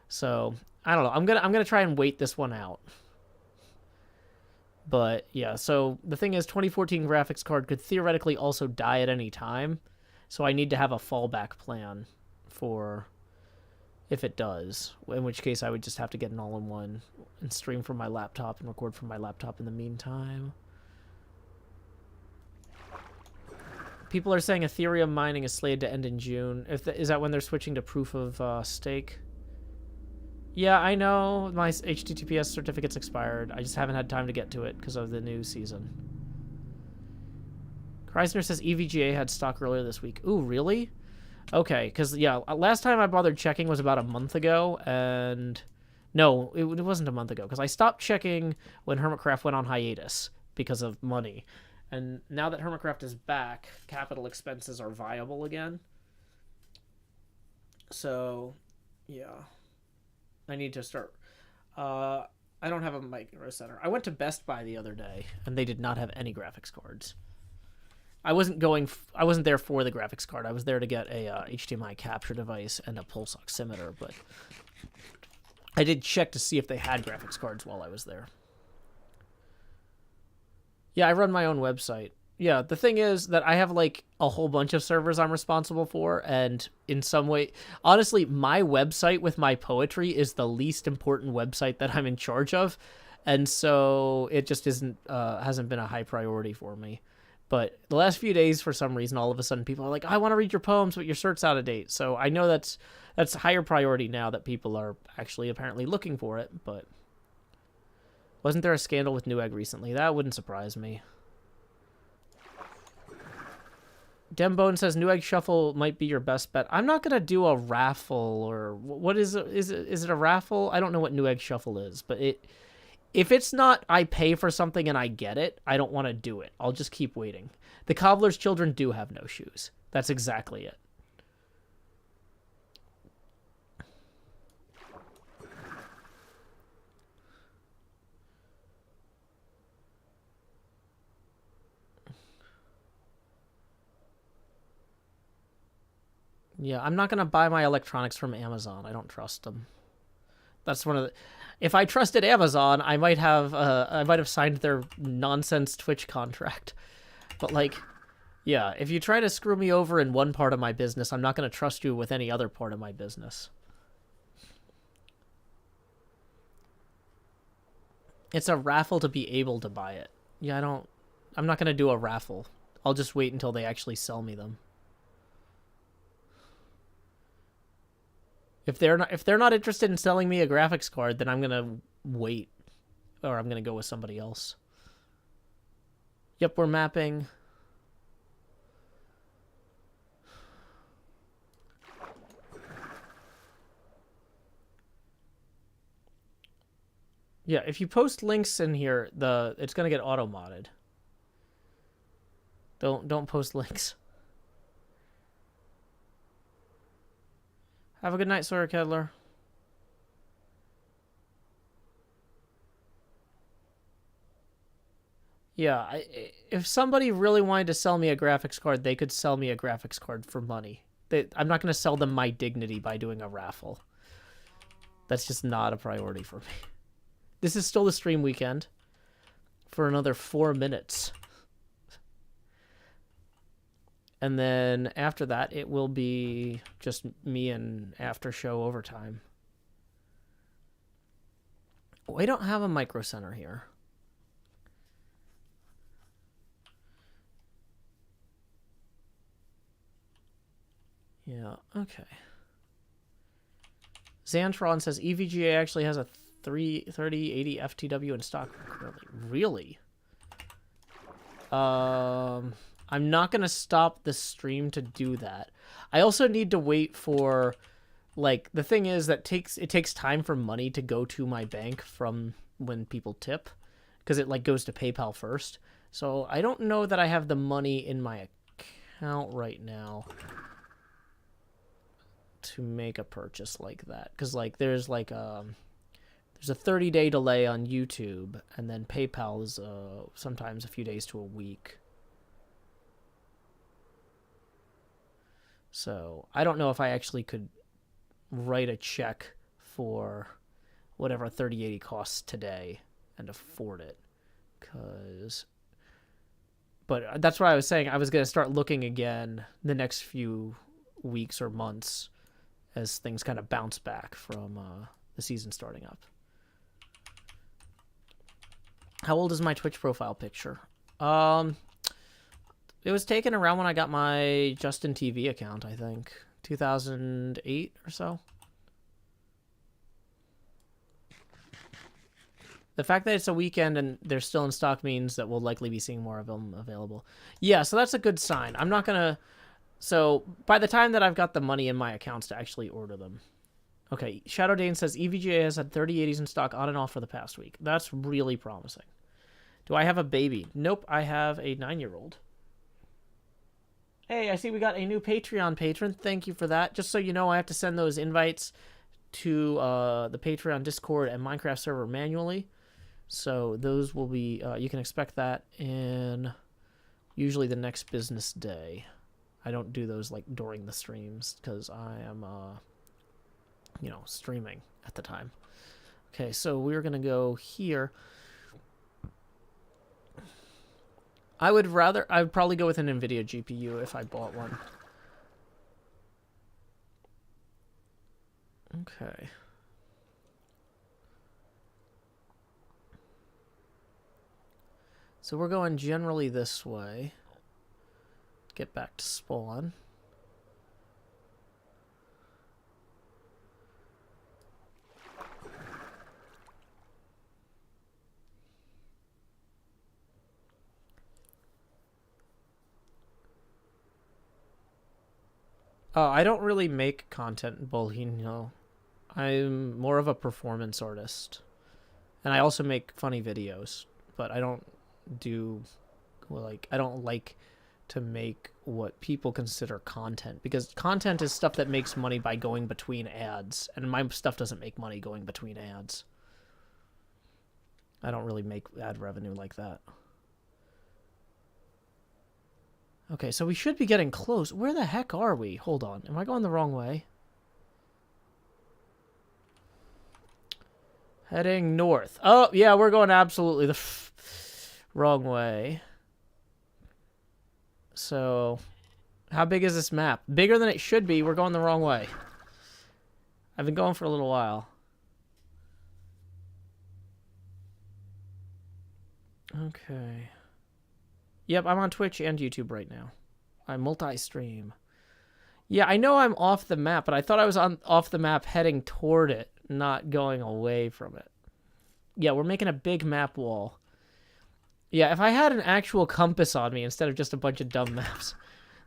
So I don't know. I'm gonna try and wait this one out. But yeah, so the thing is, 2014 graphics card could theoretically also die at any time, so I need to have a fallback plan for if it does, in which case I would just have to get an all-in-one and stream from my laptop and record from my laptop in the meantime. People are saying Ethereum mining is slated to end in June. Is that when they're switching to proof of stake? Yeah, I know my HTTPS certificate's expired. I just haven't had time to get to it because of the new season. Kreisner says EVGA had stock earlier this week. Ooh, really? Okay, because, yeah, last time I bothered checking was about a month ago, and... No, it wasn't a month ago, because I stopped checking when HermitCraft went on hiatus because of money. And now that HermitCraft is back, capital expenses are viable again. So, yeah. I need to start. I don't have a micro center. I went to Best Buy the other day, and they did not have any graphics cards. I wasn't there for the graphics card. I was there to get a HDMI capture device and a pulse oximeter, but I did check to see if they had graphics cards while I was there. Yeah, I run my own website. Yeah, the thing is that I have like a whole bunch of servers I'm responsible for, and in some way, honestly, my website with my poetry is the least important website that I'm in charge of, and so it just hasn't been a high priority for me. But the last few days, for some reason, all of a sudden people are like, I want to read your poems, but your cert's out of date. So I know that's a higher priority now that people are actually apparently looking for it, but wasn't there a scandal with Newegg recently? That wouldn't surprise me. Dembone says Newegg Shuffle might be your best bet. I'm not going to do a raffle, or what is it? Is it a raffle? I don't know what Newegg Shuffle is, but if it's not I pay for something and I get it, I don't want to do it. I'll just keep waiting. The Cobbler's Children do have no shoes. That's exactly it. Yeah, I'm not going to buy my electronics from Amazon. I don't trust them. That's one of the... If I trusted Amazon, I might have signed their nonsense Twitch contract. But, like, yeah, if you try to screw me over in one part of my business, I'm not going to trust you with any other part of my business. It's a raffle to be able to buy it. Yeah, I'm not going to do a raffle. I'll just wait until they actually sell me them. If they're not interested in selling me a graphics card, then I'm gonna wait, or I'm gonna go with somebody else. Yep, we're mapping. Yeah, if you post links in here, it's gonna get auto modded. Don't post links. Have a good night, Sawyer Kedler. Yeah, if somebody really wanted to sell me a graphics card, they could sell me a graphics card for money. I'm not going to sell them my dignity by doing a raffle. That's just not a priority for me. This is still the stream weekend for another 4 minutes. And then after that, it will be just me and after show overtime. We don't have a micro center here. Yeah, okay. Xantron says EVGA actually has a 3080 FTW in stock currently. Really? I'm not gonna stop the stream to do that. I also need to wait for, like, the thing is that it takes time for money to go to my bank from when people tip, because it like goes to PayPal first. So I don't know that I have the money in my account right now to make a purchase like that, because like there's a 30-day delay on YouTube, and then PayPal is sometimes a few days to a week. So I don't know if I actually could write a check for whatever 3080 costs today and afford it, but that's what I was saying. I was going to start looking again the next few weeks or months as things kind of bounce back from the season starting up. How old is my Twitch profile picture? It was taken around when I got my Justin TV account, I think. 2008 or so. The fact that it's a weekend and they're still in stock means that we'll likely be seeing more of them available. Yeah, so that's a good sign. I'm not going to... So, by the time that I've got the money in my accounts to actually order them. Okay, Shadow Dane says EVGA has had 3080s in stock on and off for the past week. That's really promising. Do I have a baby? Nope, I have a 9-year-old. Hey, I see we got a new Patreon patron. Thank you for that. Just so you know, I have to send those invites to the Patreon Discord and Minecraft server manually. So those will be, you can expect that in usually the next business day. I don't do those like during the streams because I am, streaming at the time. Okay, so we're going to go here. I would probably go with an NVIDIA GPU if I bought one. Okay. So we're going generally this way. Get back to spawn. I don't really make content in Bolhino. I'm more of a performance artist. And I also make funny videos, but I don't do, I don't like to make what people consider content, because content is stuff that makes money by going between ads, and my stuff doesn't make money going between ads. I don't really make ad revenue like that. Okay, so we should be getting close. Where the heck are we? Hold on. Am I going the wrong way? Heading north. Oh, yeah, we're going absolutely the wrong way. So, how big is this map? Bigger than it should be. We're going the wrong way. I've been going for a little while. Okay. Yep, I'm on Twitch and YouTube right now. I multi-stream. Yeah, I know I'm off the map, but I thought I was off the map heading toward it, not going away from it. Yeah, we're making a big map wall. Yeah, if I had an actual compass on me instead of just a bunch of dumb maps,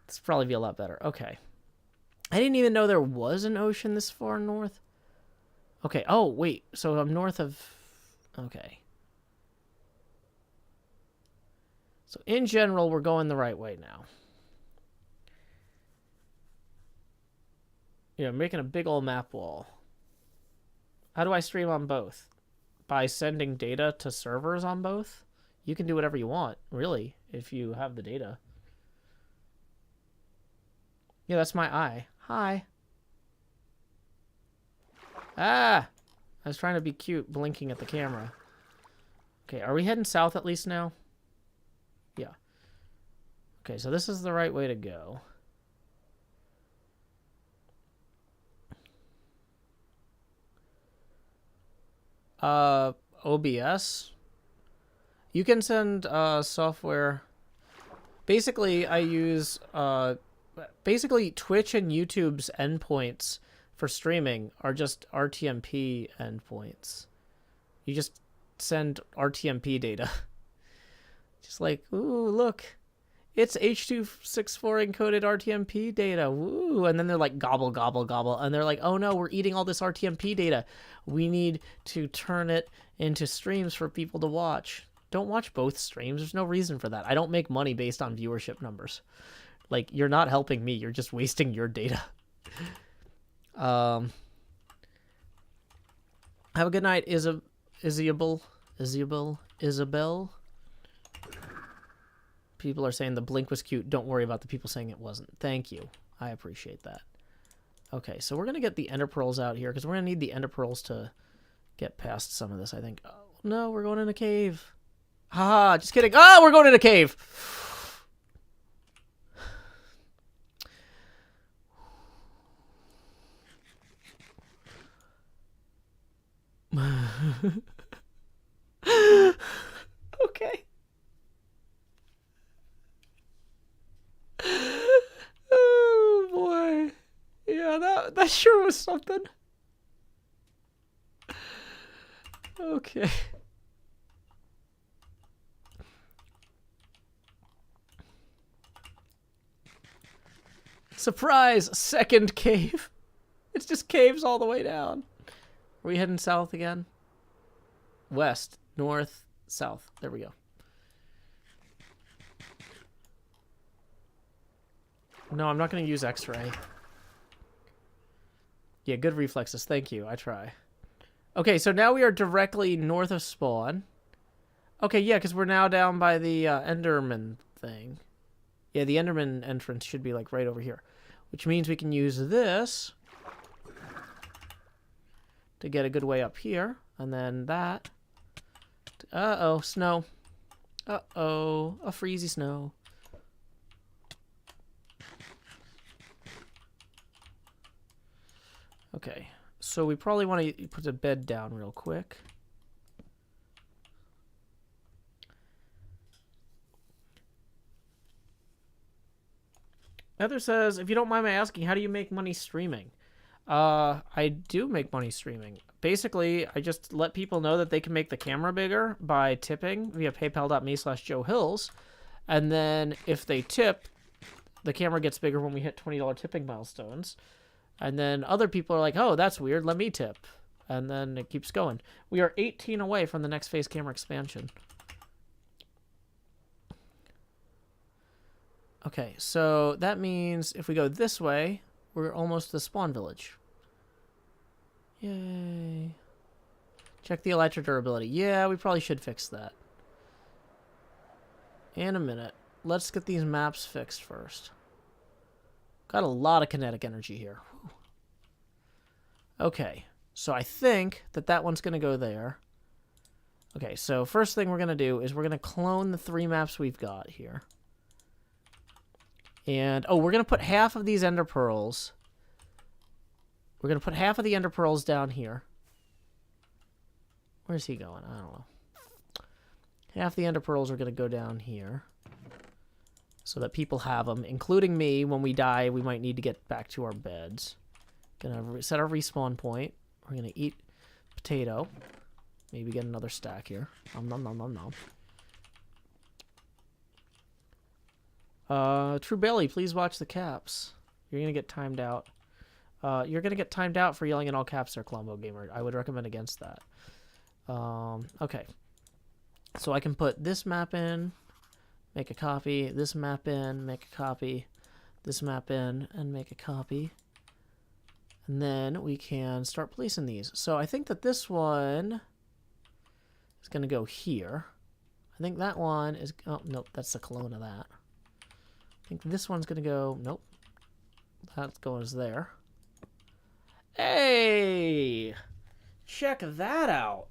this would probably be a lot better. Okay. I didn't even know there was an ocean this far north. Okay, oh, wait. So I'm north of... Okay. So in general, we're going the right way now. Yeah, I'm making a big old map wall. How do I stream on both? By sending data to servers on both? You can do whatever you want, really, if you have the data. Yeah, that's my eye. Hi. Ah! I was trying to be cute, blinking at the camera. Okay, are we heading south at least now? Yeah. Okay, so this is the right way to go. OBS? You can send software. Basically, I use basically Twitch and YouTube's endpoints for streaming are just RTMP endpoints. You just send RTMP data. Just like, ooh, look. It's H.264 encoded RTMP data. Woo. And then they're like, gobble, gobble, gobble. And they're like, oh no, we're eating all this RTMP data. We need to turn it into streams for people to watch. Don't watch both streams. There's no reason for that. I don't make money based on viewership numbers. Like, you're not helping me. You're just wasting your data. Have a good night, Isabel. People are saying the blink was cute. Don't worry about the people saying it wasn't. Thank you. I appreciate that. Okay, so we're going to get the ender pearls out here because we're going to need the ender pearls to get past some of this, I think. Oh, no, we're going in a cave. Haha, just kidding. Ah, we're going in a cave. Okay. Oh boy. Yeah, that sure was something. Okay. Surprise! Second cave. It's just caves all the way down. Are we heading south again? West, north, south. There we go. No, I'm not going to use X-ray. Yeah, good reflexes. Thank you. I try. Okay, so now we are directly north of spawn. Okay, yeah, because we're now down by the Enderman thing. Yeah, the Enderman entrance should be like right over here. Which means we can use this to get a good way up here. And then that. Uh-oh, snow. Uh-oh, a freezy snow. Okay, so we probably want to put the bed down real quick. Heather says, if you don't mind my asking, how do you make money streaming? I do make money streaming. Basically, I just let people know that they can make the camera bigger by tipping via paypal.me/JoeHills. And then if they tip, the camera gets bigger when we hit $20 tipping milestones. And then other people are like, oh, that's weird, let me tip. And then it keeps going. We are 18 away from the next phase camera expansion. Okay, so that means if we go this way, we're almost to the spawn village. Yay. Check the elytra durability. Yeah, we probably should fix that. In a minute. Let's get these maps fixed first. Got a lot of kinetic energy here. Whew. Okay, so I think that one's going to go there. Okay, so first thing we're going to do is we're going to clone the 3 maps we've got here. And, oh, we're going to put half of these ender pearls. We're going to put half of the ender pearls down here. Where's he going? I don't know. Half the ender pearls are going to go down here. So that people have them, including me. When we die, we might need to get back to our beds. Gonna set our respawn point. We're going to eat potato. Maybe get another stack here. Nom nom nom nom nom. True Belly, please watch the caps. You're going to get timed out. You're going to get timed out for yelling in all caps there, Colombo Gamer. I would recommend against that. Okay. So I can put this map in, make a copy, this map in, make a copy, this map in, and make a copy. And then we can start placing these. So I think that this one is going to go here. I think that one is... Oh, nope, that's the clone of that. I think this one's going to go... Nope. That goes there. Hey! Check that out.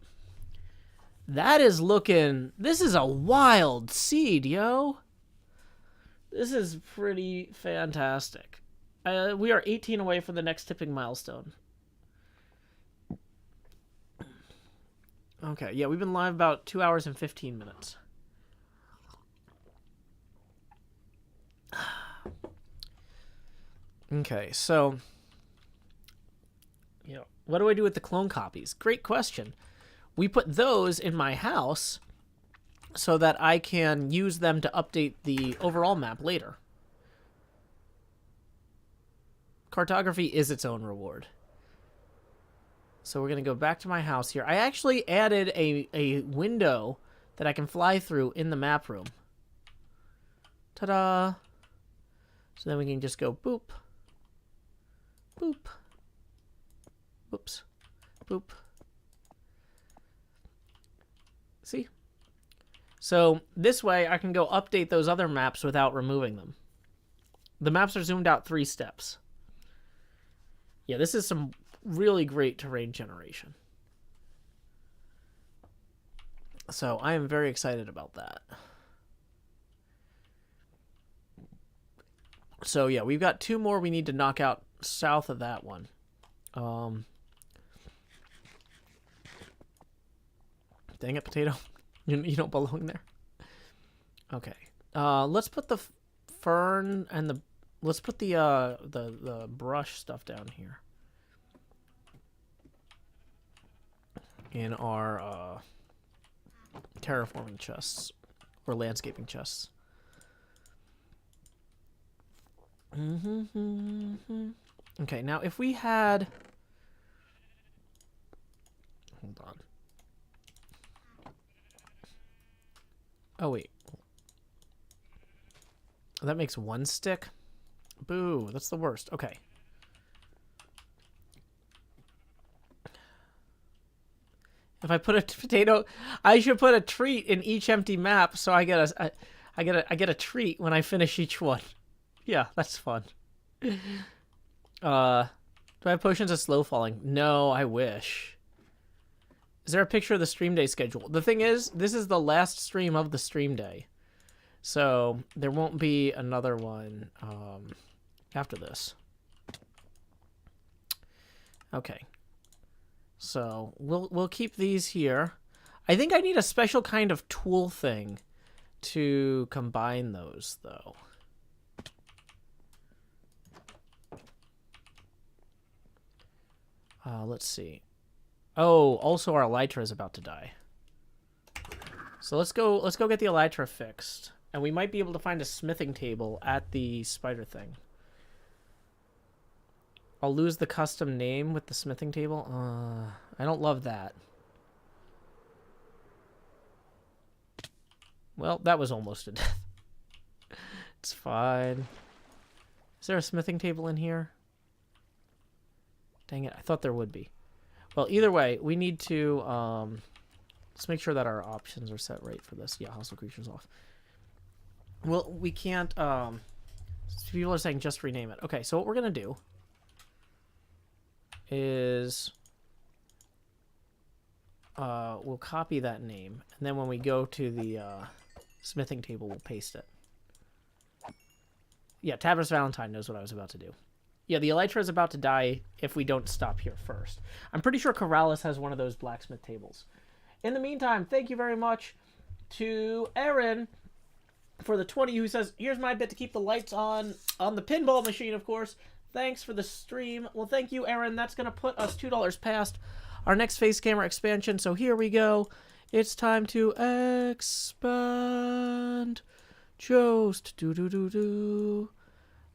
That is looking... This is a wild seed, yo. This is pretty fantastic. We are 18 away from the next tipping milestone. Okay, yeah, we've been live about 2 hours and 15 minutes. Okay, so... You know, what do I do with the clone copies? Great question. We put those in my house so that I can use them to update the overall map later. Cartography is its own reward. So we're going to go back to my house here. I actually added a window that I can fly through in the map room. Ta-da! So then we can just go boop, boop, whoops, boop. See? So this way I can go update those other maps without removing them. The maps are zoomed out 3 steps. Yeah, this is some really great terrain generation. So I am very excited about that. So yeah, we've got 2 more we need to knock out south of that one. Dang it, potato. You don't belong there. Okay. Let's put the fern and the... Let's put the brush stuff down here. In our terraforming chests. Or landscaping chests. Okay, now if we had... Hold on. Oh, wait. That makes 1 stick? Boo, that's the worst. Okay. If I put a potato... I should put a treat in each empty map so I get a treat when I finish each one. Yeah, that's fun. Do I have potions of slow falling? No, I wish. Is there a picture of the stream day schedule? The thing is, this is the last stream of the stream day. So, there won't be another one after this. Okay. So, we'll keep these here. I think I need a special kind of tool thing to combine those, though. Let's see. Oh, also our elytra is about to die. So let's go get the elytra fixed. And we might be able to find a smithing table at the spider thing. I'll lose the custom name with the smithing table. I don't love that. Well, that was almost a death. It's fine. Is there a smithing table in here? Dang it, I thought there would be. Well, either way, we need to let's make sure that our options are set right for this. Yeah, hostile creatures off. Well, we can't people are saying just rename it. Okay, so what we're gonna do is we'll copy that name, and then when we go to the smithing table, we'll paste it. Yeah, Tavros Valentine knows what I was about to do. Yeah, the elytra is about to die if we don't stop here first. I'm pretty sure Corrales has one of those blacksmith tables. In the meantime, thank you very much to Aaron for the 20 who says, here's my bit to keep the lights on the pinball machine, of course. Thanks for the stream. Well, thank you, Aaron. That's going to put us $2 past our next face camera expansion. So here we go. It's time to expand. Jost. Do-do-do-do.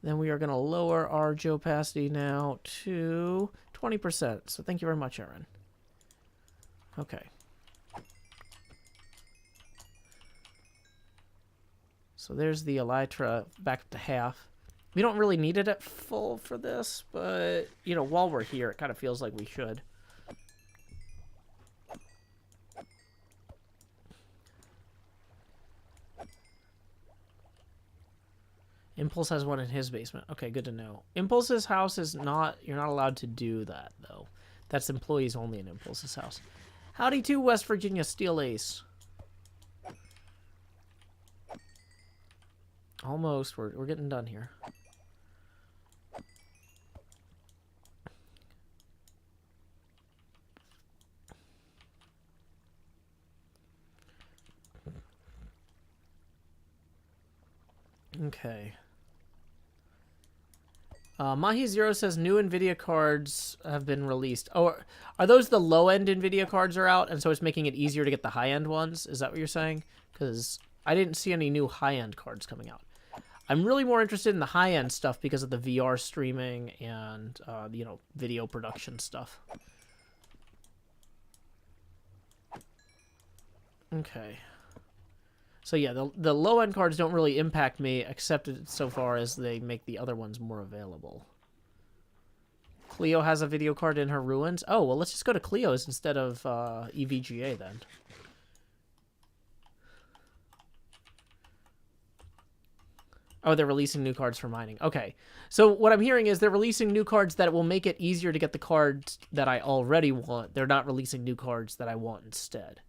Then we are going to lower our opacity now to 20%. So thank you very much, Aaron. Okay. So there's the elytra back up to half. We don't really need it at full for this, but, you know, while we're here, it kind of feels like we should. Impulse has one in his basement. Okay, good to know. Impulse's house is not... You're not allowed to do that, though. That's employees only in Impulse's house. Howdy to West Virginia Steel Ace. Almost. We're getting done here. Okay. Mahi Zero says new NVIDIA cards have been released. Oh, are those the low-end NVIDIA cards are out, and so it's making it easier to get the high-end ones? Is that what you're saying? Because I didn't see any new high-end cards coming out. I'm really more interested in the high-end stuff because of the VR streaming and, you know, video production stuff. Okay. So yeah, the low-end cards don't really impact me, except so far as they make the other ones more available. Cleo has a video card in her ruins. Oh, well, let's just go to Cleo's instead of EVGA then. Oh, they're releasing new cards for mining. Okay. So what I'm hearing is they're releasing new cards that will make it easier to get the cards that I already want. They're not releasing new cards that I want instead.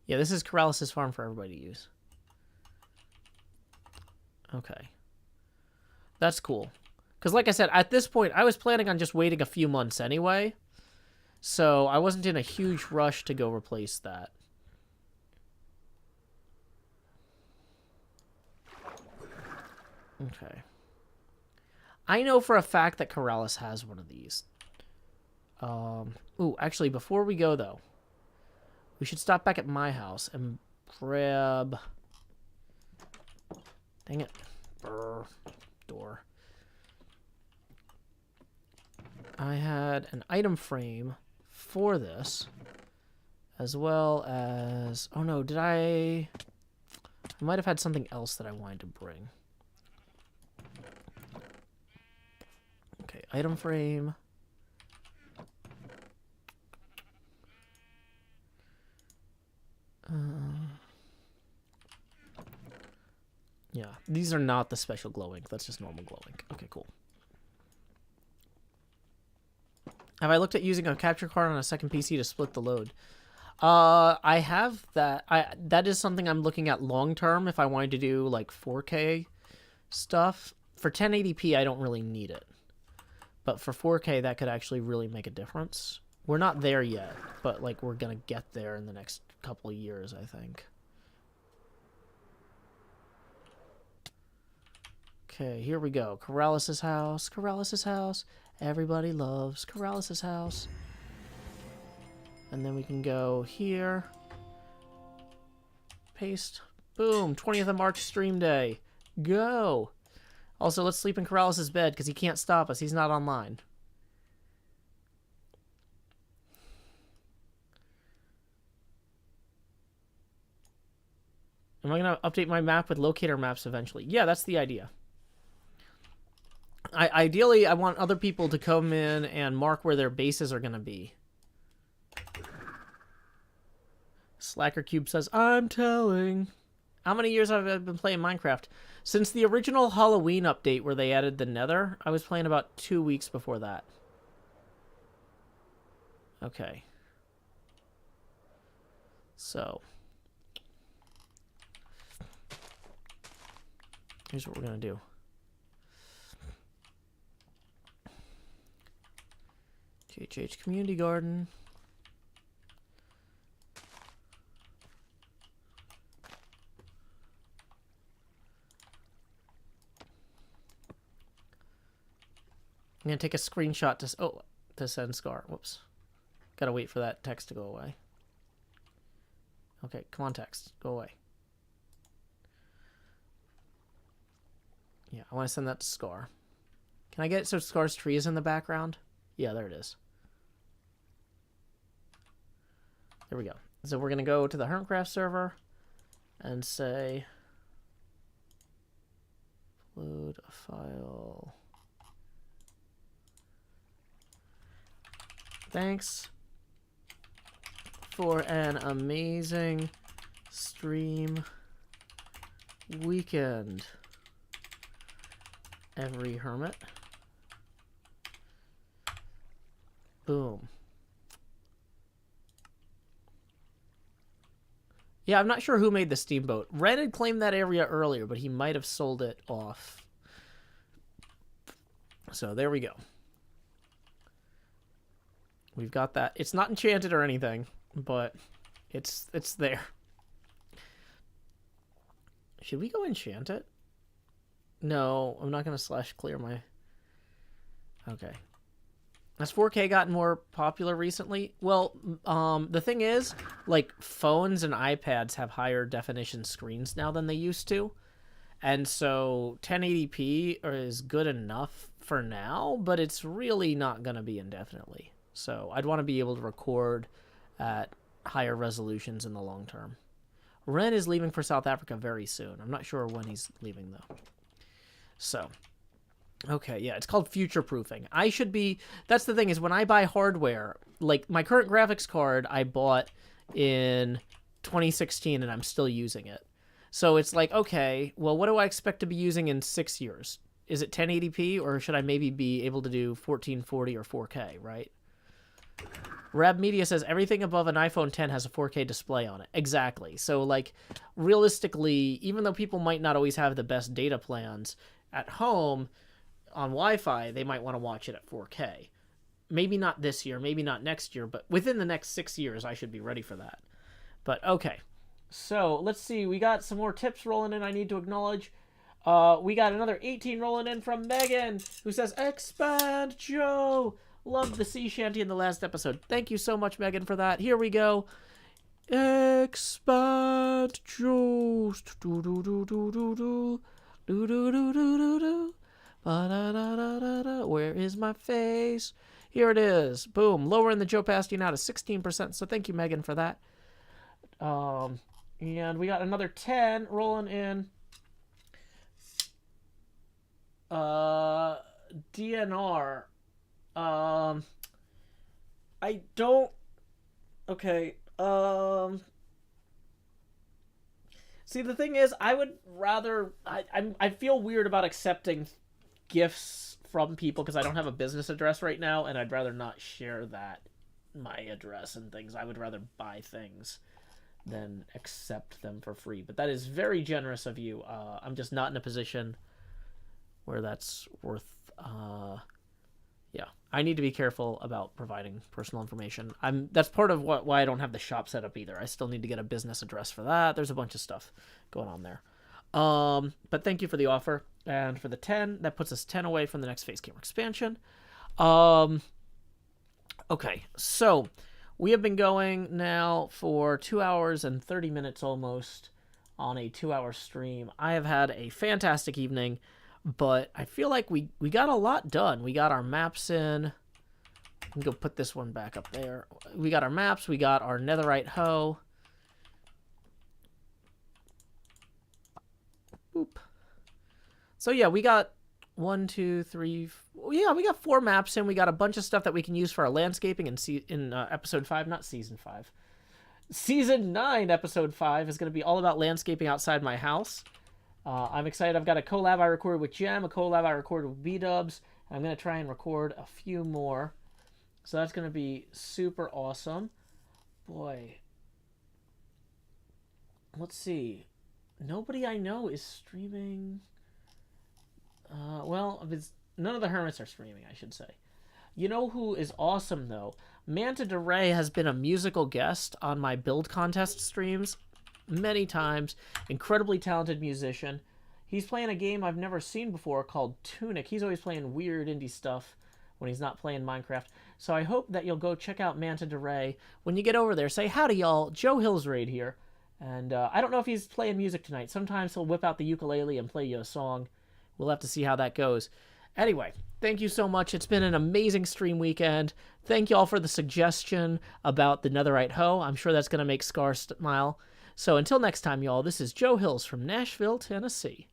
Yeah, this is Corrales' farm for everybody to use. Okay. That's cool. Because like I said, at this point, I was planning on just waiting a few months anyway. So I wasn't in a huge rush to go replace that. Okay. I know for a fact that Corrales has one of these. Ooh, actually, before we go, though, we should stop back at my house and grab... Dang it. Brr. Door. I had an item frame for this, as well as... Oh no, did I might have had something else that I wanted to bring. Okay, item frame. Yeah, these are not the special glow ink. That's just normal glow ink. Okay, cool. Have I looked at using a capture card on a second PC to split the load? I have that. That is something I'm looking at long term if I wanted to do like 4K stuff. For 1080p, I don't really need it. But for 4K, that could actually really make a difference. We're not there yet, but like we're going to get there in the next couple of years, I think. Okay, here we go. Corrales' house. Corrales' house. Everybody loves Corrales' house. And then we can go here. Paste. Boom. 20th of March stream day. Go. Also, let's sleep in Corrales' bed because he can't stop us. He's not online. Am I going to update my map with locator maps eventually? Yeah, that's the idea. Ideally, I want other people to come in and mark where their bases are going to be. Slacker Cube says, I'm telling. How many years have I been playing Minecraft? Since the original Halloween update where they added the Nether, I was playing about 2 weeks before that. Okay. So. Here's what we're going to do. HH Community Garden. I'm going to take a screenshot to send Scar. Whoops. Gotta wait for that text to go away. Okay, come on, text. Go away. Yeah, I want to send that to Scar. Can I get it so Scar's tree is in the background? Yeah, there it is. There we go. So we're going to go to the HermitCraft server and say, upload a file. Thanks for an amazing stream weekend, every hermit. Boom. Yeah, I'm not sure who made the steamboat. Red had claimed that area earlier, but he might have sold it off. So there we go. We've got that. It's not enchanted or anything, but It's there. Should we go enchant it? No, I'm not going to slash clear my... Okay. Has 4K gotten more popular recently? Well, the thing is, like, phones and iPads have higher definition screens now than they used to. And so 1080p is good enough for now, but it's really not going to be indefinitely. So I'd want to be able to record at higher resolutions in the long term. Ren is leaving for South Africa very soon. I'm not sure when he's leaving, though. So... Okay, yeah, it's called future-proofing. I should be... That's the thing, is when I buy hardware, like, my current graphics card I bought in 2016, and I'm still using it. So it's like, okay, well, what do I expect to be using in 6 years? Is it 1080p, or should I maybe be able to do 1440 or 4K, right? Rab Media says everything above an iPhone 10 has a 4K display on it. Exactly. So, like, realistically, even though people might not always have the best data plans at home... on Wi-Fi, they might want to watch it at 4K. Maybe not this year, maybe not next year, but within the next 6 years, I should be ready for that. But, okay. So, let's see. We got some more tips rolling in I need to acknowledge. We got another 18 rolling in from Megan, who says, Expand Joe! Loved the sea shanty in the last episode. Thank you so much, Megan, for that. Here we go. Expand Joe! Do-do-do-do-do-do. Do-do-do-do-do-do. Where is my face? Here it is. Boom. Lowering the Joe Pasty now to 16%. So thank you, Megan, for that. And we got another 10 rolling in. DNR. I don't... Okay. See, the thing is, I would rather... I feel weird about accepting gifts from people because I don't have a business address right now, and I'd rather not share my address and things. I would rather buy things than accept them for free. But that is very generous of you. I'm just not in a position where that's worth... Yeah, I need to be careful about providing personal information. That's part of why I don't have the shop set up either. I still need to get a business address for that. There's a bunch of stuff going on there. But thank you for the offer and for the 10. That puts us 10 away from the next Face Gamer expansion. Okay, so we have been going now for 2 hours and 30 minutes almost on a 2-hour stream. I have had a fantastic evening, but I feel like we got a lot done. We got our maps in. I can go put this one back up there. We got our maps. We got our netherite hoe. Boop. So yeah, we got 1, 2, 3. Yeah, we got 4 maps in. We got a bunch of stuff that we can use for our landscaping in episode 5, not season 5. Season 9, episode 5 is going to be all about landscaping outside my house. I'm excited. I've got a collab I recorded with Gem, a collab I recorded with B-Dubs. I'm going to try and record a few more. So that's going to be super awesome. Boy. Let's see. Nobody I know is streaming. Well, none of the hermits are streaming, I should say. You know who is awesome, though? Manta DeRay has been a musical guest on my build contest streams many times. Incredibly talented musician. He's playing a game I've never seen before called Tunic. He's always playing weird indie stuff when he's not playing Minecraft. So I hope that you'll go check out Manta DeRay. When you get over there, say, howdy, y'all. Joe Hillsraid here. And I don't know if he's playing music tonight. Sometimes he'll whip out the ukulele and play you a song. We'll have to see how that goes. Anyway, thank you so much. It's been an amazing stream weekend. Thank y'all for the suggestion about the netherite hoe. I'm sure that's going to make Scar smile. So until next time, y'all, this is Joe Hills from Nashville, Tennessee.